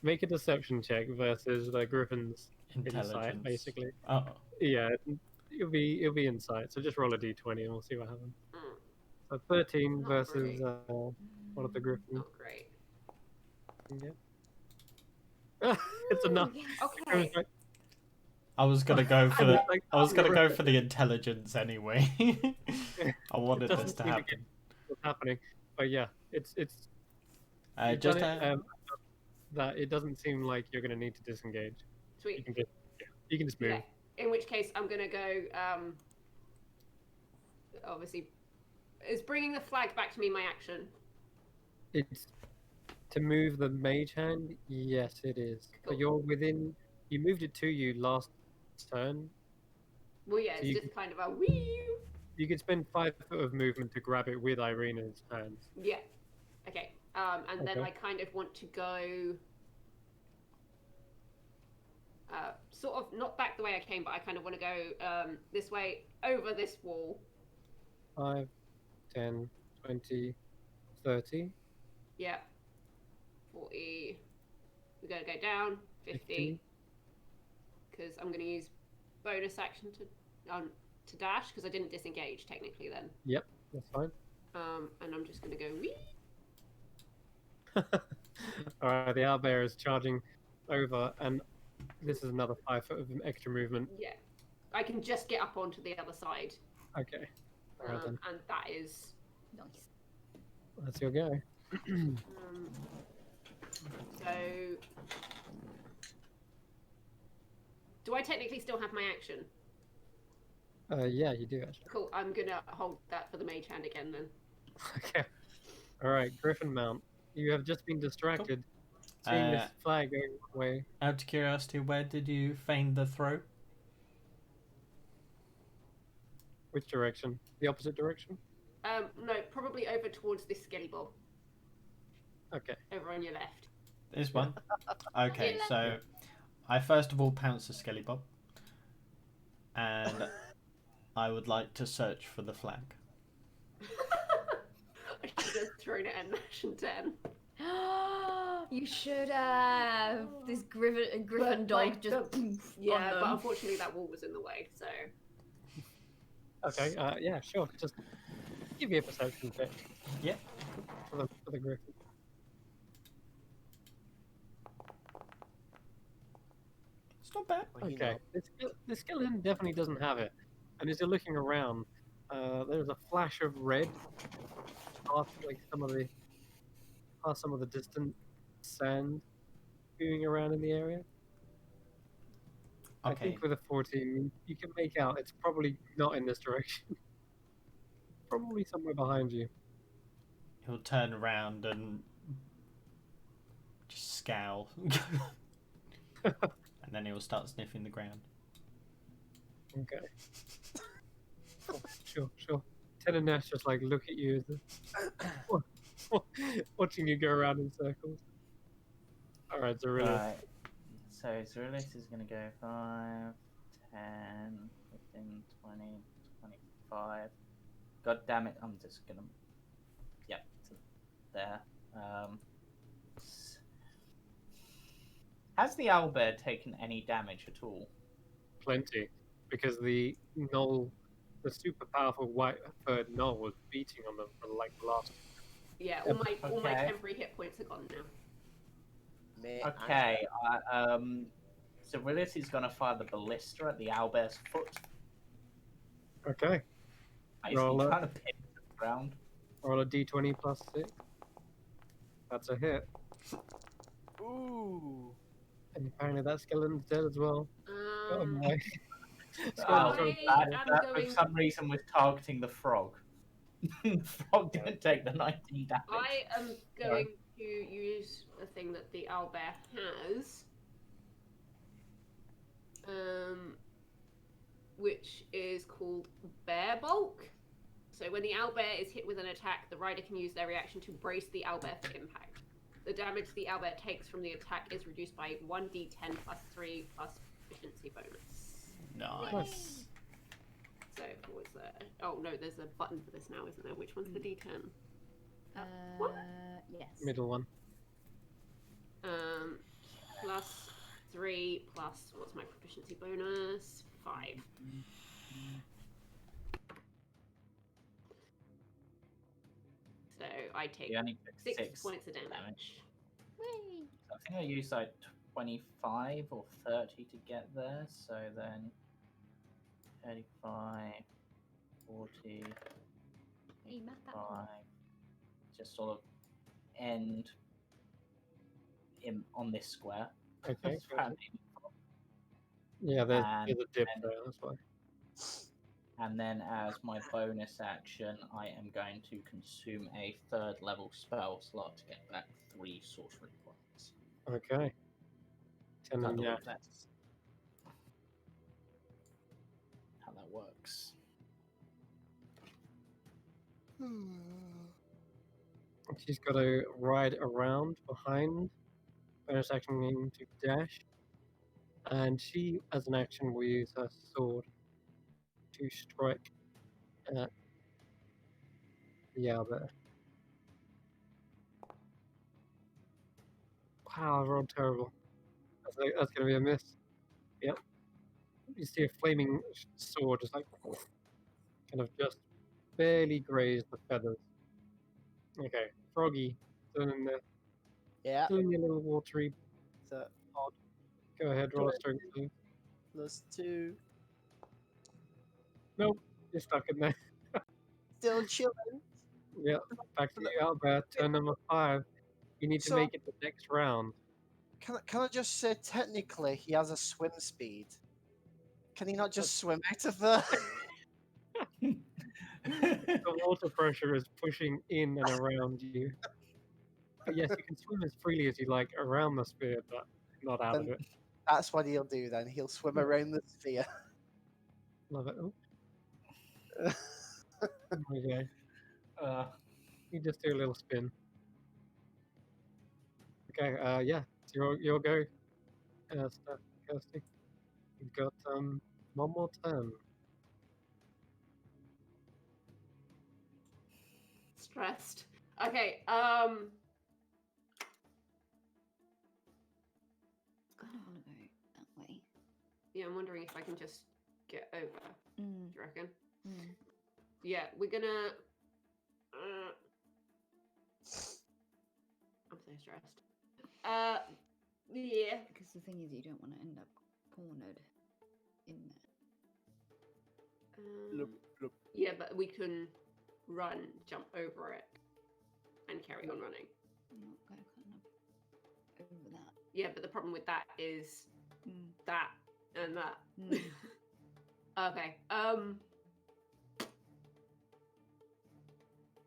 Make a deception check versus the griffin's Intelligence. insight, basically. Oh. Yeah, it'll be insight. So just roll a d20 and we'll see what happens. Mm, So 13 Not versus great. one of the griffin. not great. Yeah. It's enough. Yes. Okay. I was gonna go for I the. was like, I was oh, gonna go right. for the intelligence anyway. I wanted doesn't this to seem to happen. what's happening. But yeah, it's you've Just done it. That it doesn't seem like you're going to need to disengage. You Sweet. can just you can just Yeah. move. In which case, I'm gonna go. Obviously, is bringing the flag back to me my action? It's to move the mage hand. Yes, it is. Cool. But you're within. You moved it to you last turn. Well, yeah, So it's you just kind of a wee. You could spend 5 foot of movement to grab it with Irina's hands. Yeah. Okay. And then Okay. I kind of want to go. Sort of not back the way I came, but I kind of want to go this way over this wall. 5, 10, 20, 30. Yeah. 40. We're going to go down. 50. Because I'm going to use bonus action to dash, because I didn't disengage technically then. Yep, that's fine. And I'm just going to go wee. Alright, the owlbear is charging over, and this is another 5 foot of extra movement. Yeah. I can just get up onto the other side. Okay. Alright then. And that is... Nice. That's your go. So... Do I technically still have my action? Yeah, you do actually. Cool, I'm gonna hold that for the mage hand again then. Okay. Alright, Griffin Mount. You have just been distracted. Seeing this flag going away. Out of curiosity, where did you feign the throw? Which direction? The opposite direction? No, probably over towards this skelly bob. Okay. Over on your left. This one? Okay, Yeah. so I first of all pounce the skelly bob. And I would like to search for the flag. I should have thrown it at Nash and 10. You should have. This griffin dog like, just Yeah, on but them. unfortunately that wall was in the way, so... Okay, yeah, sure. Just give me a perception check. Yeah. For the griffin. It's not bad. Well, you Okay, the skeleton definitely doesn't have it. And as you're looking around, there's a flash of red past some of the distant sand moving around in the area. I Okay. think with a 14, you can make out it's probably not in this direction. Probably somewhere behind you. He'll turn around and just scowl. And then he'll start sniffing the ground. Okay. Sure. Ted and Nash just like look at you as watching you go around in circles. Alright, Zerilla. Right. So Zerillis is going to go 5, 10, 15, 20, 25. God damn it, I'm just going to... Yep, to there. Has the owlbear taken any damage at all? Plenty. Because the super powerful white-furred gnoll was beating on them for like the last... Yeah, all my Okay. temporary hit points are gone now. Okay, Zerillis is going to fire the ballista at the owlbear's foot. Okay. Basically Roll trying to pin it to the ground. Roll a d20 plus 6. That's a hit. Ooh. And apparently that skeleton's dead as well. Oh my. Oh, Skeleton- that for some reason was targeting the frog. The frog didn't take the 19 damage. I am going to use a thing that the owlbear has, which is called Bear Bulk. So when the owlbear is hit with an attack, the rider can use their reaction to brace the owlbear for impact. The damage the owlbear takes from the attack is reduced by 1d10 plus 3 plus proficiency bonus. Nice. So what was that? Oh no, there's a button for this now, isn't there? Which one's the d10? What? Yes. Middle one. Plus 3 plus what's my proficiency bonus? 5. So I take You only took 6 6 points of damage. Whee! I think I used like 25 or 30 to get there. So then 35, 40, Hey, math that 5. Just sort of end on this square. Okay. That's where I'm aiming for. Yeah, there's And a dip then- there. That's why. And then as my bonus action, I am going to consume a 3rd level spell slot to get back 3 sorcery points. Okay. 10 I and believe yeah. that's how that works. She's got to ride around behind. Bonus action meaning to dash. And she, as an action, will use her sword to strike at the owlbear. Wow, I rolled terrible. That's going to be a miss. Yep. You see a flaming sword just like kind of just barely graze the feathers. Okay, Froggy, still in the Yeah. still in your little watery So pod. Go ahead, roll a strength save. +2. Nope, you're stuck in there. Still chilling. Yeah, back to you, Albert. Turn number 5. You need to So- make it the next round. Can I just say, technically, he has a swim speed. Can he not just swim out of there? The water pressure is pushing in and around you. But yes, you can swim as freely as you like around the sphere, but not out of Then it. That's what he'll do then. He'll swim Yeah. around the sphere. Love it. Oh, okay. You just do a little spin. Okay, yeah, it's your go. Kirsty. You've got one more turn. Stressed. Okay, I kind of want to go that way. yeah, I'm wondering if I can just get over. Do Mm. you reckon? Mm. Yeah, we're gonna. I'm so stressed. Yeah. Because the thing is, you don't want to end up cornered in there. Yeah, but we can run, jump over it, and carry on running. I'm not going kind of over that. Yeah, but the problem with that is Mm. that and that. Mm. Okay.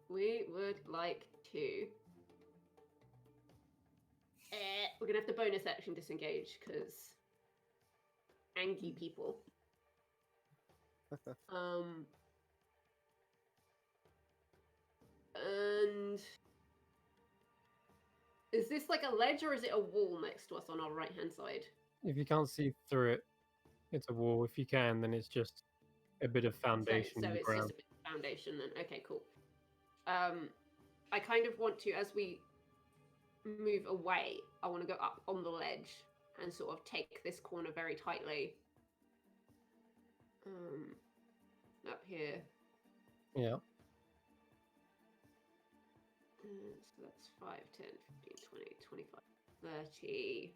We would like to. We're gonna have to bonus action disengage because angry people. And is this like a ledge or is it a wall next to us on our right hand side? If you can't see through it, it's a wall. If you can, then it's just a bit of foundation So in the it's ground. just a bit of foundation then. Okay, cool. I kind of want to, as we move away, I want to go up on the ledge and sort of take this corner very tightly. Up here. Yeah. So that's 5, 10, 15, 20, 25, 30.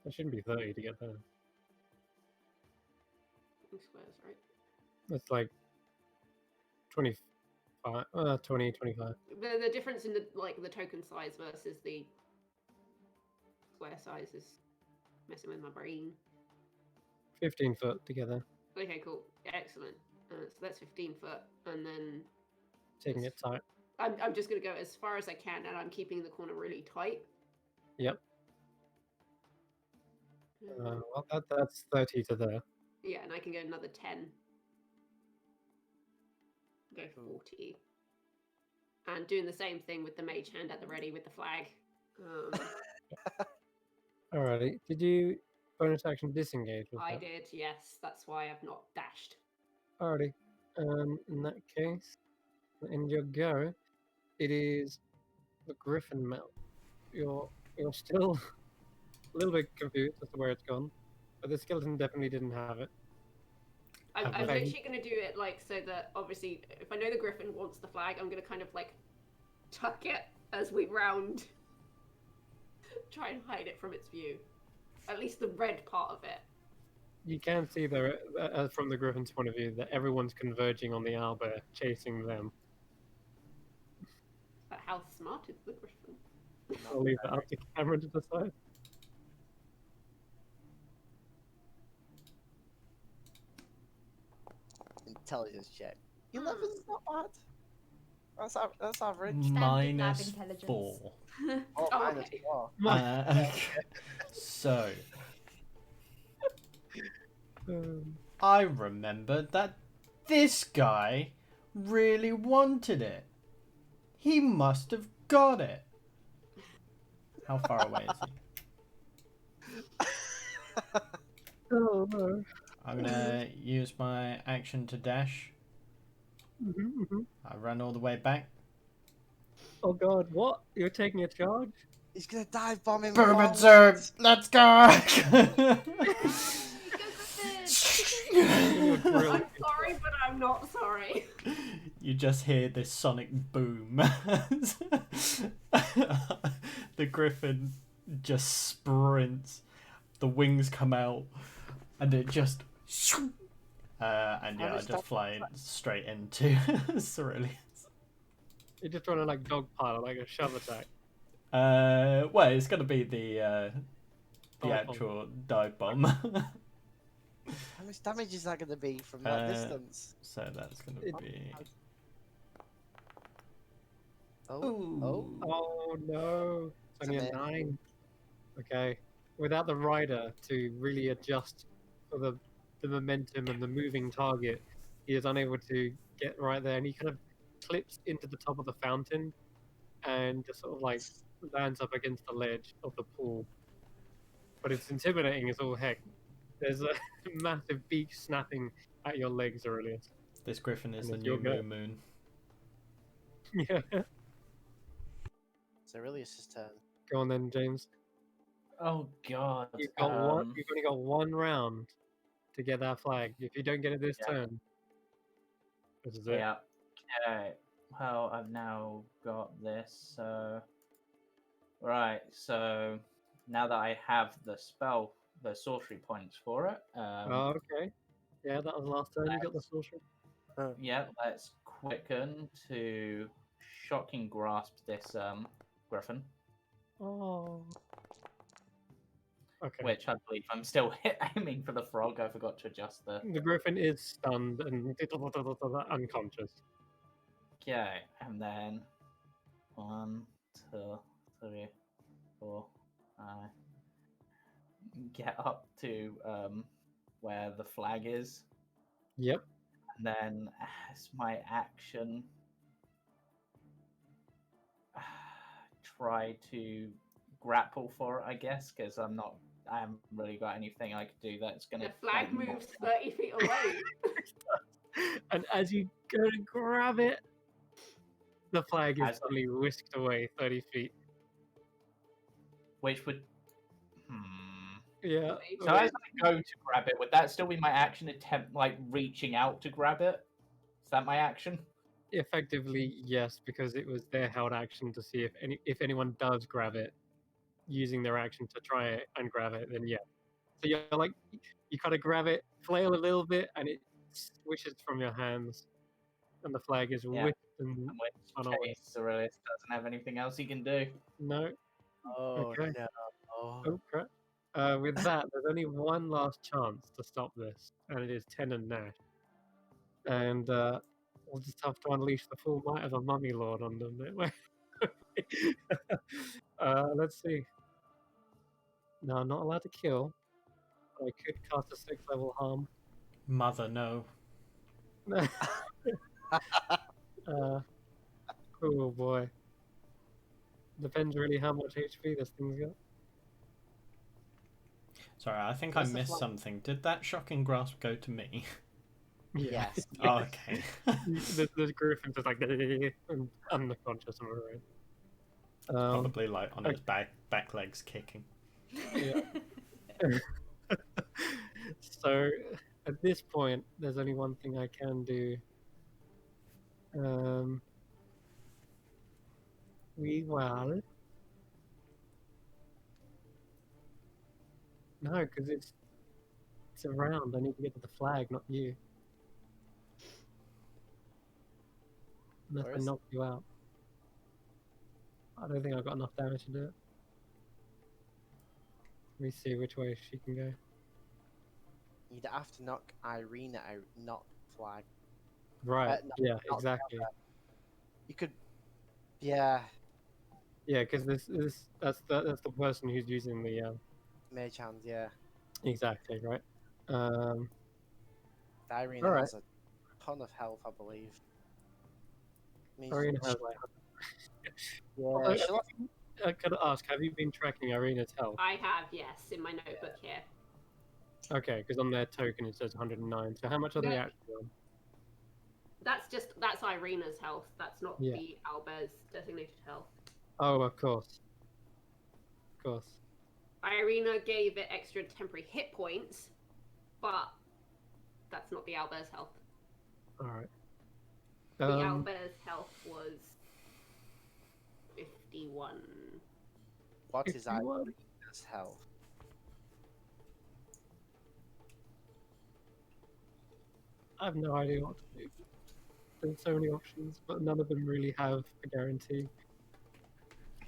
That shouldn't be 30 to get there. Squares, right? That's like 25, 20, 25. The difference in the token size versus the square size is messing with my brain. 15 foot together. Okay, cool. Excellent. So that's 15 foot, and then Taking it tight. I'm just gonna go as far as I can, and I'm keeping the corner really tight. Yep. Mm, Well, that's 30 to there. yeah, and I can go another 10. Go 40. And doing the same thing with the mage hand at the ready with the flag. Alrighty. Did you bonus action disengage? with I that? did, yes. That's why I've not dashed. Alrighty. In that case, in your go, it is the griffin mount. You're still a little bit confused as to where it's gone, but the skeleton definitely didn't have it. I'm Okay. literally going to do it so that obviously, if I know the griffin wants the flag, I'm going to kind of tuck it as we round try and hide it from its view. At least the red part of it. You can see there, from the Griffin's point of view, that everyone's converging on the owlbear, chasing them. But how smart is the griffin? I'll leave that up to Cameron to decide. Intelligence check. 11's not bad. That's average. Standard lab -4. intelligence. Oh, Oh, minus okay. 4. So Um, I remembered that this guy really wanted it. He must have got it. How far away is he? oh no. I'm gonna use my action to dash. I run all the way back. Oh god, what? You're taking a charge? He's gonna dive bomb him. Bourbon forward. serve, let's go! I'm sorry, but I'm not sorry. You just hear this sonic boom. The griffin just sprints. The wings come out, and it just. And yeah, I just fly straight into Ceruleus. You're just trying to like dogpile, like a shove attack. Well, it's gonna be the Dive bomb. actual dive bomb. How much damage is that gonna be from that distance? So that's gonna be. Oh, Ooh. Oh no. It's only It's a a 9. Okay. Without the rider to really adjust for the momentum and the moving target, he is unable to get right there, and he kind of clips into the top of the fountain and just sort of like lands up against the ledge of the pool. But it's intimidating as all heck. There's a massive beak snapping at your legs, Aurelius. This griffin is And the it's new your go. moon. Yeah. it's Aurelius' turn. Go on then, James. Oh god. You've got one. You've only got one round to get that flag. If you don't get it this turn, this is it. Yeah. Okay. Well, I've now got this. So, right. So now that I have the spell, the sorcery points for it. Oh, okay. Yeah, that was last turn. You got the sorcery. Yeah. Let's quicken to shocking grasp this griffin, Oh. Okay. which I believe I'm still aiming for the frog. I forgot to adjust the. The griffin is stunned and unconscious. Okay, and then 1, 2, 3, 4, 5. Get up to where the flag is, Yep. and then as my action, try to grapple for it, I guess, because I haven't really got anything I could do that's gonna. The flag like, moves 30 feet away. And as you go to grab it, the flag is As- suddenly whisked away 30 feet. which would. Yeah. So as I go to grab it, would that still be my action attempt, like reaching out to grab it? Is that my action? Effectively, yes, because it was their held action to see if anyone does grab it, using their action to try it and grab it, then yeah. So you're like, you kind of grab it, flail a little bit, and it swishes from your hands, and the flag is Yeah. whipped and In spun which away. case, Aurelius doesn't have anything else he can do. No. Oh, Okay. no. Oh crap. With that, there's only one last chance to stop this, and it is Ten and Nash. And we'll just have to unleash the full might of a mummy lord on them. Let's see. No, I'm not allowed to kill. But I could cast a 6th level harm. Mother, no. Oh boy. Depends really how much HP this thing's got. Sorry, I think Where's I the missed flag? something. Did that shocking grasp go to me? Yes. Oh, okay. The griffin's just like and unconscious on her own. Probably like on his back legs kicking. Yeah. So at this point, there's only one thing I can do. We will No, because it's around. I need to get to the flag, not you. Unless Where I is knock you out. I don't think I've got enough damage to do it. Let me see which way she can go. You'd have to knock Irina out, not Flag. Right. No, Yeah. not Exactly. You could. Yeah, Yeah, because that's the person who's using the Mage Hand, yeah. exactly right. Um. Irina All right. has a ton of health, I believe. Means Arena has like. yeah, Although, she'll I could ask, have you been tracking Arena's health? I have, yes, in my notebook here. Okay, because on their token it says 109. So how much are they Yeah. actually on? That's Irina's health. That's not Yeah. the Albert's designated health. Oh, of course. Of course. Irina gave it extra temporary hit points, but that's not the Albert's health. All right. The Albert's health was 51. What is 51? Irina's health? I have no idea what to do. There's so many options, but none of them really have a guarantee.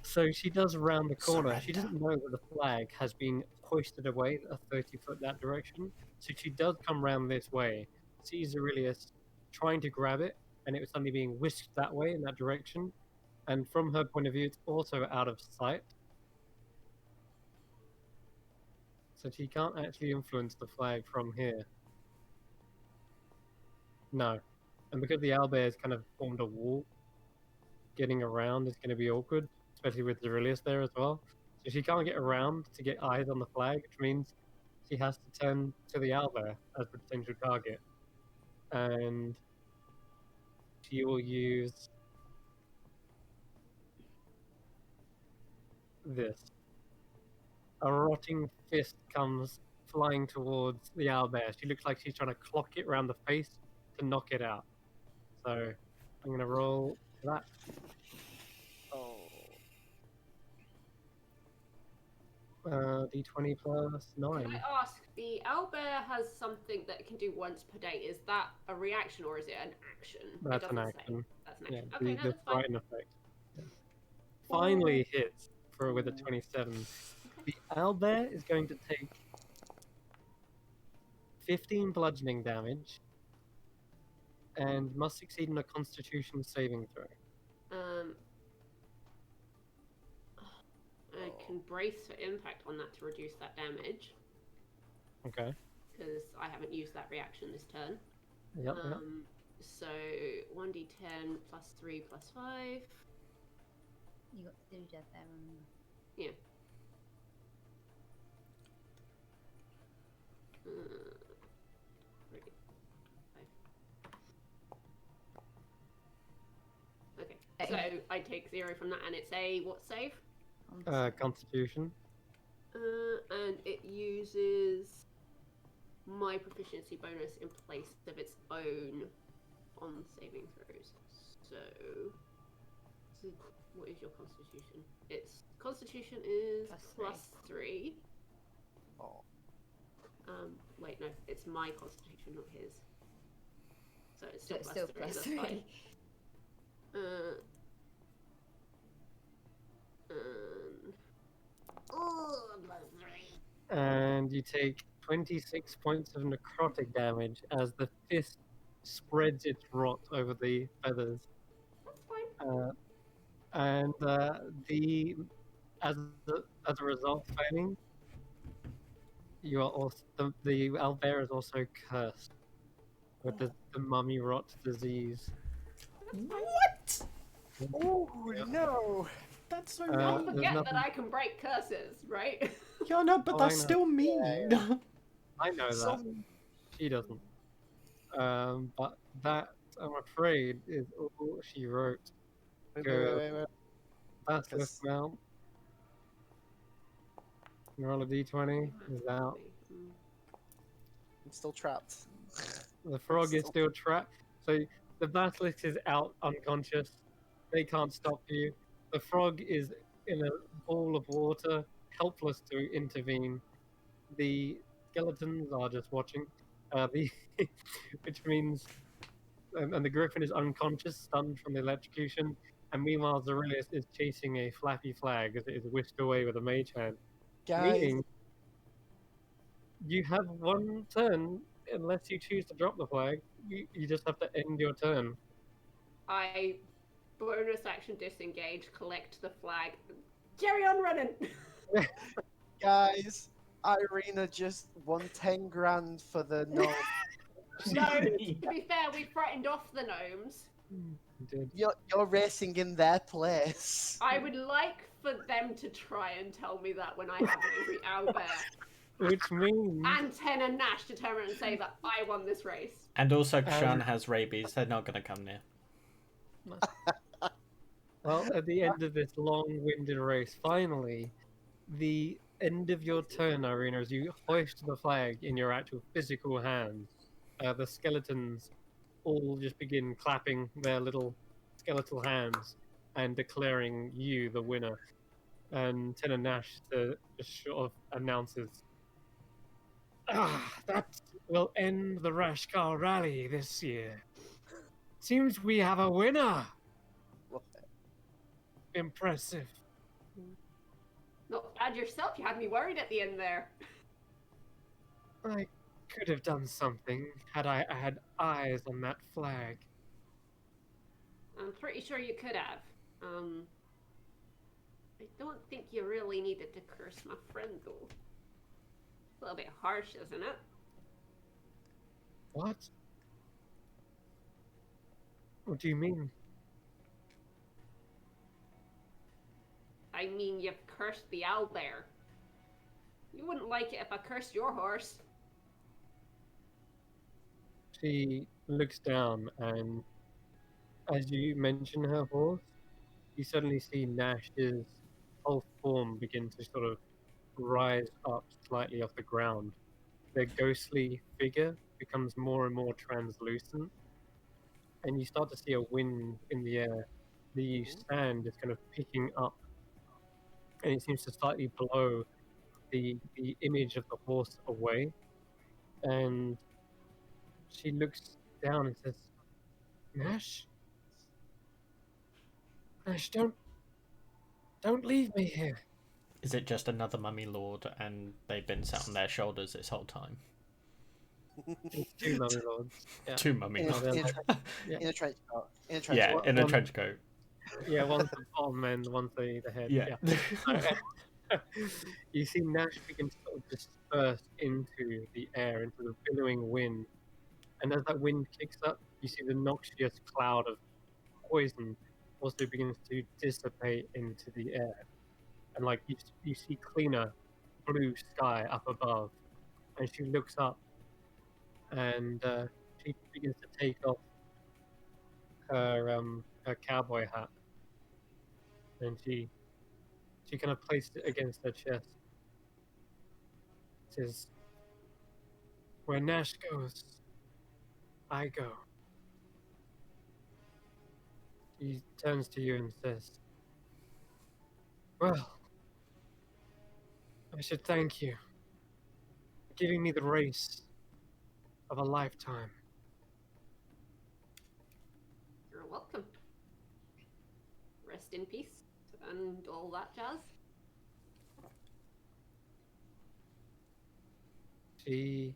So she does round the corner. She doesn't know that the flag has been hoisted away a 30-foot that direction. So she does come round this way, sees Aurelius trying to grab it, and it was suddenly being whisked that way in that direction. And from her point of view, it's also out of sight. So she can't actually influence the flag from here. No. And because the owlbear's kind of formed a wall, getting around is going to be awkward, especially with Aurelius there as well. So she can't get around to get eyes on the flag, which means she has to turn to the owlbear as the potential target. And she will use this. A rotting fist comes flying towards the owlbear. She looks like she's trying to clock it around the face to knock it out. So I'm going to roll that. Oh. D20 plus 9. Can I ask, the owlbear has something that it can do once per day. Is that a reaction or is it an action? That's it an doesn't say. action. That's an Yeah, action. Okay, no, the that's fine. frighten effect. Yeah. Finally hits for with a 27. The owlbear is going to take 15 bludgeoning damage and must succeed in a Constitution saving throw. I can brace for impact on that to reduce that damage. Okay. Because I haven't used that reaction this turn. Yep. So 1d10 plus 3 plus 5. You got to do that there on Yeah. Okay. So I take 0 from that, and it's a what save? Constitution. And it uses my proficiency bonus in place of its own on saving throws. So what is your constitution? Its constitution is plus 3. Oh. Wait, no, it's my constitution, not his. So it's still, So it's plus still 3. plus That's 3. fine. Plus 3. And you take 26 points of necrotic damage as the fist spreads its rot over the feathers. That's fine. And as a result, failing, you are also the owlbear is also cursed with the mummy rot disease. What? Oh Yeah. no! That's so Don't there's forget nothing- that I can break curses, right? Yeah, no, but Oh, that's I know. still mean. I know that. She doesn't. But that, I'm afraid, is all she wrote. Wait. Basilisk mount. Roll a d20. Is out. I'm still trapped. The frog is still trapped. So the basilisk is out unconscious. They can't stop you. The frog is in a ball of water, helpless to intervene. The skeletons are just watching. The which means, and the griffin is unconscious, stunned from the electrocution. And meanwhile, Aurelius is chasing a flappy flag as it is whisked away with a mage hand. Guys, Meaning, you have one turn unless you choose to drop the flag. You just have to end your turn. I bonus action disengage, collect the flag, carry on running. guys, Irina just won 10 grand for the gnome. No, to be fair, we frightened off the gnomes. You did. You're racing in their place. I would like for them to try and tell me that when I have every owlbear. Which means And Ten and Nash to turn around and say that I won this race. And also, Kshan has rabies. They're not going to come near. well, at the end of this long-winded race, finally, the end of your turn, Irina, as you hoist the flag in your actual physical hands, the skeletons all just begin clapping their little skeletal hands and declaring you the winner. And Ten and Nash just sort of announces, that will end the Rashkar Rally this year. Seems we have a winner. Impressive. Not bad yourself, you had me worried at the end there. I could have done something had I had eyes on that flag. I'm pretty sure you could have. I don't think you really needed to curse my friend, though. A little bit harsh, isn't it? What? What do you mean? I mean, you've cursed the owlbear. You wouldn't like it if I cursed your horse. She looks down, and as you mention her horse, you suddenly see Nash's whole form begin to sort of rise up slightly off the ground. Their ghostly figure becomes more and more translucent, and you start to see a wind in the air. The sand is kind of picking up, and it seems to slightly blow the image of the horse away. And she looks down and says, Nash? Nash, don't leave me here. Is it just another mummy lord and they've been sat on their shoulders this whole time? It's two mummy lords. Yeah. Two mummy In a, lords. in, a, Yeah. in a trench coat. In a trench Yeah, coat. in a One- trench coat. Yeah, one's the bottom and one's the head. Yeah. You see Nash begin to sort of disperse into the air, into the billowing wind. And as that wind kicks up, you see the noxious cloud of poison also begins to dissipate into the air. And like you see cleaner blue sky up above. And she looks up and she begins to take off her cowboy hat. And she kind of placed it against her chest. Says, where Nash goes, I go. He turns to you and says, well, I should thank you for giving me the race of a lifetime. You're welcome. Rest in peace and all that jazz. She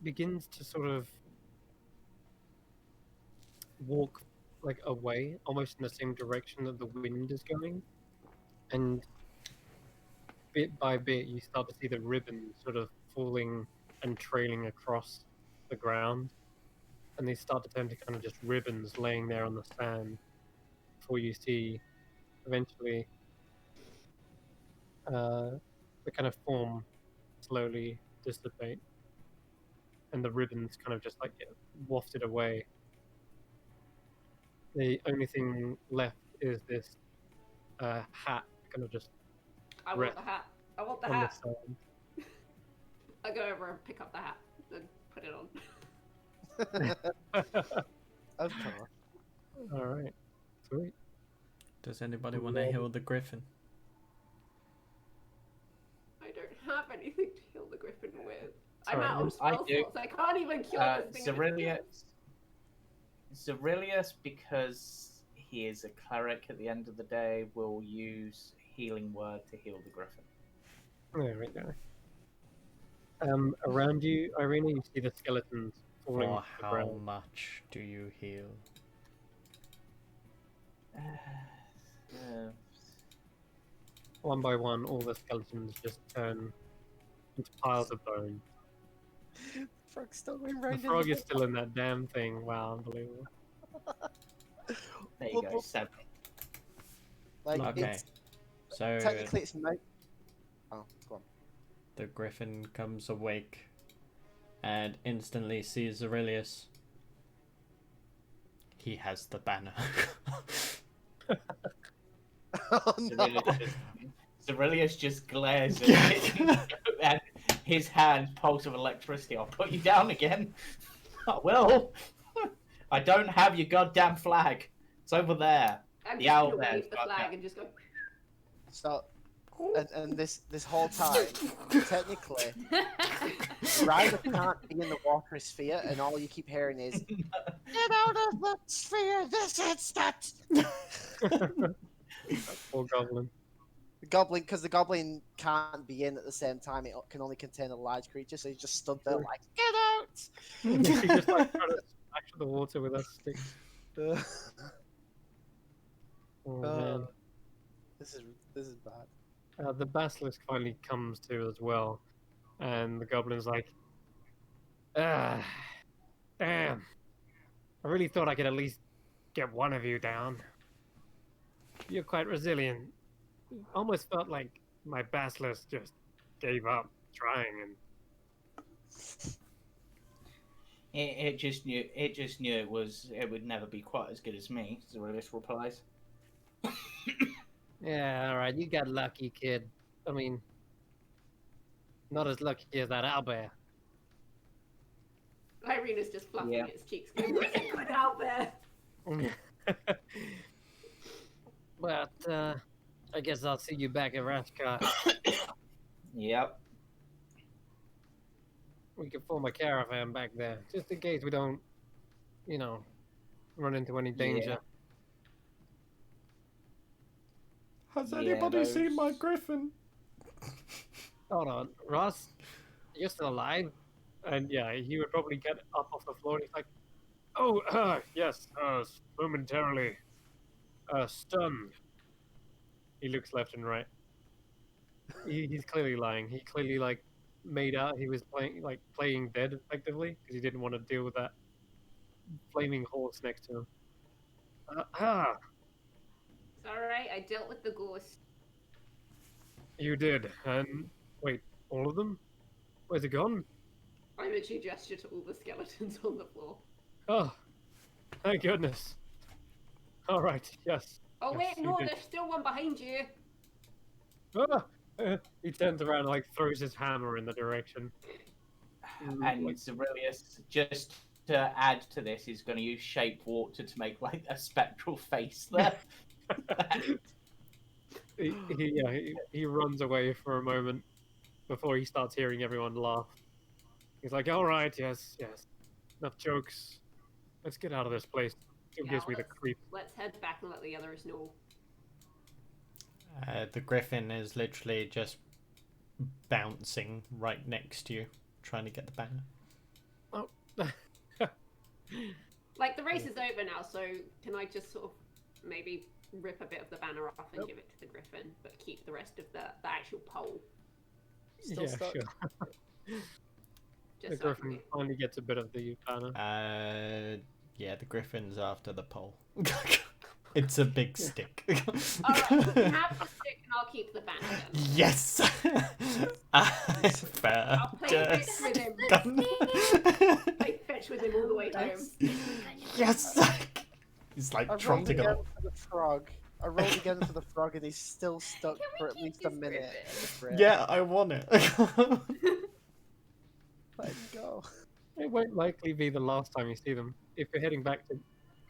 begins to sort of walk like away, almost in the same direction that the wind is going. And bit by bit, you start to see the ribbons sort of falling and trailing across the ground. And they start to turn to kind of just ribbons laying there on the sand before you see eventually the kind of form slowly dissipate and the ribbons kind of just like get wafted away. The only thing left is this hat kind of just I want rest the hat. I want the on hat. the sand. I go over and pick up the hat and put it on. Of course. All right, sweet. Does anybody want to heal the griffin? have anything to heal the griffin with. I'm Sorry, out of I spell do. slots. I can't even cure this thing. Zerilius, because he is a cleric at the end of the day, will use healing word to heal the griffin. There we go. Around you, Irina, you see the skeletons falling For to the how ground. much do you heal? One by one, all the skeletons just turn into piles of bone. Frog's still going The round. frog is still in that damn thing. Wow, unbelievable. There you go, 7. Like Okay. it's So technically it's no. Oh, go on. the griffin comes awake and instantly sees Aurelius. He has the banner. Oh no! Zerilius just glares at it, and his hand pulse of electricity. I'll put you down again. I will. I don't have your goddamn flag. It's over there. I'm The just owl gonna there wave is the goddamn- flag and just go. So, and this whole time, technically, Ryder can't be in the water sphere, and all you keep hearing is "Get out of the sphere this instant!" Poor goblin. The goblin, because the goblin can't be in at the same time, it can only contain a large creature, so he just stood there Sure. like, "Get out!" He just like trying to splash the water with a stick. Oh man. This is bad. The basilisk finally comes to as well, and the goblin's like, ah, damn. I really thought I could at least get one of you down. You're quite resilient. Almost felt like my basilisk just gave up trying, and It just knew it would never be quite as good as me. Zerilius replies. yeah, all right, you got lucky, kid. I mean, not as lucky as that owlbear. Irina's just fluffing Yeah. its cheeks, going, "What's it good out there?" But I guess I'll see you back at Rathcott. Yep. We can form a caravan back there, just in case we don't, you know, run into any danger. Has Yeah, anybody seen my those- griffin? Hold on, Ross, you're still alive? And yeah, he would probably get up off the floor and he's like, oh, yes, momentarily stunned. He looks left and right. He's clearly lying. He clearly like made out he was playing dead effectively because he didn't want to deal with that flaming horse next to him. It's alright, I dealt with the ghost. You did. And wait, all of them? Where's it gone? I literally gesture to all the skeletons on the floor. Oh, thank goodness. All right, yes. Oh Yes, wait, you no, did. there's still one behind you. Ah! He turns around and like throws his hammer in the direction. And Like, Zerilius, just to add to this, is going to use shape water to make like a spectral face there. he runs away for a moment before he starts hearing everyone laugh. He's like, all right, yes, enough jokes. Let's get out of this place. It gives me the creep. Let's head back and let the others know. The griffin is literally just bouncing right next to you, trying to get the banner. Oh. Like, the race is over now, so can I just sort of maybe rip a bit of the banner off and Nope. give it to the griffin, but keep the rest of the actual pole? Still Yeah, stuck. sure. Just The so I can griffin get- finally gets a bit of the banner. Yeah, the griffin's after the pole. It's a big stick. Alright, you can have the stick and I'll keep the banner then. Yes! Fair. I'll play fetch with him. Done. Play fetch with him all the way home. Yes! He's like I rolled trotting again along. for the frog. I rolled again for the frog, and he's still stuck Can we for at keep least a this minute. griffin? Yeah, I want it. Let go. It won't likely be the last time you see them. If you're heading back to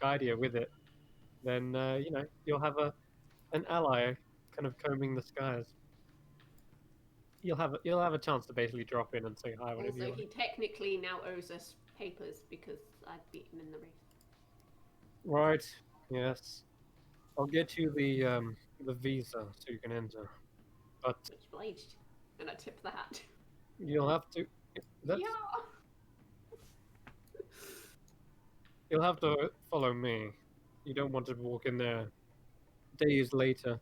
Guidia with it, then you know you'll have an ally kind of combing the skies. you'll have a chance to basically drop in and say hi whenever you Also, like. he technically now owes us papers because I beat him in the race. Right. Yes. I'll get you the visa so you can enter, but Much obliged. And I tip the hat. you'll have to. That's, Yeah. You'll have to follow me. You don't want to walk in there days later,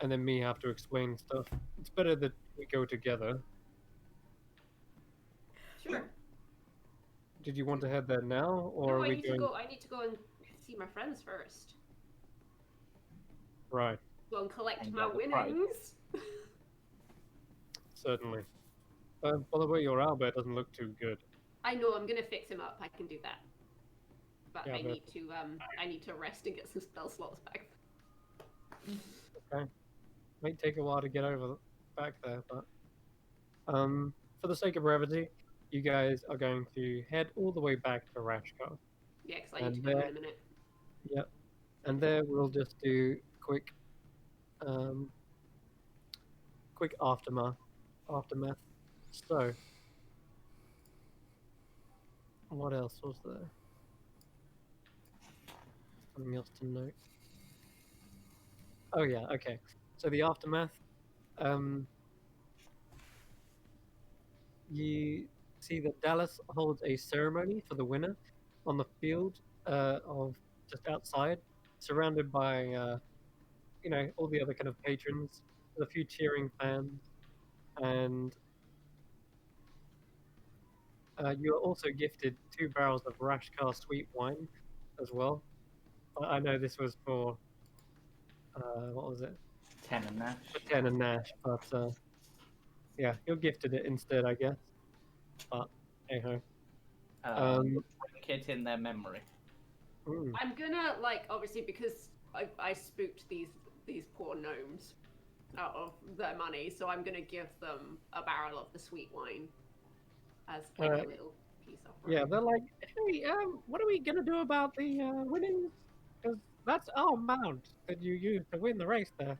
and then me have to explain stuff. It's better that we go together. Sure. Did you want to head there now, or No, are I we need to going? go. I need to go and see my friends first. Right. Go and collect And my get the prize. winnings. Certainly. By the way, your owlbear doesn't look too good. I know. I'm gonna fix him up. I can do that. But Yeah, I but- need to rest and get some spell slots back. Okay. Might take a while to get over back there, but for the sake of brevity, you guys are going to head all the way back to Rashkar. Yeah, because I need to And go there- in a minute. Yep. And there we'll just do um, quick aftermath. So, what else was there? Something else to note. Oh yeah, okay. So the aftermath. You see that Dallas holds a ceremony for the winner on the field of just outside, surrounded by all the other kind of patrons, with a few cheering fans, and you are also gifted 2 barrels of Rashkar sweet wine as well. I know this was for what was it? 10 and Nash. For 10 and Nash, but yeah, you're gifted it instead, I guess. But hey ho. Drink it in their memory. I'm gonna obviously because I spooked these poor gnomes out of their money, so I'm gonna give them a barrel of the sweet wine as like a little piece of. Yeah, they're like, hey, what are we gonna do about the winnings? Because that's our amount that you used to win the race there.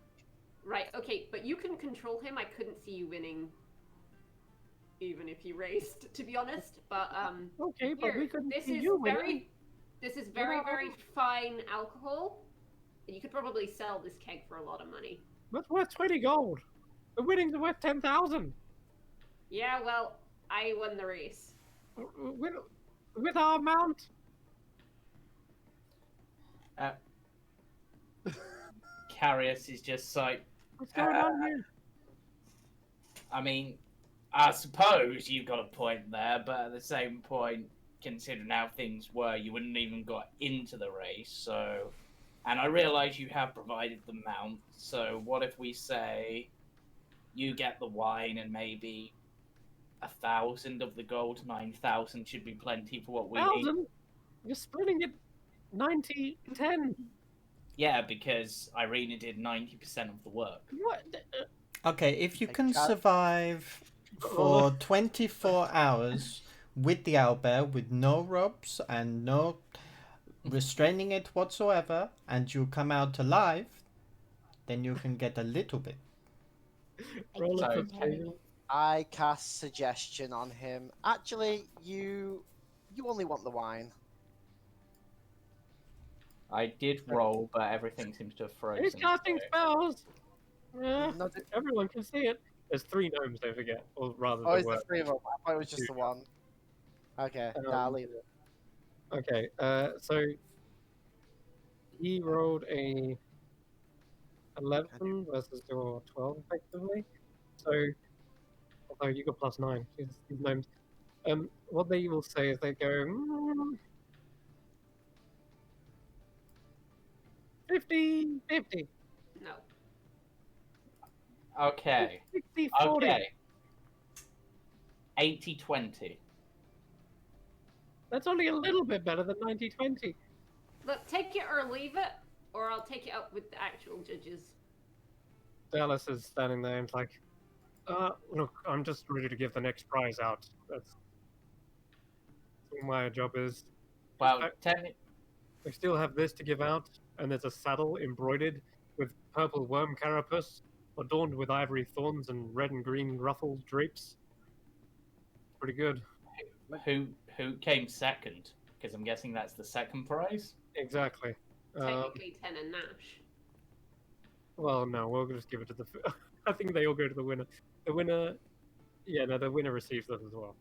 Right. Okay, but you can control him. I couldn't see you winning, even if you raced, to be honest. But Okay, but we couldn't this see is you very, winning. this is very, very fine alcohol. You could probably sell this keg for a lot of money. That's worth 20 gold. The winnings are worth 10,000. Yeah, well, I won the race. With our amount. Carius is just like, What's going on here? I mean, I suppose you've got a point there, but at the same point, considering how things were, you wouldn't even got into the race, so... And I realise you have provided the mount, so what if we say you get the wine and maybe 1,000 of the gold, 9,000 should be plenty for what we need? 1,000? You're splitting it 90-10. Yeah, because Irina did 90% of the work. What? Okay, if you can can't- survive for 24 hours with the owlbear, with no ropes and no restraining it whatsoever, and you come out alive, then you can get a little bit. Roll So- a persuasion. I cast suggestion on him. Actually, you only want the wine. I did roll, but everything seems to have frozen. He's casting so- spells. Yeah, No, everyone can see it. There's 3 gnomes, don't forget. Or rather, oh, there it's were. the 3 of them. I thought it was just the one. Okay, nah, I'll leave it. Okay, so he rolled a 11 versus your 12, effectively. So, although you got +9, these gnomes. What they will say is they go, 50-50, No. Okay. 60-40. Okay. 80-20. That's only a little bit better than 90-20. Look, take it or leave it, or I'll take it up with the actual judges. Dallas is standing there and like, look, I'm just ready to give the next prize out. That's what my job is. Well, We still have this to give out, and there's a saddle embroidered with purple worm carapace adorned with ivory thorns and red and green ruffled drapes. Pretty good. Who came second? Because I'm guessing that's the second prize. Exactly. Technically, Ten and Nash. Well, no, we'll just give it to the. I think they all go to the winner. The winner. Yeah, no, the winner receives this as well.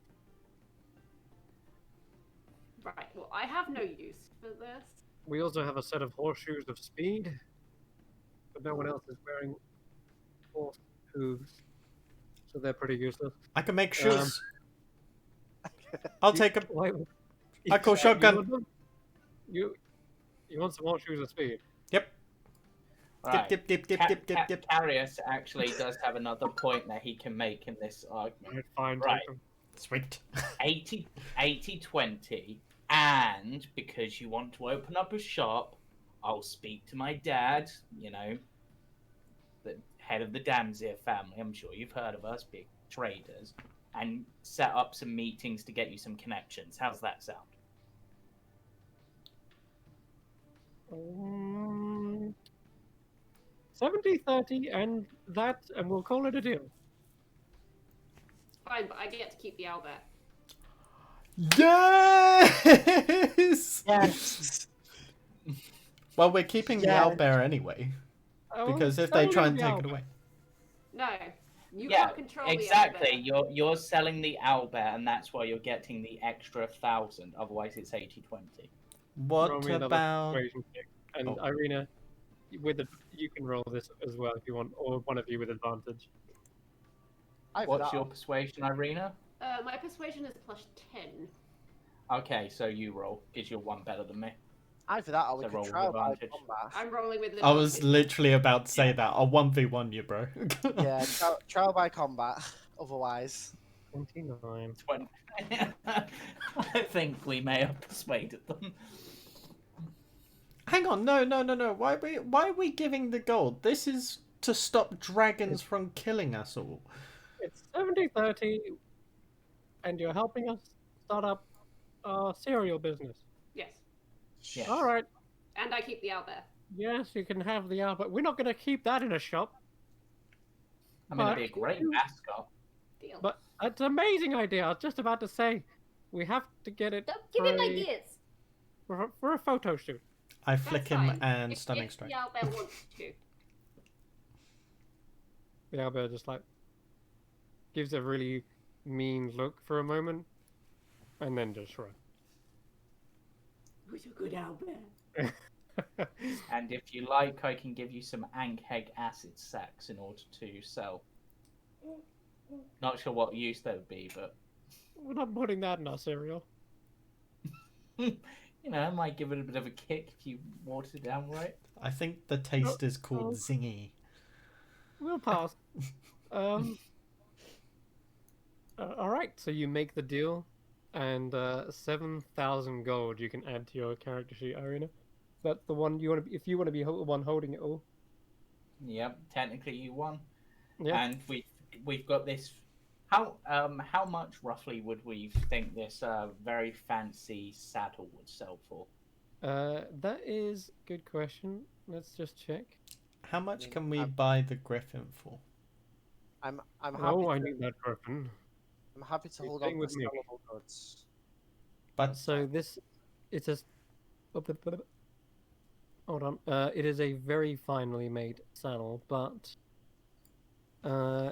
Right. Well, I have no use for this. We also have a set of horseshoes of speed, but no one else is wearing horse hooves, so they're pretty useless. I can make shoes. I'll take them. Why, I call shotgun. You want some horseshoes of speed? Yep. Right. Dip. Carius actually does have another point that he can make in this argument. Fine. Right. Sweet. 80-20, and because you want to open up a shop, I'll speak to my dad, you know, the head of the Damsir family. I'm sure you've heard of us, big traders, and set up some meetings to get you some connections. How's that sound? 70-30 and we'll call it a deal. Fine, but I get to keep the owlbear. Yes! Yes. Well, we're keeping the Yeah. owlbear anyway, Oh, because if they selling try and the take owlbear. it away. No, you Yeah, can't control exactly. the owlbear. You're selling the owlbear, and that's why you're getting the extra 1,000. Otherwise, it's 80-20. What Roll me another about... persuasion check. And Oh. Irina, you can roll this as well if you want, or one of you with advantage. What's your persuasion, Irina? My persuasion is +10. Okay, so you roll, because you're one better than me. Either that or we So could roll with trial by advantage. combat. I'm rolling with I was advantage. literally about to say that. I'll 1v1 you, bro. Yeah, trial by combat. Otherwise, 29. 20. I think we may have persuaded them. Hang on, no. Why are we giving the gold? This is to stop dragons from killing us all. It's 70-30, and you're helping us start up a cereal business. Yes. Yes. All right. And I keep the owlbear. Yes, you can have the owl, but we're not going to keep that in a shop. I mean, it'd be a But- great mascot. Deal. But it's an amazing idea. I was just about to say, we have to get it Don't give for him a- ideas. for a photo shoot. I flick That's him fine. and If stunning strike. the owlbear wants to. The owlbear just like gives a really mean look for a moment, and then just shrugs. Who's a good owlbear? And if you like, I can give you some Ankheg acid sacks in order to sell. Not sure what use they would be, but We're not putting that in our cereal. you know, it might give it a bit of a kick if you water it down right. I think the taste is called zingy. We'll pass. All right, so you make the deal, and 7,000 gold you can add to your character sheet, Irina. That's the one you want to be, if you want to be the one holding it all. Yep, technically you won. Yeah. And we've got this. How much roughly would we think this very fancy saddle would sell for? That is a good question. Let's just check. How much mean, can we I'm- buy the griffin for? I'm happy. Oh, I to, need that griffin. I'm happy to You're hold staying on with to me. sellable goods. But So this, it's a. Hold on. It is a very finely made saddle, but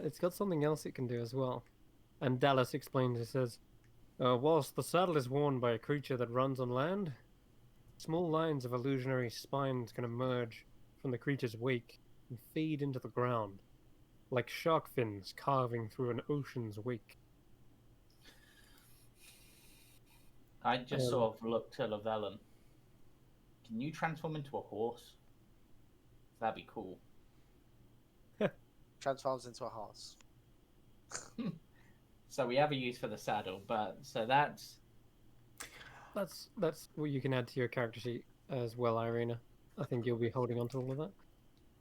it's got something else it can do as well. And Dallas explains. He says, whilst the saddle is worn by a creature that runs on land, small lines of illusionary spines can emerge from the creature's wake and feed into the ground, like shark fins carving through an ocean's wake. I just sort of looked to Llewellyn. Can you transform into a horse? That'd be cool. Transforms into a horse. So we have a use for the saddle, but so that's That's what you can add to your character sheet as well, Irina. I think you'll be holding on to all of that.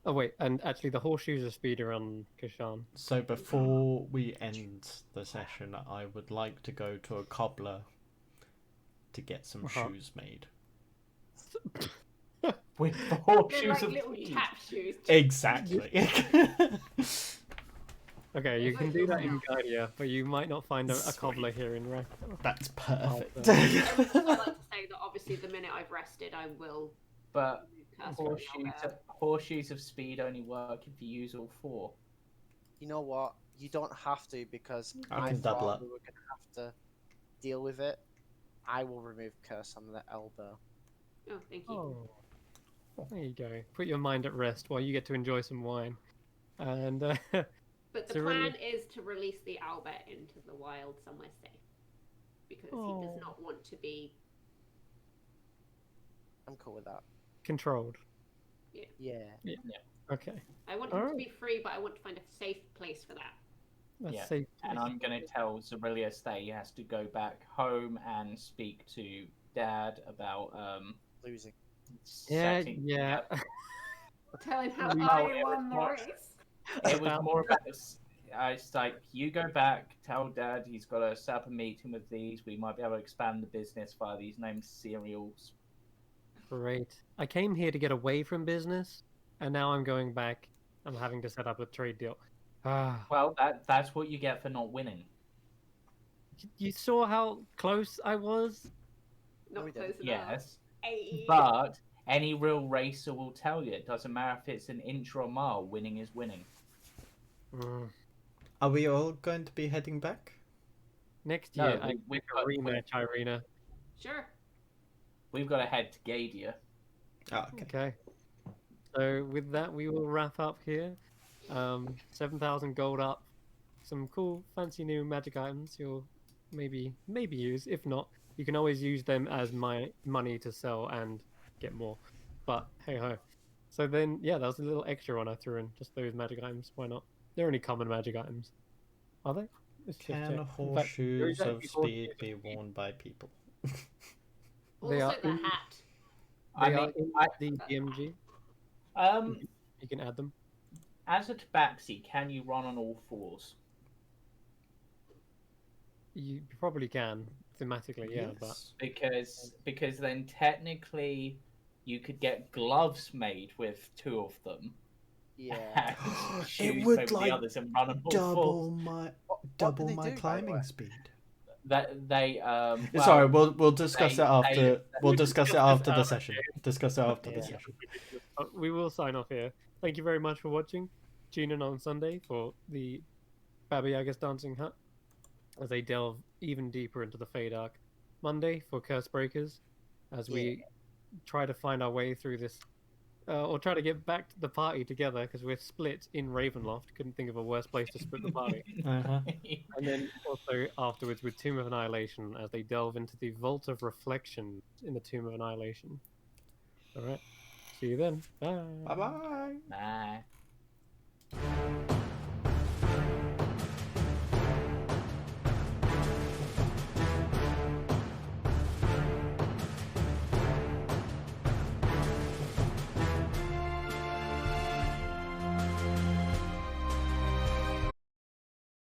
Oh wait, and actually the horseshoes of speed are on Kashan. so before we end the session, I would like to go to a cobbler to get some Uh-huh. shoes made. with the They're horseshoes like of little speed. tap shoes. Exactly. Okay, you It's can like do your that in mouth. Guardia, but you might not find a Sweet. cobbler here in Rector. That's perfect. I like to say that obviously the minute I've rested, I will But cast from horseshoes of speed only work if you use all 4. You know what? You don't have to because I I can double thought up. we were going to have to deal with it. I will remove curse on the elbow. Oh, thank you. Oh, there you go. Put your mind at rest while you get to enjoy some wine. And But the Cerulean- plan is to release the owlbear into the wild somewhere safe. Because he does Oh. not want to be... I'm cool with that. controlled. Yeah. Okay, I want him to Alright. be free, but I want to find a safe place for that. that's Yeah, safe. And I'm going to tell Zarilius that he has to go back home and speak to Dad about Losing. Yeah, setting. yeah. Tell him how We- I it won the was- race. It was About- more about this. It's like, you go back, tell Dad he's got to set up a meeting with these. We might be able to expand the business via these named cereals. Great. I came here to get away from business, and now I'm going back. I'm having to set up a trade deal. Ah, Well, that's what you get for not winning. you saw how close I was? No, Not we didn't. close enough. Yes, Hey. but any real racer will tell you it doesn't matter if it's an inch or a mile. Winning is winning. Mm. Are we all going to be heading back? Next No, year, I we've make a got- rematch, Irina. Sure. We've got to head to Gadia. Oh, okay. Okay. So with that, we will wrap up here. 7,000 gold up. Some cool, fancy new magic items you'll maybe use. If not, you can always use them as my money to sell and get more. But hey ho. So then, yeah, that was a little extra one I threw in. Just those magic items. Why not? They're only common magic items. Are they? Let's just Can check. In fact, there horseshoes is of actually speed horseshoes be of speed. worn by people? They Also are the in- hat. I They are mean, in the DMG. You can add them. as a tabaxi, can you run on all 4s? You probably can thematically, yeah. But Because then technically you could get gloves made with 2 of them. Yeah. And It shoes would, made with like, the others and run on all 4s. double my What do they do, by the climbing way? speed. That they Sorry, well, we'll discuss they- it after. We'll discuss it after the out, session. Discuss it after the Yeah. session. But we will sign off here. Thank you very much for watching. Tune in on Sunday for the Baba Yaga's Dancing Hut as they delve even deeper into the Fade Arc. Monday for Curse Breakers as we try to find our way through this, or try to get back to the party together because we're split in Ravenloft. Couldn't think of a worse place to split the party. Uh-huh. And then also afterwards with Tomb of Annihilation as they delve into the Vault of Reflection in the Tomb of Annihilation. Alright. See you then. Bye. Bye bye. Nah.